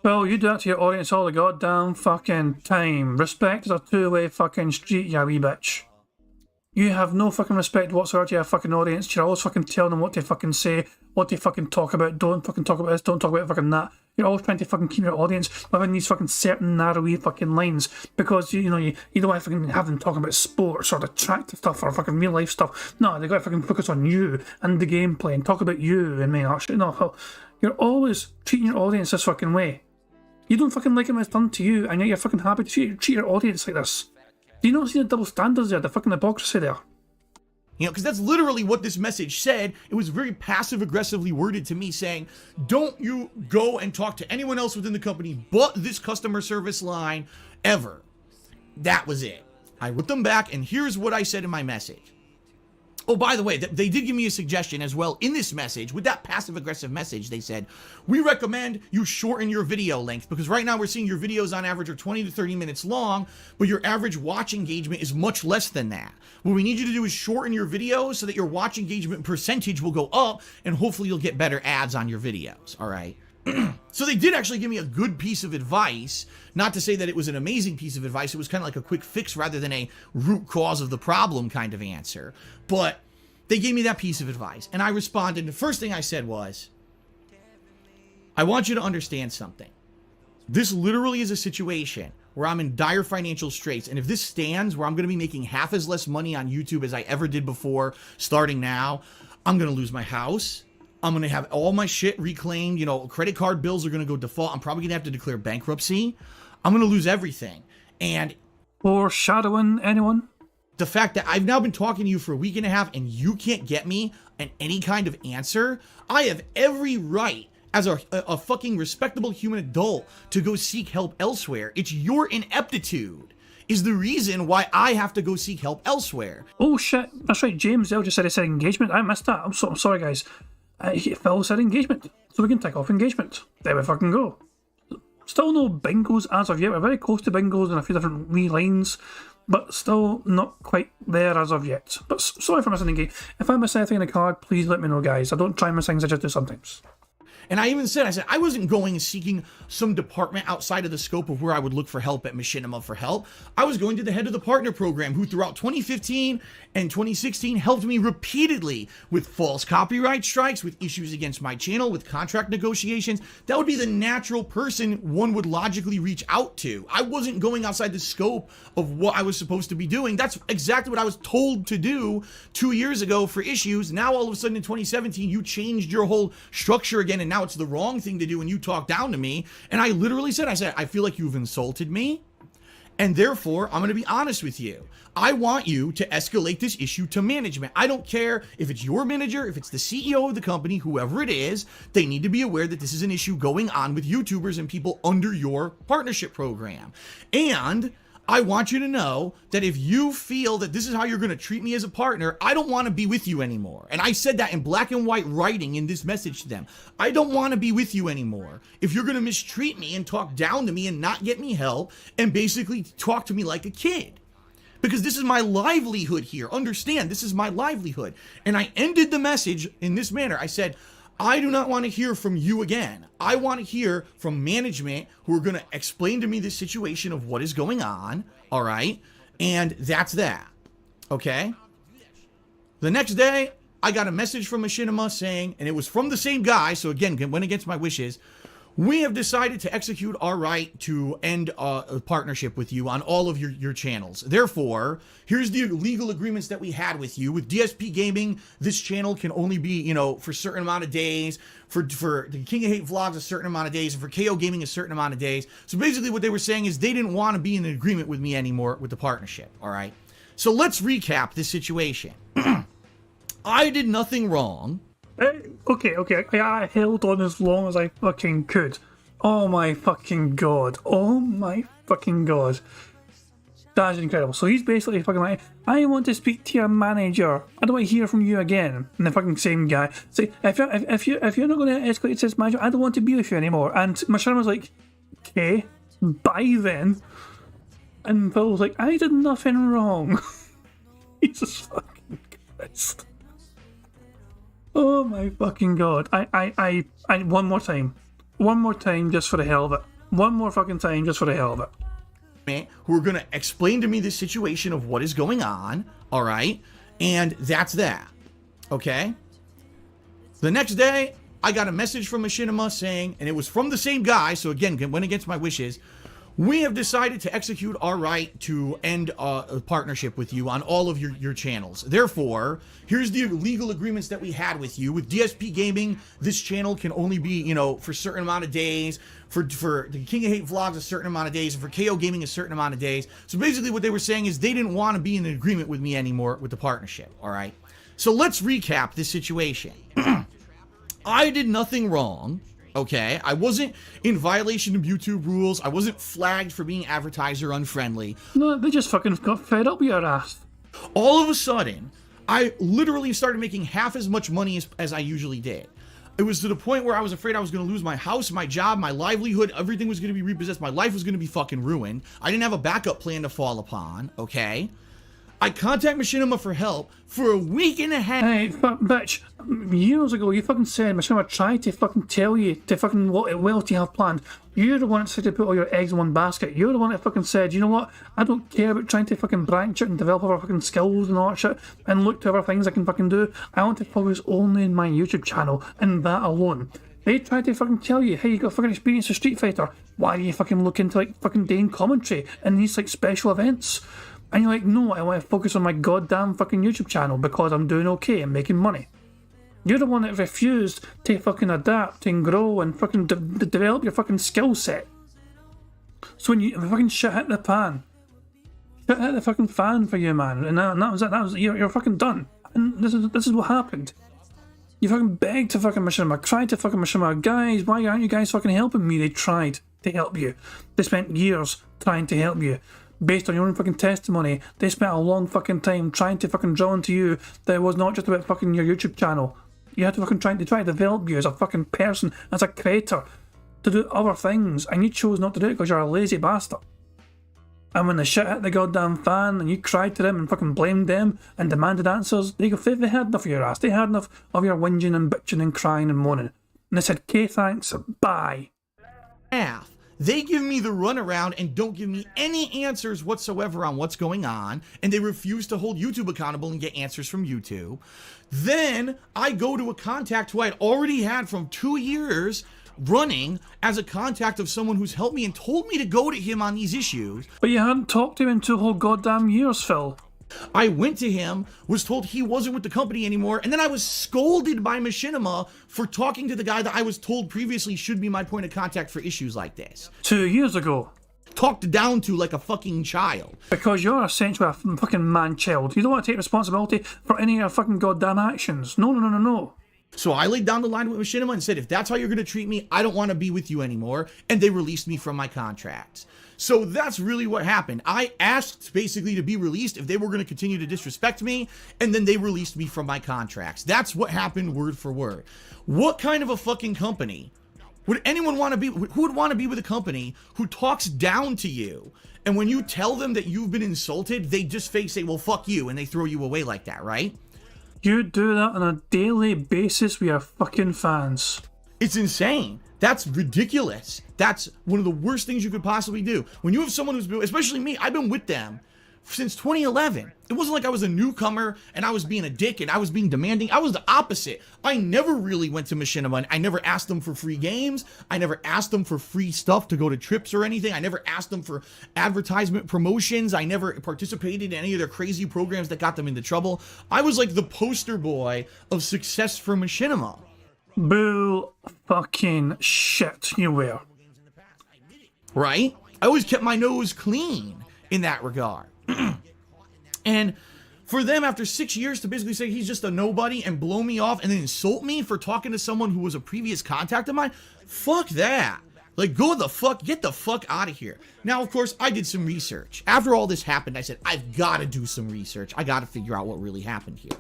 Well, you do that to your audience all the goddamn fucking time. Respect is a two-way fucking street, you wee bitch. You have no fucking respect whatsoever to your fucking audience. You're always fucking telling them what to fucking say, what to fucking talk about. Don't fucking talk about this, don't talk about fucking that. You're always trying to fucking keep your audience within these fucking certain narrow fucking lines because, you know, you don't want to fucking have them talking about sports or attractive stuff or fucking real life stuff. No, they got to fucking focus on you and the gameplay and talk about you and me. No, you're always treating your audience this fucking way. You don't fucking like it when it's done to you, and yet you're fucking happy to treat your audience like this. Do you not see the double standards there, the fucking hypocrisy there? You know, because that's literally what this message said. It was very passive-aggressively worded to me saying, don't you go and talk to anyone else within the company but this customer service line ever. That was it. I wrote them back, and here's what I said in my message. Oh, by the way, they did give me a suggestion as well in this message. With that passive-aggressive message, they said, we recommend you shorten your video length because right now we're seeing your videos on average are 20 to 30 minutes long, but your average watch engagement is much less than that. What we need you to do is shorten your videos so that your watch engagement percentage will go up and hopefully you'll get better ads on your videos, all right? So they did actually give me a good piece of advice. Not to say that it was an amazing piece of advice. It was kind of like a quick fix rather than a root cause of the problem kind of answer. But they gave me that piece of advice. And I responded. The first thing I said was, I want you to understand something. This literally is a situation where I'm in dire financial straits. And if this stands where I'm going to be making half as less money on YouTube as I ever did before, starting now, I'm going to lose my house. I'm going to have all my shit reclaimed. You know, credit card bills are going to go default. I'm probably going to have to declare bankruptcy. I'm going to lose everything. And foreshadowing anyone? The fact that I've now been talking to you for a week and a half and you can't get me any kind of answer, I have every right as a fucking respectable human adult to go seek help elsewhere. It's your ineptitude is the reason why I have to go seek help elsewhere. Oh shit, that's right, James L just said he said engagement. I missed that. I'm sorry guys. Phil said engagement, so we can tick off engagement. There we fucking go. Still no bingos as of yet. We're very close to bingos in a few different wee lines, but still not quite there as of yet. But sorry for missing engagement. If I miss anything in the card, please let me know, guys. I don't try and miss things, I just do sometimes. And I even said, I wasn't going and seeking some department outside of the scope of where I would look for help at Machinima for help. I was going to the head of the partner program, who throughout 2015 and 2016 helped me repeatedly with false copyright strikes, with issues against my channel, with contract negotiations. That would be the natural person one would logically reach out to. I wasn't going outside the scope of what I was supposed to be doing. That's exactly what I was told to do 2 years ago for issues. Now all of a sudden in 2017, you changed your whole structure again, and now it's the wrong thing to do, and you talk down to me. And I literally said, I feel like you've insulted me, and therefore I'm going to be honest with you. I want you to escalate this issue to management. I don't care if it's your manager, if it's the CEO of the company, whoever it is. They need to be aware that this is an issue going on with YouTubers and people under your partnership program. And I want you to know that if you feel that this is how you're going to treat me as a partner, I don't want to be with you anymore. And I said that in black and white writing in this message to them. I don't want to be with you anymore. If you're going to mistreat me and talk down to me and not get me help and basically talk to me like a kid. Because this is my livelihood here. Understand, this is my livelihood. And I ended the message in this manner. I said, I do not want to hear from you again. I want to hear from management who are going to explain to me the situation of what is going on, all right? And that's that, okay? The next day, I got a message from Machinima saying, and it was from the same guy, so again, went against my wishes, we have decided to execute our right to end a partnership with you on all of your channels. Therefore, here's the legal agreements that we had with you. With DSP Gaming, this channel can only be, for a certain amount of days. For the King of Hate vlogs, a certain amount of days. And for KO Gaming, a certain amount of days. So basically what they were saying is they didn't want to be in an agreement with me anymore with the partnership, all right? So let's recap this situation. I did nothing wrong. Okay, I held on as long as I fucking could. Oh my fucking god. Oh my fucking god. That is incredible. So he's basically fucking like, I want to speak to your manager. I don't want to hear from you again. And the fucking same guy. Say, if you're not going to escalate to this manager, I don't want to be with you anymore. And Machinima was like, okay, bye then. And Phil was like, I did nothing wrong. Jesus fucking Christ. Oh my fucking god. I one more time. One more time just for the hell of it. One more fucking time just for the hell of it. Who are going to explain to me the situation of what is going on, all right? And that's that, okay? The next day, I got a message from Machinima saying, and it was from the same guy, so again, went against my wishes, we have decided to execute our right to end a partnership with you on all of your channels. Therefore, here's the legal agreements that we had with you. With DSP Gaming, this channel can only be, for a certain amount of days. For the King of Hate vlogs, a certain amount of days. And for KO Gaming, a certain amount of days. So basically what they were saying is they didn't want to be in an agreement with me anymore with the partnership, all right? So let's recap this situation. I did nothing wrong. Okay, I wasn't in violation of YouTube rules. I wasn't flagged for being advertiser unfriendly. No, they just fucking got fed up with your ass. All of a sudden, I literally started making half as much money as I usually did. It was to the point where I was afraid I was going to lose my house, my job, my livelihood. Everything was going to be repossessed. My life was going to be fucking ruined. I didn't have a backup plan to fall upon, okay? I contact Machinima for help for a week and a half. Hey, bitch, years ago you fucking said Machinima tried to fucking tell you to fucking what else you have planned. You're the one that said to put all your eggs in one basket. You're the one that fucking said, you know what, I don't care about trying to fucking branch out and develop other fucking skills and all that shit and look to other things I can fucking do. I want to focus only on my YouTube channel and that alone. They tried to fucking tell you, hey, you got fucking experience with Street Fighter. Why do you fucking look into like fucking doing commentary and these like special events? And you're like, no, I want to focus on my goddamn fucking YouTube channel because I'm doing okay and making money. You're the one that refused to fucking adapt and grow and fucking develop your fucking skill set. So when you fucking shit hit the fan, shit hit the fucking fan for you, man. And that was it. You're fucking done. And this is what happened. You fucking begged to fucking Machinima, cried to fucking Machinima, guys, why aren't you guys fucking helping me? They tried to help you. They spent years trying to help you. Based on your own fucking testimony, they spent a long fucking time trying to fucking draw into you that it was not just about fucking your YouTube channel. You had to fucking try to develop you as a fucking person, as a creator, to do other things, and you chose not to do it because you're a lazy bastard. And when the shit hit the goddamn fan and you cried to them and fucking blamed them and demanded answers, they had enough of your ass. They had enough of your whinging and bitching and crying and moaning. And they said, okay, thanks, bye. Half. They give me the runaround and don't give me any answers whatsoever on what's going on, and they refuse to hold YouTube accountable and get answers from YouTube. Then I go to a contact who I'd already had from 2 years running as a contact of someone who's helped me and told me to go to him on these issues. But you hadn't talked to him in 2 whole goddamn years, Phil. I went to him, was told he wasn't with the company anymore, and then I was scolded by Machinima for talking to the guy that I was told previously should be my point of contact for issues like this. 2 years ago. Talked down to like a fucking child. Because you're essentially a fucking man-child. You don't want to take responsibility for any of your fucking goddamn actions. No. So I laid down the line with Machinima and said, if that's how you're going to treat me, I don't want to be with you anymore. And they released me from my contract. So that's really what happened. I asked basically to be released if they were going to continue to disrespect me, and then they released me from my contracts. That's what happened word for word. What kind of a fucking company would anyone want to be? Who would want to be with a company who talks down to you? And when you tell them that you've been insulted, they just say, well, fuck you, and they throw you away like that, right? You do that on a daily basis with your fucking fans. It's insane. That's ridiculous. That's one of the worst things you could possibly do. When you have someone who's been, especially me, I've been with them since 2011. It wasn't like I was a newcomer and I was being a dick and I was being demanding. I was the opposite. I never really went to Machinima and I never asked them for free games. I never asked them for free stuff to go to trips or anything. I never asked them for advertisement promotions. I never participated in any of their crazy programs that got them into trouble. I was like the poster boy of success for Machinima. Bull fucking shit you were. Right? I always kept my nose clean in that regard. And for them, after 6 years, to basically say he's just a nobody and blow me off and then insult me for talking to someone who was a previous contact of mine, fuck that. Like, get the fuck out of here. Now, of course, I did some research. After all this happened, I said, I've got to do some research. I got to figure out what really happened here.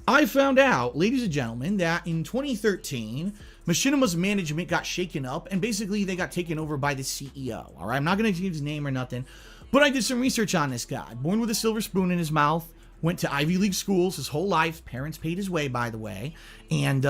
I found out, ladies and gentlemen, that in 2013, Machinima's management got shaken up and basically they got taken over by the CEO. All right, I'm not going to give his name or nothing, but I did some research on this guy. Born with a silver spoon in his mouth, went to Ivy League schools his whole life. Parents paid his way, by the way. And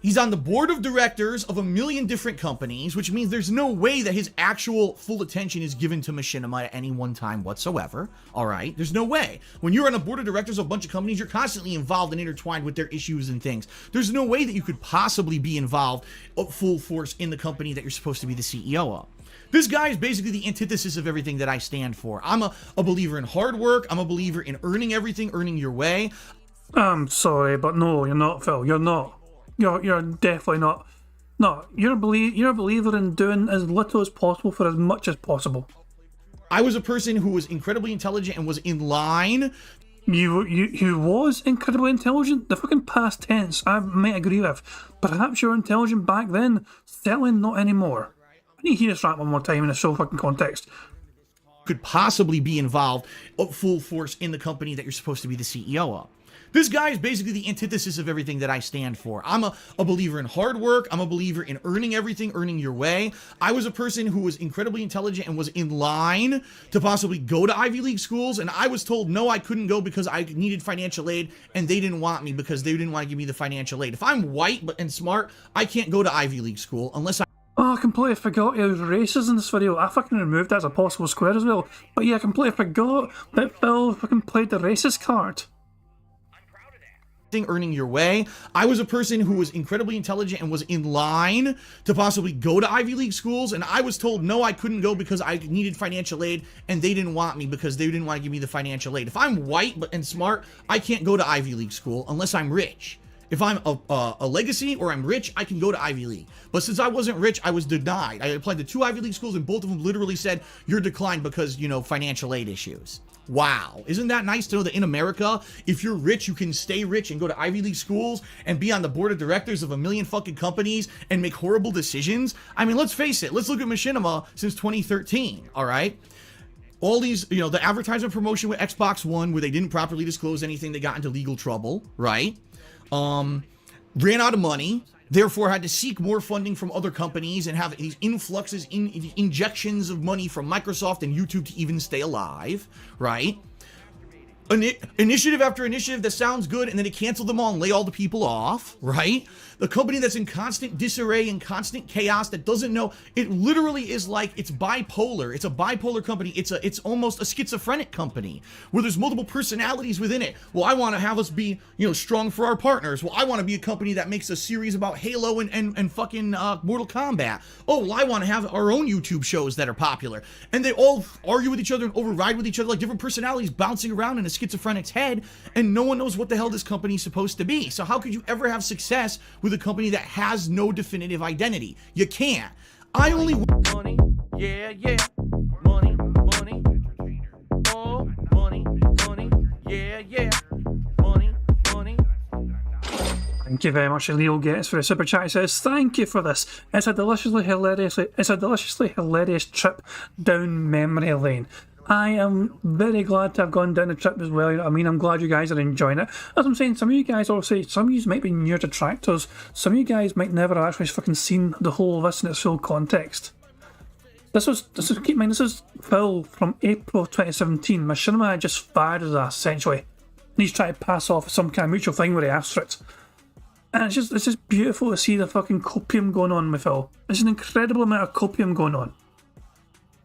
he's on the board of directors of a million different companies, which means there's no way that his actual full attention is given to Machinima at any one time whatsoever. All right, there's no way. When you're on a board of directors of a bunch of companies, you're constantly involved and intertwined with their issues and things. There's no way that you could possibly be involved full force in the company that you're supposed to be the CEO of. This guy is basically the antithesis of everything that I stand for. I'm a believer in hard work. I'm a believer in earning everything, earning your way. I'm sorry, but no, you're not, Phil. You're not. You're definitely not. No, you're a believer in doing as little as possible for as much as possible. I was a person who was incredibly intelligent and was in line. You was incredibly intelligent. The fucking past tense, I might agree with. Perhaps you were intelligent back then. Certainly not anymore. I need to hear this rant one more time in a show fucking context. Could possibly be involved full force in the company that you're supposed to be the CEO of. This guy is basically the antithesis of everything that I stand for. I'm a believer in hard work. I'm a believer in earning everything, earning your way. I was a person who was incredibly intelligent and was in line to possibly go to Ivy League schools, and I was told no, I couldn't go because I needed financial aid, and they didn't want me because they didn't want to give me the financial aid. If I'm white and smart, I can't go to Ivy League school unless Oh, I completely forgot he was racist in this video. I fucking removed that as a possible square as well. But yeah, I completely forgot that Phil fucking played the racist card. earning your way. I was a person who was incredibly intelligent and was in line to possibly go to Ivy League schools, and I was told no, I couldn't go because I needed financial aid, and they didn't want me because they didn't want to give me the financial aid. If I'm white and smart, I can't go to Ivy League school unless I'm rich. If I'm a legacy or I'm rich, I can go to Ivy League. But since I wasn't rich, I was denied. I applied to 2 Ivy League schools, and both of them literally said, you're declined because, you know, financial aid issues. Wow. Isn't that nice to know that in America, if you're rich, you can stay rich and go to Ivy League schools and be on the board of directors of a million fucking companies and make horrible decisions? I mean, let's face it. Let's look at Machinima since 2013, all right? All these, you know, the advertisement promotion with Xbox One where they didn't properly disclose anything, they got into legal trouble, right? ran out of money, therefore had to seek more funding from other companies and have these influxes, injections of money from Microsoft and YouTube to even stay alive, right? Initiative after initiative that sounds good, and then they cancel them all and lay all the people off, right? The company that's in constant disarray and constant chaos that doesn't know. It literally is like it's bipolar. It's a bipolar company. It's almost a schizophrenic company where there's multiple personalities within it. Well, I want to have us be, strong for our partners. Well, I want to be a company that makes a series about Halo and fucking Mortal Kombat. Oh, well, I want to have our own YouTube shows that are popular. And they all argue with each other and override with each other like different personalities bouncing around in a schizophrenic's head, and no one knows what the hell this company's supposed to be. So how could you ever have success with a company that has no definitive identity? You can't. I only Money, yeah, yeah. Money, money. Oh, money, money. Yeah, yeah. Money, money. Thank you very much, Leo Gates, for a super chat. He says, "Thank you for this. It's a deliciously hilarious trip down memory lane. I am very glad to have gone down the trip as well. I mean, I'm glad you guys are enjoying it. As I'm saying, some of you guys obviously, some of you might be newer to tractors. Some of you guys might never have actually fucking seen the whole of this in its full context. This is keep in mind, this is Phil from April 2017. Machinima had just fired his ass essentially, and he's trying to pass off some kind of mutual thing where he asked for it. And it's just beautiful to see the fucking copium going on with Phil. There's an incredible amount of copium going on,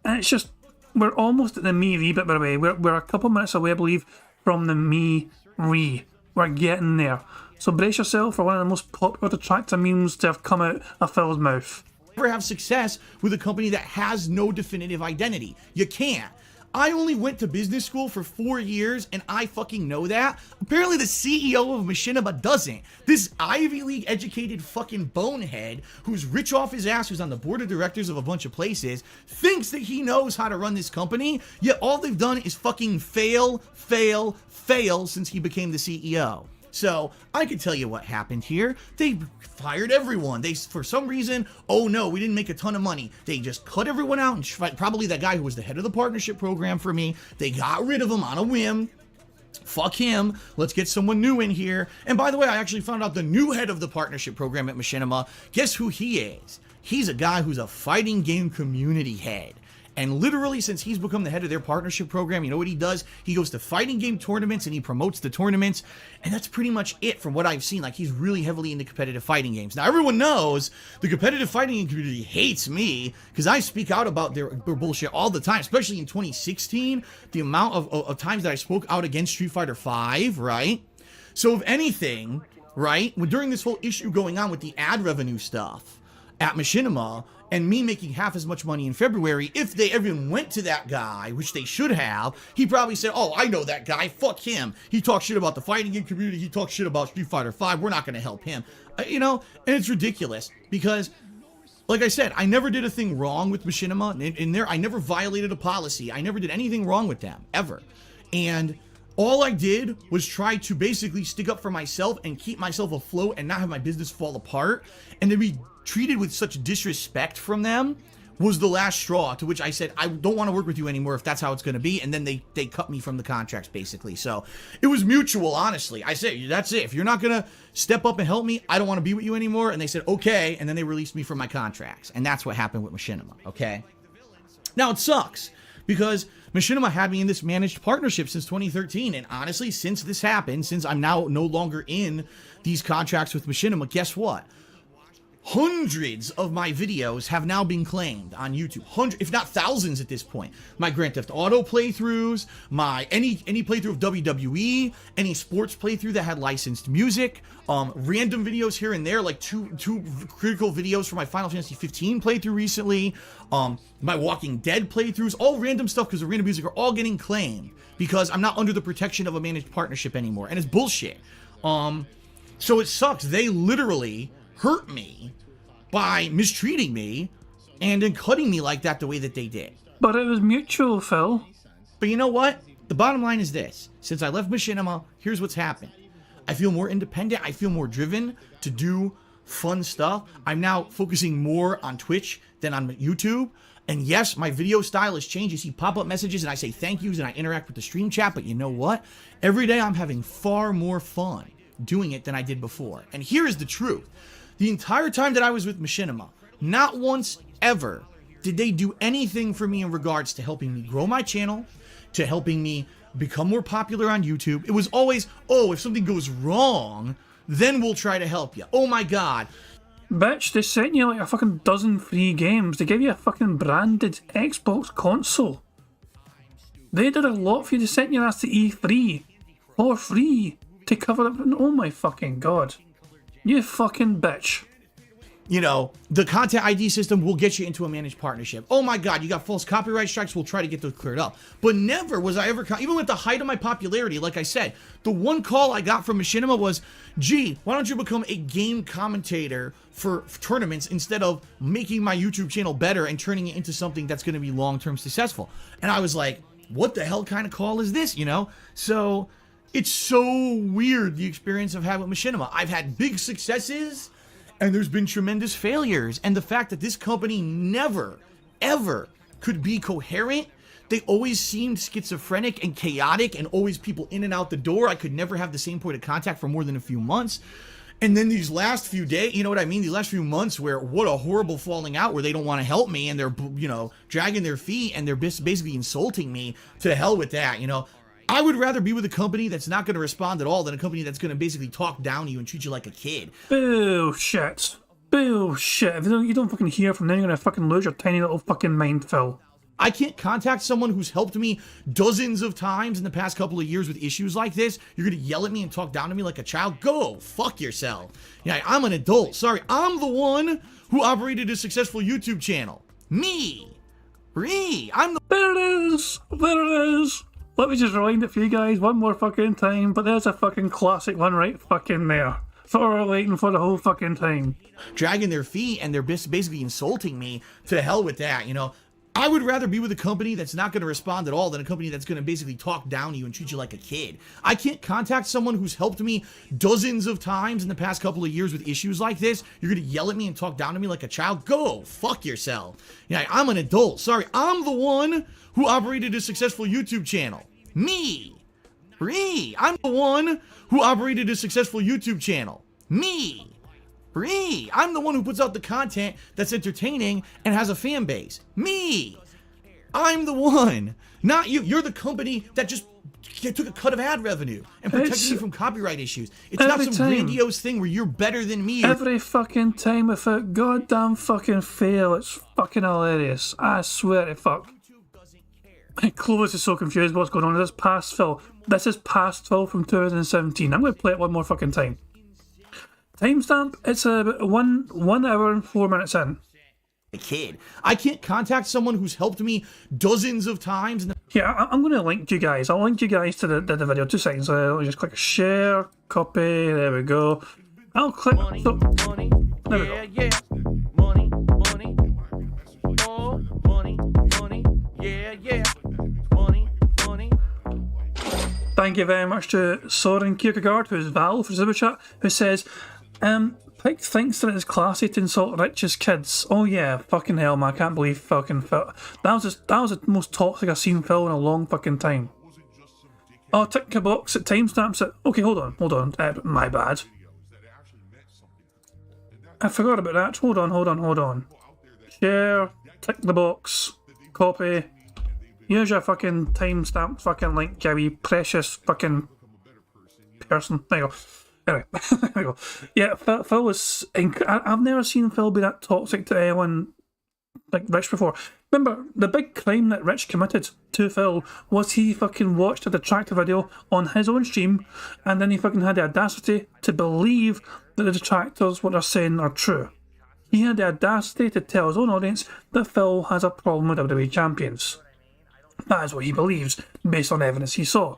and it's just. We're almost at the me re bit, by the way. We're a couple minutes away, I believe, from the me re. We're getting there. So brace yourself for one of the most popular detractor memes to have come out of Phil's mouth. never have success with a company that has no definitive identity. You can't. I only went to business school for 4 years, and I fucking know that. Apparently the CEO of Machinima doesn't. This Ivy League educated fucking bonehead who's rich off his ass, who's on the board of directors of a bunch of places, thinks that he knows how to run this company, yet all they've done is fucking fail since he became the CEO. So I can tell you what happened here. They fired everyone. They, for some reason, oh no, we didn't make a ton of money. They just cut everyone out, and probably that guy who was the head of the partnership program for me, they got rid of him on a whim. Fuck him. Let's get someone new in here. And by the way, I actually found out the new head of the partnership program at Machinima. Guess who he is? He's a guy who's a fighting game community head. And literally, since he's become the head of their partnership program, you know what he does? He goes to fighting game tournaments and he promotes the tournaments. And that's pretty much it from what I've seen. Like, he's really heavily into competitive fighting games. Now, everyone knows the competitive fighting game community hates me because I speak out about their bullshit all the time, especially in 2016. The amount of times that I spoke out against Street Fighter V, right? So, if anything, right, during this whole issue going on with the ad revenue stuff at Machinima, and me making half as much money in February, if they even went to that guy, which they should have, he probably said, oh, I know that guy, fuck him. He talks shit about the fighting game community, he talks shit about Street Fighter V, we're not gonna help him. You know, and it's ridiculous, because, like I said, I never did a thing wrong with Machinima, and I never violated a policy, I never did anything wrong with them, ever. And all I did was try to basically stick up for myself and keep myself afloat and not have my business fall apart, and to be treated with such disrespect from them was the last straw, to which I said, I don't want to work with you anymore if that's how it's going to be. And then they cut me from the contracts, basically. So it was mutual, honestly. I said, that's it. If you're not going to step up and help me, I don't want to be with you anymore. And they said, okay. And then they released me from my contracts. And that's what happened with Machinima, okay? Now, it sucks because Machinima had me in this managed partnership since 2013. And honestly, since this happened, since I'm now no longer in these contracts with Machinima, guess what? Hundreds of my videos have now been claimed on YouTube. Hundreds, if not thousands at this point. My Grand Theft Auto playthroughs, my any playthrough of WWE, any sports playthrough that had licensed music, random videos here and there, like two critical videos for my Final Fantasy 15 playthrough recently, my Walking Dead playthroughs, all random stuff because the random music are all getting claimed because I'm not under the protection of a managed partnership anymore, and it's bullshit. So it sucks. They literally hurt me by mistreating me and then cutting me like that the way that they did. But it was mutual, Phil. But you know what? The bottom line is this. Since I left Machinima, here's what's happened. I feel more independent. I feel more driven to do fun stuff. I'm now focusing more on Twitch than on YouTube. And yes, my video style has changed. You see pop-up messages and I say thank yous and I interact with the stream chat. But you know what? Every day I'm having far more fun doing it than I did before. And here is the truth. The entire time that I was with Machinima, not once ever did they do anything for me in regards to helping me grow my channel, to helping me become more popular on YouTube. It was always, oh, if something goes wrong, then we'll try to help you. Oh my God. Bitch, they sent you like a fucking dozen free games. They gave you a fucking branded Xbox console. They did a lot for you. They sent your ass to E3 for free to cover it. Oh my fucking God. You fucking bitch. You know, the content ID system will get you into a managed partnership. Oh my God, you got false copyright strikes. We'll try to get those cleared up. But never was I ever, even with the height of my popularity, like I said, the one call I got from Machinima was, gee, why don't you become a game commentator for tournaments instead of making my YouTube channel better and turning it into something that's going to be long-term successful? And I was like, what the hell kind of call is this, you know? So it's so weird, the experience I've had with Machinima. I've had big successes, and there's been tremendous failures. And the fact that this company never, ever could be coherent, they always seemed schizophrenic and chaotic and always people in and out the door. I could never have the same point of contact for more than a few months. And then these last few days, you know what I mean? These last few months where what a horrible falling out where they don't want to help me and they're, you know, dragging their feet and they're basically insulting me. To hell with that, you know? I would rather be with a company that's not going to respond at all than a company that's going to basically talk down to you and treat you like a kid. Bullshit. Bullshit. If you don't fucking hear from them, you're going to fucking lose your tiny little fucking mind, Phil. I can't contact someone who's helped me dozens of times in the past couple of years with issues like this. You're going to yell at me and talk down to me like a child? Go fuck yourself. Yeah, I'm an adult. Sorry, I'm the one who operated a successful YouTube channel. Me. I'm the... There it is. There it is. Let me just rewind it for you guys one more fucking time, but there's a fucking classic one right fucking there. For waiting for the whole fucking time. Dragging their feet and they're basically insulting me. To hell with that, you know? I would rather be with a company that's not going to respond at all than a company that's going to basically talk down to you and treat you like a kid. I can't contact someone who's helped me dozens of times in the past couple of years with issues like this. You're going to yell at me and talk down to me like a child? Go fuck yourself. Yeah, I'm an adult. Sorry, I'm the one who operated a successful YouTube channel. Me. I'm the one who operated a successful YouTube channel. Me. I'm the one who puts out the content that's entertaining and has a fan base. Me. I'm the one. Not you. You're the company that just took a cut of ad revenue and protected me from copyright issues. It's not some grandiose thing where you're better than me. Every fucking time without goddamn fucking fail, it's fucking hilarious. I swear to fuck. Clovis is so confused what's going on. This is past Phil. This is past Phil from 2017. I'm going to play it one more fucking time. Timestamp, it's about 1 hour and 4 minutes in. A kid. I can't contact someone who's helped me dozens of times. Yeah, I'm going to link you guys. I'll link you guys to the video. 2 seconds. I'll just click share, copy. There we go. I'll click. Money, So, money, there we yeah, go. yeah. Money, money. Oh, money, money, yeah, yeah. Money, money. Thank you very much to Soren Kierkegaard, who's Val for Super Chat, who says, Pike thinks that it's classy to insult Rich's kids. Oh yeah, fucking hell, man, I can't believe fucking Phil. That was the most toxic I've seen Phil in a long fucking time. Oh, tick a box at timestamps it. Okay, hold on, my bad. I forgot about that. Hold on. Share, tick the box, copy. Here's your fucking timestamp fucking link, you precious fucking person. There you go. Anyway, there we go. Yeah, Phil was... I've never seen Phil be that toxic to anyone like Rich before. Remember, the big crime that Rich committed to Phil was he fucking watched a detractor video on his own stream, and then he fucking had the audacity to believe that the detractors, what they're saying, are true. He had the audacity to tell his own audience that Phil has a problem with WWE champions. That is what he believes, based on evidence he saw.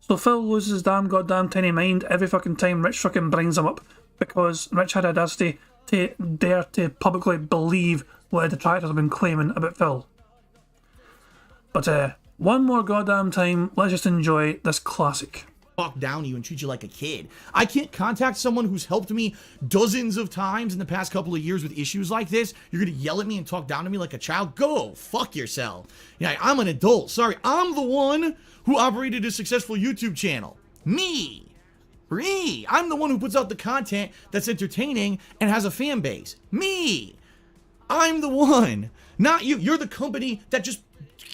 So Phil loses his damn goddamn tiny mind every fucking time Rich fucking brings him up, because Rich had audacity to dare to publicly believe what the detractors have been claiming about Phil. But one more goddamn time, let's just enjoy this classic. Talk down to you and treat you like a kid. I can't contact someone who's helped me dozens of times in the past couple of years with issues like this. You're going to yell at me and talk down to me like a child? Go fuck yourself. Yeah, I'm an adult. Sorry, I'm the one who operated a successful YouTube channel. Me. I'm the one who puts out the content that's entertaining and has a fan base. Me. I'm the one. Not you. You're the company that just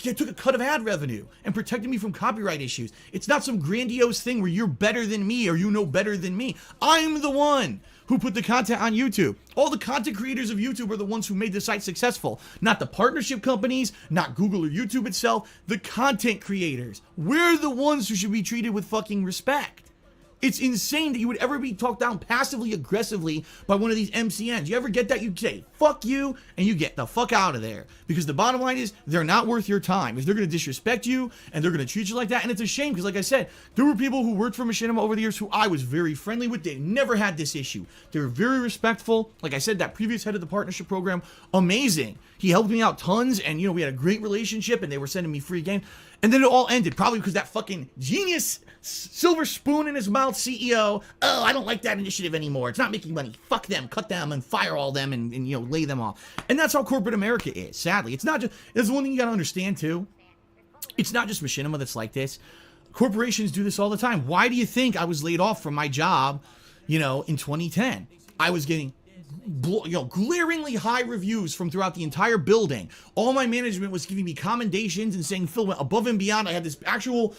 took a cut of ad revenue and protected me from copyright issues. It's not some grandiose thing where you're better than me or you know better than me. I'm the one who put the content on YouTube. All the content creators of YouTube are the ones who made the site successful. Not the partnership companies, not Google or YouTube itself. The content creators. We're the ones who should be treated with fucking respect. It's insane that you would ever be talked down passively aggressively by one of these MCNs. You ever get that? You say, fuck you, and you get the fuck out of there. Because the bottom line is, they're not worth your time. If they're going to disrespect you, and they're going to treat you like that, and it's a shame, because like I said, there were people who worked for Machinima over the years who I was very friendly with. They never had this issue. They were very respectful. Like I said, that previous head of the partnership program, amazing. He helped me out tons, and we had a great relationship, and they were sending me free games. And then it all ended, probably because that fucking genius, silver spoon in his mouth CEO, oh, I don't like that initiative anymore. It's not making money. Fuck them, cut them, and fire all them, and lay them off. And that's how corporate America is, sadly. It's not just, there's one thing you gotta understand, too. It's not just Machinima that's like this. Corporations do this all the time. Why do you think I was laid off from my job, in 2010? I was getting glaringly high reviews from throughout the entire building. All my management was giving me commendations and saying Phil went above and beyond. I had this actual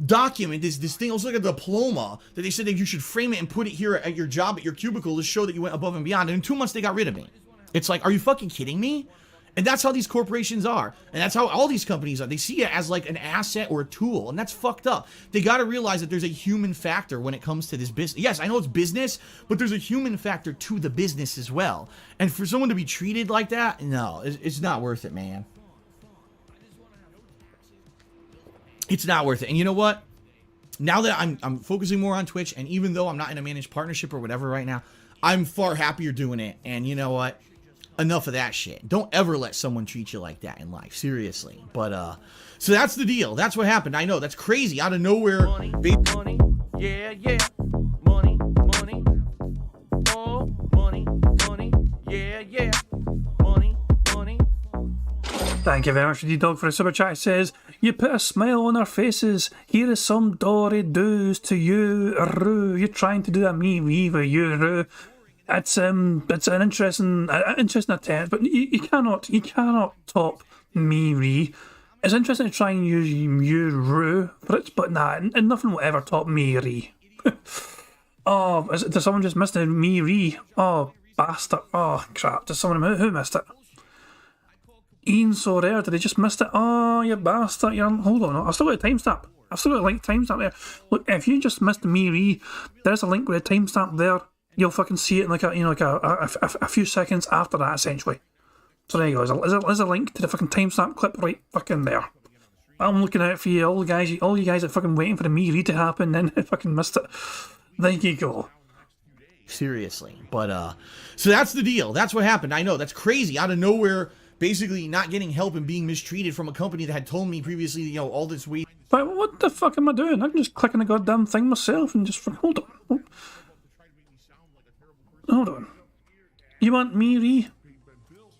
document, this thing, it was like a diploma that they said that you should frame it and put it here at your job, at your cubicle, to show that you went above and beyond. And in 2 months, they got rid of me. It's like, are you fucking kidding me? And that's how these corporations are. And that's how all these companies are. They see it as like an asset or a tool. And that's fucked up. They got to realize that there's a human factor when it comes to this business. Yes, I know it's business, but there's a human factor to the business as well. And for someone to be treated like that, no, it's not worth it, man. It's not worth it. And you know what? Now that I'm focusing more on Twitch, and even though I'm not in a managed partnership or whatever right now, I'm far happier doing it. And you know what? Enough of that shit. Don't ever let someone treat you like that in life. Seriously. But, so that's the deal. That's what happened. I know. That's crazy. Out of nowhere. Money, money, yeah, yeah. Money, money. Oh, money, money, yeah, yeah. Money, money. Thank you very much, D-Dog, for the super chat. It says, you put a smile on our faces. Here is some dory doos to you, Roo. You're trying to do a me with you, Roo. It's an interesting attempt, but you cannot top me. It's interesting to try and use you Roo for it, but nah, and nothing will ever top me. Oh, did someone just miss the me? Oh, bastard! Oh crap! Did someone who missed it? Ian So Rare, did they just missed it? Oh, you bastard! Hold on, I've still got a timestamp. I've still got a link timestamp there. Look, if you just missed the me, there's a link with a timestamp there. You'll fucking see it in like a few seconds after that, essentially. So there you go. There's a link to the fucking timestamp clip right fucking there. I'm looking out for you, all you guys are fucking waiting for the me read to happen, and then fucking missed it. There you go. Seriously. But so that's the deal. That's what happened. I know, that's crazy. Out of nowhere, basically not getting help and being mistreated from a company that had told me previously, all this week. But what the fuck am I doing? I can just click on the goddamn thing myself and just hold on. Hold on. You want me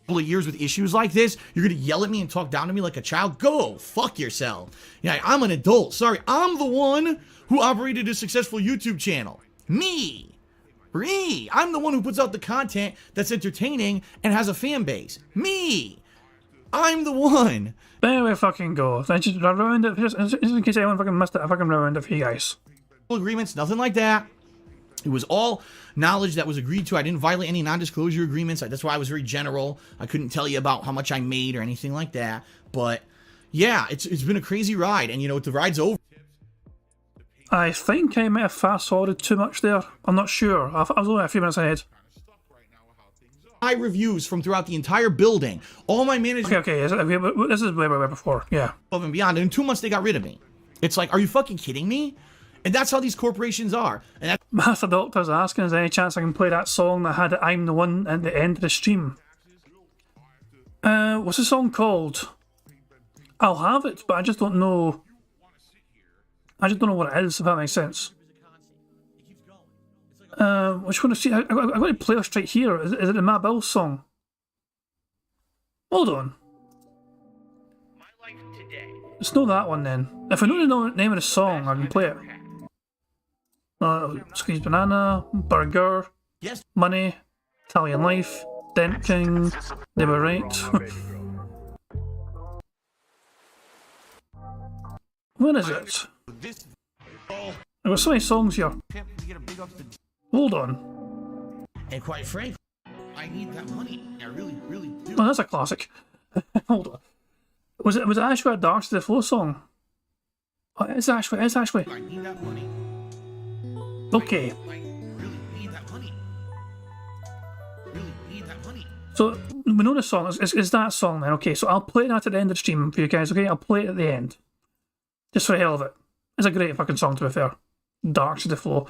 Couple of years with issues like this, you're gonna yell at me and talk down to me like a child? Go fuck yourself. Yeah, I'm an adult. Sorry, I'm the one who operated a successful YouTube channel. Me. I'm the one who puts out the content that's entertaining and has a fan base. Me. I'm the one. There we fucking go. I just ruined it. Just in case anyone fucking missed it, I fucking ruined it for you guys. Agreements, nothing like that. It was all knowledge that was agreed to. I didn't violate any non-disclosure agreements. That's why I was very general. I couldn't tell you about how much I made or anything like that. But yeah, it's been a crazy ride. And the ride's over. I think I might have fast-forwarded too much there. I'm not sure. I was only a few minutes ahead. High reviews from throughout the entire building. All my management. Okay. This is way before. Yeah. Above and beyond. And in 2 months, they got rid of me. It's like, are you fucking kidding me? And that's how these corporations are. And that's Master Doctor's asking, is there any chance I can play that song that had I'm the One at the end of the stream? What's the song called? I'll have it, but I just don't know. I just don't know what it is, if that makes sense. Which one to see? I've got a playlist right here. Is it the Matt Bill song? Hold on. It's not that one then. If I know the name of the song, I can play it. Squeezed Banana, Burger, Yes. Money, Italian Life, Dent King, They Were Right. Where is it? There were so many songs here. Hold on. And quite frankly, I need that money. I really, really do. Oh, that's a classic. Hold on. Was it actually a Dark to the Flow song? Oh, it's actually. I need that money. Okay. I really need that money. Really need that money. So, we know the song. Is that song then? Okay, so I'll play that at the end of the stream for you guys, okay? I'll play it at the end. Just for the hell of it. It's a great fucking song, to be fair. Dark to the Flow.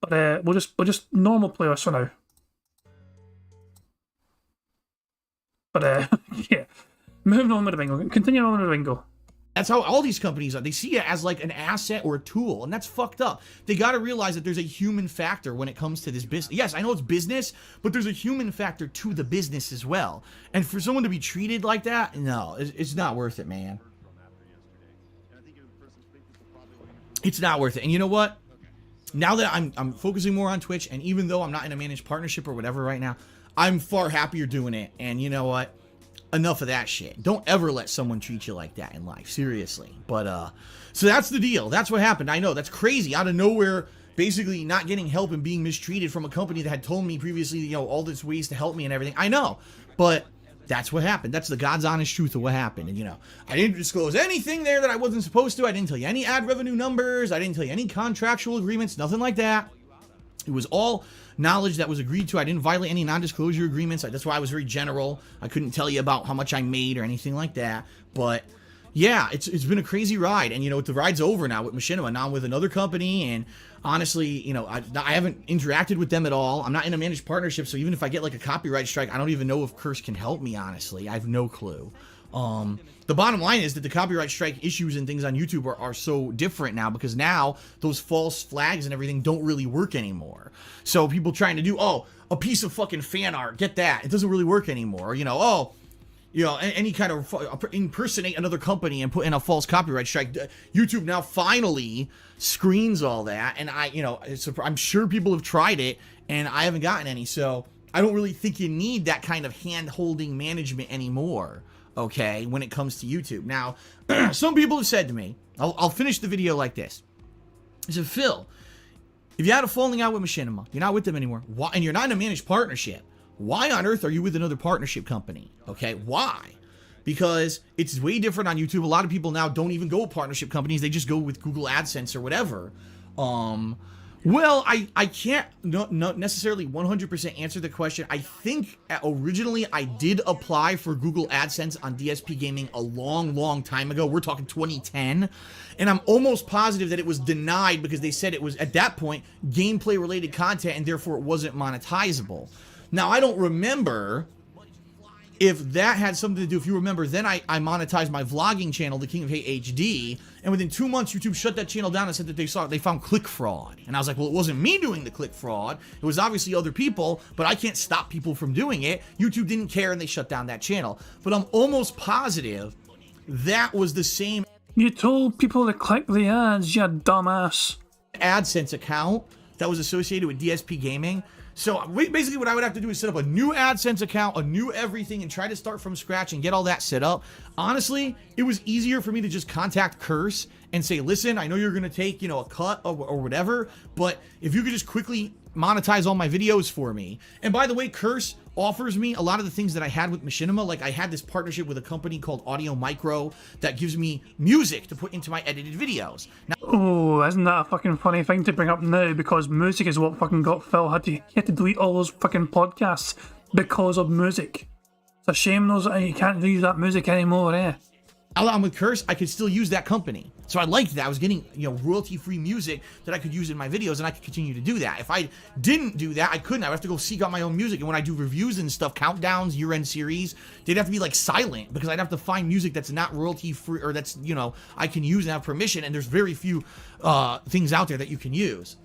But we'll just normal play this for now. But yeah. Moving on with the bingo. Continue on with the bingo. That's how all these companies are. They see it as like an asset or a tool, and that's fucked up. They got to realize that there's a human factor when it comes to this business. Yes, I know it's business, but there's a human factor to the business as well. And for someone to be treated like that, no, it's not worth it, man. It's not worth it. And you know what? Now that I'm focusing more on Twitch, and even though I'm not in a managed partnership or whatever right now, I'm far happier doing it. And you know what? Enough of that shit. Don't ever let someone treat you like that in life. Seriously. But, so that's the deal. That's what happened. I know. That's crazy. Out of nowhere, basically not getting help and being mistreated from a company that had told me previously, you know, all these ways to help me and everything. I know. But that's what happened. That's the God's honest truth of what happened. And, you know, I didn't disclose anything there that I wasn't supposed to. I didn't tell you any ad revenue numbers. I didn't tell you any contractual agreements. Nothing like that. It was all knowledge that was agreed to. I didn't violate any non-disclosure agreements. That's why I was very general. I couldn't tell you about how much I made or anything like that. But yeah, it's been a crazy ride. And, you know, the ride's over now with Machinima. Now I'm with another company. And honestly, you know, I haven't interacted with them at all. I'm not in a managed partnership. So even if I get like a copyright strike, I don't even know if Curse can help me, honestly. I have no clue. The bottom line is that the copyright strike issues and things on YouTube are so different now, because now those false flags and everything don't really work anymore. So people trying to do, oh, a piece of fucking fan art, get that. It doesn't really work anymore. You know, oh, you know, any kind of impersonate another company and put in a false copyright strike. YouTube now finally screens all that. And I'm sure people have tried it and I haven't gotten any. So I don't really think you need that kind of hand-holding management anymore. Okay, when it comes to YouTube. Now, some people have said to me, I'll finish the video like this. They said, Phil, if you had a falling out with Machinima, you're not with them anymore, why, and you're not in a managed partnership, why on earth are you with another partnership company? Okay, why? Because it's way different on YouTube. A lot of people now don't even go with partnership companies. They just go with Google AdSense or whatever. Well, I can't not necessarily 100% answer the question. I think originally I did apply for Google AdSense on DSP Gaming a long time ago. We're talking 2010. And I'm almost positive that it was denied because they said it was, at that point, gameplay-related content and therefore it wasn't monetizable. Now, I don't remember if that had something to do. If you remember, then I monetized my vlogging channel, The King of Hate HD, and within 2 months, YouTube shut that channel down and said that they found click fraud. And I was like, well, it wasn't me doing the click fraud. It was obviously other people, but I can't stop people from doing it. YouTube didn't care and they shut down that channel. But I'm almost positive that was the same. You told people to click the ads, you dumbass. AdSense account that was associated with DSP Gaming. So basically what I would have to do is set up a new AdSense account, a new everything, and try to start from scratch and get all that set up. Honestly, it was easier for me to just contact Curse and say, listen, I know you're going to take, you know, a cut or whatever, but if you could just quickly monetize all my videos for me. And by the way, Curse offers me a lot of the things that I had with Machinima. Like I had this partnership with a company called Audio Micro that gives me music to put into my edited videos. Now, oh, isn't that a fucking funny thing to bring up now? Because music is what fucking got Phil. He had to delete all those fucking podcasts because of music. It's a shame you can't use that music anymore, eh? Now that I'm with Curse, I could still use that company. So I liked that. I was getting, you know, royalty-free music that I could use in my videos, and I could continue to do that. If I didn't do that, I couldn't. I would have to go seek out my own music. And when I do reviews and stuff, countdowns, year-end series, they'd have to be like silent because I'd have to find music that's not royalty-free or that's, you know, I can use and have permission. And there's very few things out there that you can use.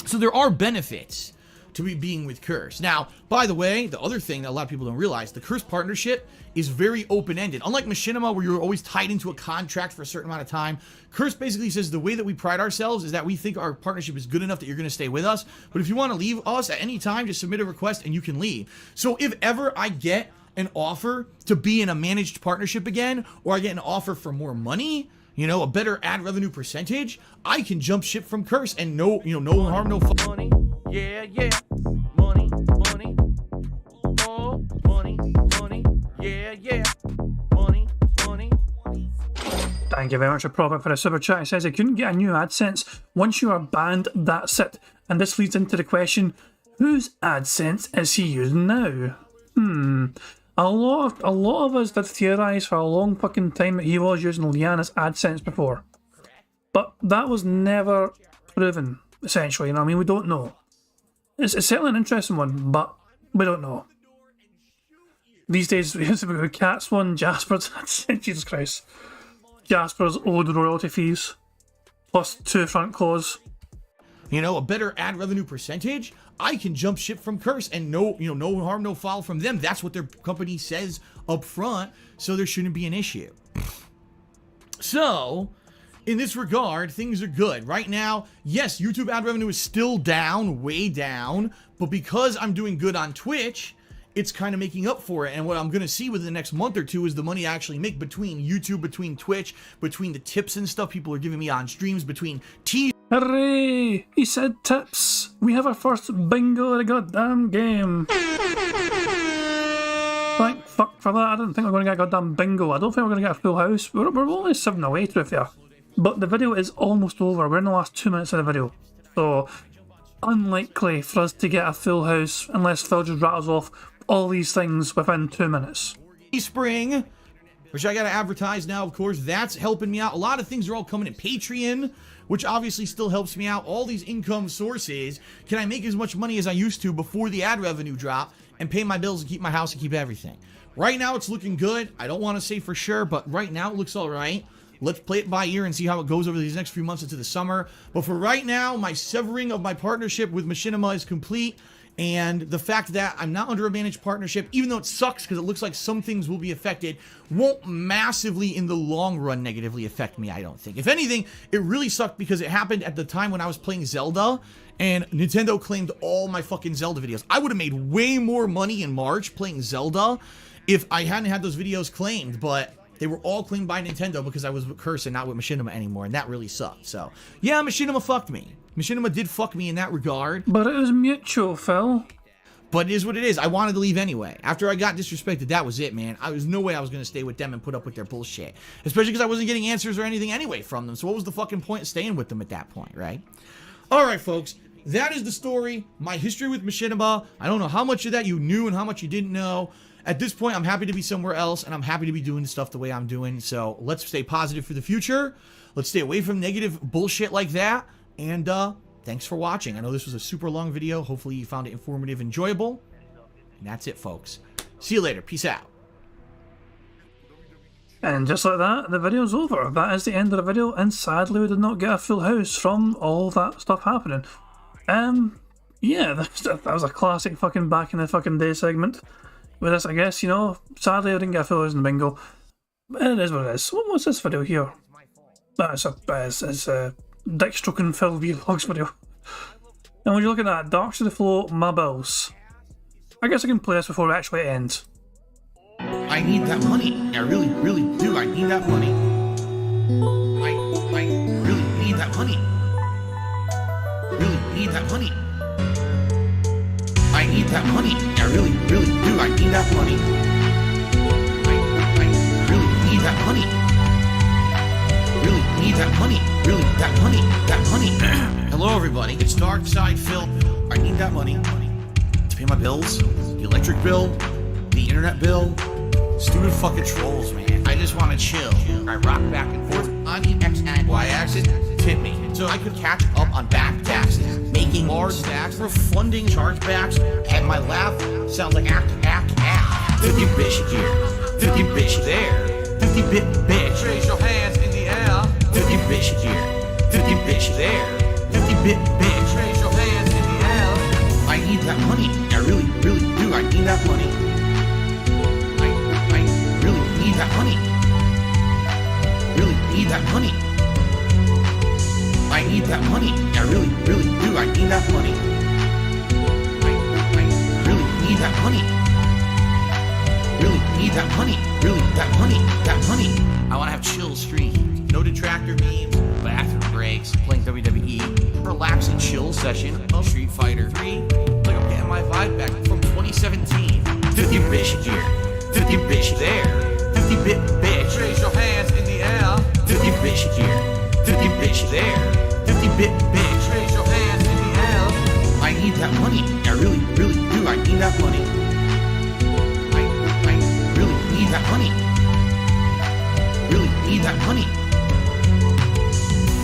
So there are benefits. to be being with Curse. Now, by the way, the other thing that a lot of people don't realize, the Curse partnership is very open-ended. Unlike Machinima, where you're always tied into a contract for a certain amount of time, Curse basically says the way that we pride ourselves is that we think our partnership is good enough that you're going to stay with us. But if you want to leave us at any time, just submit a request and you can leave. So if ever I get an offer to be in a managed partnership again, or I get an offer for more money, you know, a better ad revenue percentage, I can jump ship from Curse and no harm, no foul. Money, yeah, yeah. Money, money. Oh, money, money. Yeah, yeah. Money, money. Thank you very much, Prophet, for a super chat. He says he couldn't get a new AdSense. Once you are banned, that's it. And this leads into the question, whose AdSense is he using now? A lot of us did theorise for a long fucking time that he was using Liana's AdSense before. But that was never proven, essentially, you know what I mean? We don't know. It's certainly an interesting one, but we don't know. These days, we have got Cat's one, Jasper's AdSense, Jesus Christ. Jasper's owed royalty fees, plus 2 front claws. You know, a better ad revenue percentage, I can jump ship from Curse and no harm, no foul from them. That's what their company says up front, so there shouldn't be an issue. So, in this regard, things are good. Right now, yes, YouTube ad revenue is still down, way down, but because I'm doing good on Twitch, it's kind of making up for it. And what I'm going to see within the next month or two is the money I actually make between YouTube, between Twitch, between the tips and stuff people are giving me on streams, between Hooray! He said tips. We have our first bingo of the goddamn game. Thank fuck for that. I didn't think we were going to get a goddamn bingo. I don't think we're going to get a full house. We're only 7 away, to be fair. But the video is almost over. We're in the last 2 minutes of the video. So, unlikely for us to get a full house unless Phil just rattles off all these things within 2 minutes. Spring, which I got to advertise now, of course. That's helping me out. A lot of things are all coming in Patreon, which obviously still helps me out. All these income sources. Can I make as much money as I used to before the ad revenue drop and pay my bills and keep my house and keep everything? Right now, it's looking good. I don't want to say for sure, but right now it looks all right. Let's play it by ear and see how it goes over these next few months into the summer. But for right now, my severing of my partnership with Machinima is complete. And the fact that I'm not under a managed partnership, even though it sucks because it looks like some things will be affected, won't massively in the long run negatively affect me, I don't think. If anything, it really sucked because it happened at the time when I was playing Zelda and Nintendo claimed all my fucking Zelda videos. I would have made way more money in March playing Zelda if I hadn't had those videos claimed, but they were all claimed by Nintendo because I was with Curse and not with Machinima anymore, and that really sucked. So, yeah, Machinima fucked me. Machinima did fuck me in that regard. But it was mutual, Phil. But it is what it is. I wanted to leave anyway. After I got disrespected, that was it, man. There was no way I was going to stay with them and put up with their bullshit. Especially because I wasn't getting answers or anything anyway from them. So what was the fucking point of staying with them at that point, right? Alright, folks. That is the story. My history with Machinima. I don't know how much of that you knew and how much you didn't know. At this point, I'm happy to be somewhere else, and I'm happy to be doing stuff the way I'm doing. So let's stay positive for the future. Let's stay away from negative bullshit like that. And thanks for watching. I know this was a super long video. Hopefully you found it informative, enjoyable. And that's it, folks. See you later. Peace out. And just like that, the video's over. That is the end of the video, and sadly we did not get a full house from all that stuff happening. Yeah, that was a classic fucking back in the fucking day segment. With this, I guess, you know, sadly I didn't get a full house in the bingo. It is what it is. What's this video here? It's a dick stroking Phil Vlogs video. And when you look at that, Dark to the Flow, my bills. I guess I can play this before it actually ends. I need that money. I really, really do. I need that money. I really need that money. Really need that money. I need that money. I really, really do. I need that money. I really need that money. Really need that money. Really, that money. That money. Hello, everybody. It's Dark Side Phil. I need that money to pay my bills, the electric bill, the internet bill. Stupid fucking trolls, man. I just want to chill. I rock back and forth on the X and Y axis. Tip me so I could catch up on back taxes, making large stacks, refunding chargebacks, and my laugh sounds like act. 50 bitch here, 50 bitch there, 50 bit bitch. Raise your hands in the air. 50 bitch here, 50 bitch there, 50 bit bitch. Raise your hands in the air. I need need that money. I really, really do. I need that money. I really need that money. Really need that money. I need that money. I really, really do. I need that money. I really need that money. Really need that money. Really, that money. That money. I want to have chill streams. No detractor memes, bathroom breaks, playing WWE, relaxing chill session of Street Fighter 3. Like I'm getting my vibe back from 2017. 50 bitch here, 50 bitch there, 50 bit bitch. Raise your hands in the air. 50 bitch here, 50 bitch there, 50 bit bitch. Raise your hands in the air. I need that money. I really, really do. I need that money. I really need that money. Really need that money.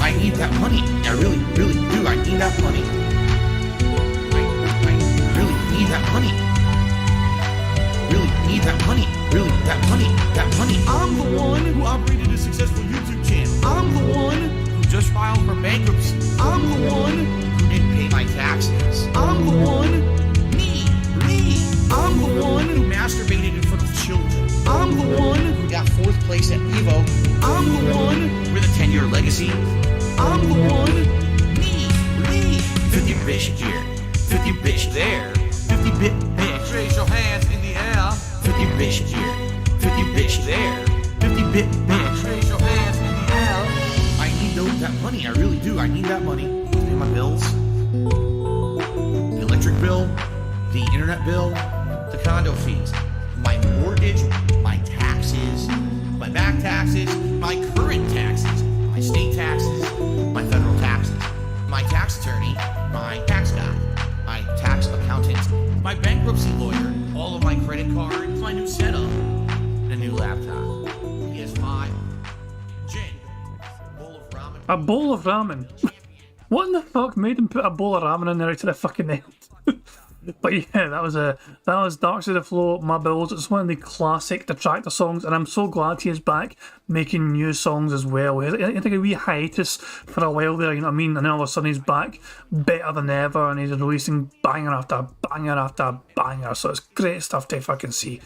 I need that money. I really, really do. I need that money. I really need that money. Really need that money. Really, that money. That money. I'm the one who operated a successful YouTube channel. I'm the one Who just filed for bankruptcy. I'm the one Who didn't pay my taxes. I'm the one Me. I'm the one Who masturbated in front of children. I'm the one Who got 4th place at Evo I'm the one with a 10-year legacy. I'm the one Me. 50 bitch here. 50 bitch there. 50 bit bitch. Raise your hands in the air. 50 bitch here, 50 bitch there, 50 bit bitch. Raise your hands in the air. I need that money, I really do. I need that money to pay my bills. The electric bill, the internet bill, the condo fees, my mortgage, my taxes, my back taxes, my current taxes, my state taxes, my federal taxes, my tax attorney, my tax guy, my tax accountant, my bankruptcy lawyer, all of my credit cards, my new setup, and a new laptop, PS5, gin, bowl of ramen. A bowl of ramen. What in the fuck made him put a bowl of ramen in there to the fucking end? But yeah, that was Dark Side of the Flow, My Bills. It's one of the classic Detractor songs, and I'm so glad he is back making new songs as well. He had a wee hiatus for a while there, you know what I mean? And then all of a sudden he's back better than ever, and he's releasing banger after banger after banger. So it's great stuff to fucking see.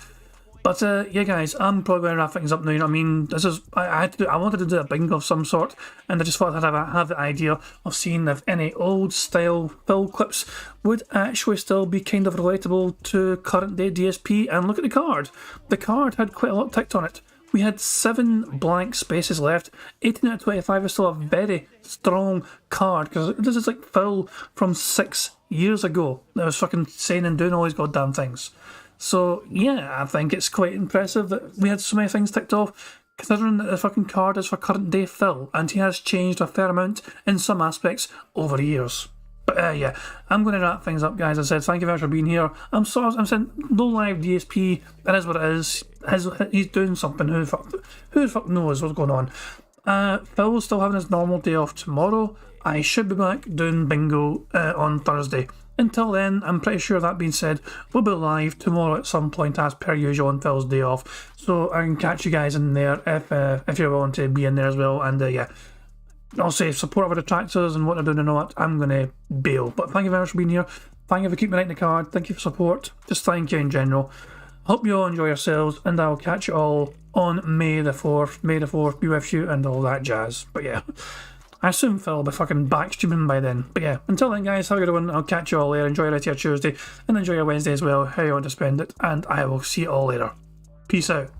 But yeah, guys, I'm probably going to wrap things up now. You know what I mean? This is I wanted to do a bingo of some sort, and I just thought I'd have the idea of seeing if any old style Phil clips would actually still be kind of relatable to current day DSP. And look at the card. The card had quite a lot ticked on it. We had 7 blank spaces left. 18 out of 25 is still a very strong card, because this is like Phil from 6 years ago that was fucking saying and doing all these goddamn things. So yeah, I think it's quite impressive that we had so many things ticked off, considering that the fucking card is for current day Phil, and he has changed a fair amount in some aspects over the years. But yeah, I'm going to wrap things up, guys. As I said, thank you very much for being here. I'm sorry, I'm saying no live DSP. It is what it is. He's doing something. Who the fuck knows what's going on? Phil will still having his normal day off tomorrow. I should be back doing bingo on Thursday. Until then, I'm pretty sure that being said, we'll be live tomorrow at some point as per usual on Phil's day off. So I can catch you guys in there if you're willing to be in there as well. And yeah, I'll say support our detractors and what they're doing and all that. I'm going to bail. But thank you very much for being here. Thank you for keeping me right in the card. Thank you for support. Just thank you in general. Hope you all enjoy yourselves, and I'll catch you all on May the 4th. May the 4th be with you and all that jazz. But yeah, I assume Phil will be fucking back streaming by then. But yeah, until then, guys, have a good one. I'll catch you all later. Enjoy the rest of your Tuesday, and enjoy your Wednesday as well, how you want to spend it. And I will see you all later. Peace out.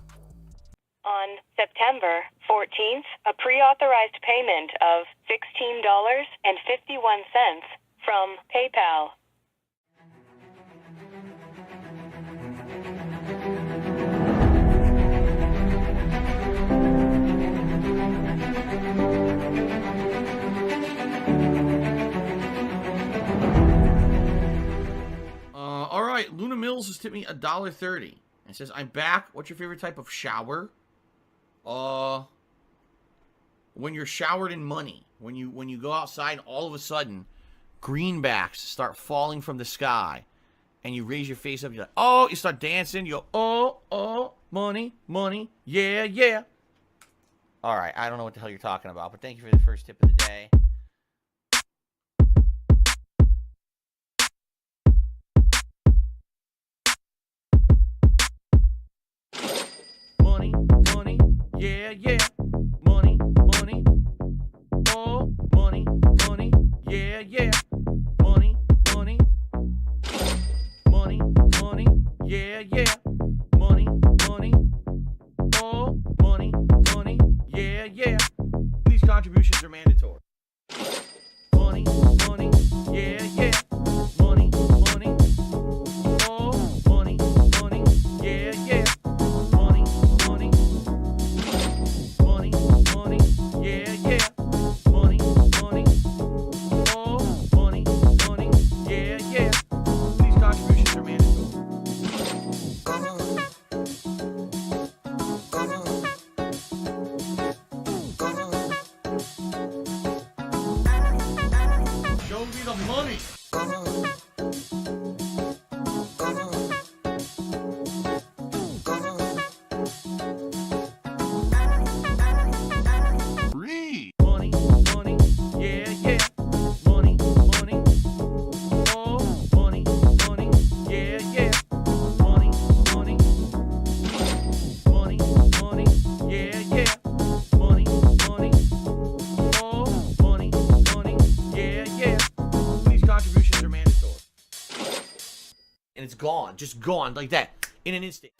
On September 14th, a pre-authorized payment of $16.51 from PayPal. All right, Luna Mills has tipped me $1.30. It says, I'm back. What's your favorite type of shower? When you're showered in money. When you go outside, all of a sudden, greenbacks start falling from the sky. And you raise your face up, you're like, oh, you start dancing, you go, oh, money, money, yeah, yeah. All right, I don't know what the hell you're talking about, but thank you for the first tip of the day. Yeah, yeah. Money, money. Oh, money, money. Yeah, yeah. Money, money. Money, money. Yeah, yeah. Money, money. Oh, money, money. Yeah, yeah. These contributions are mandatory. Money, money. Yeah, yeah. Money, money. Oh, money, money. Yeah, yeah. Money, money. Money, money. Yeah, yeah. Money, money. Oh, money, money. Yeah, yeah. These contributions are mandatory. Show me the money. Money, money, yeah, yeah. Money, money. Oh, money, money, yeah, yeah. Money, money. Money, money, yeah, yeah. Money, money. Oh, money, money, yeah, yeah. These contributions are mandatory. And it's gone, just gone like that in an instant.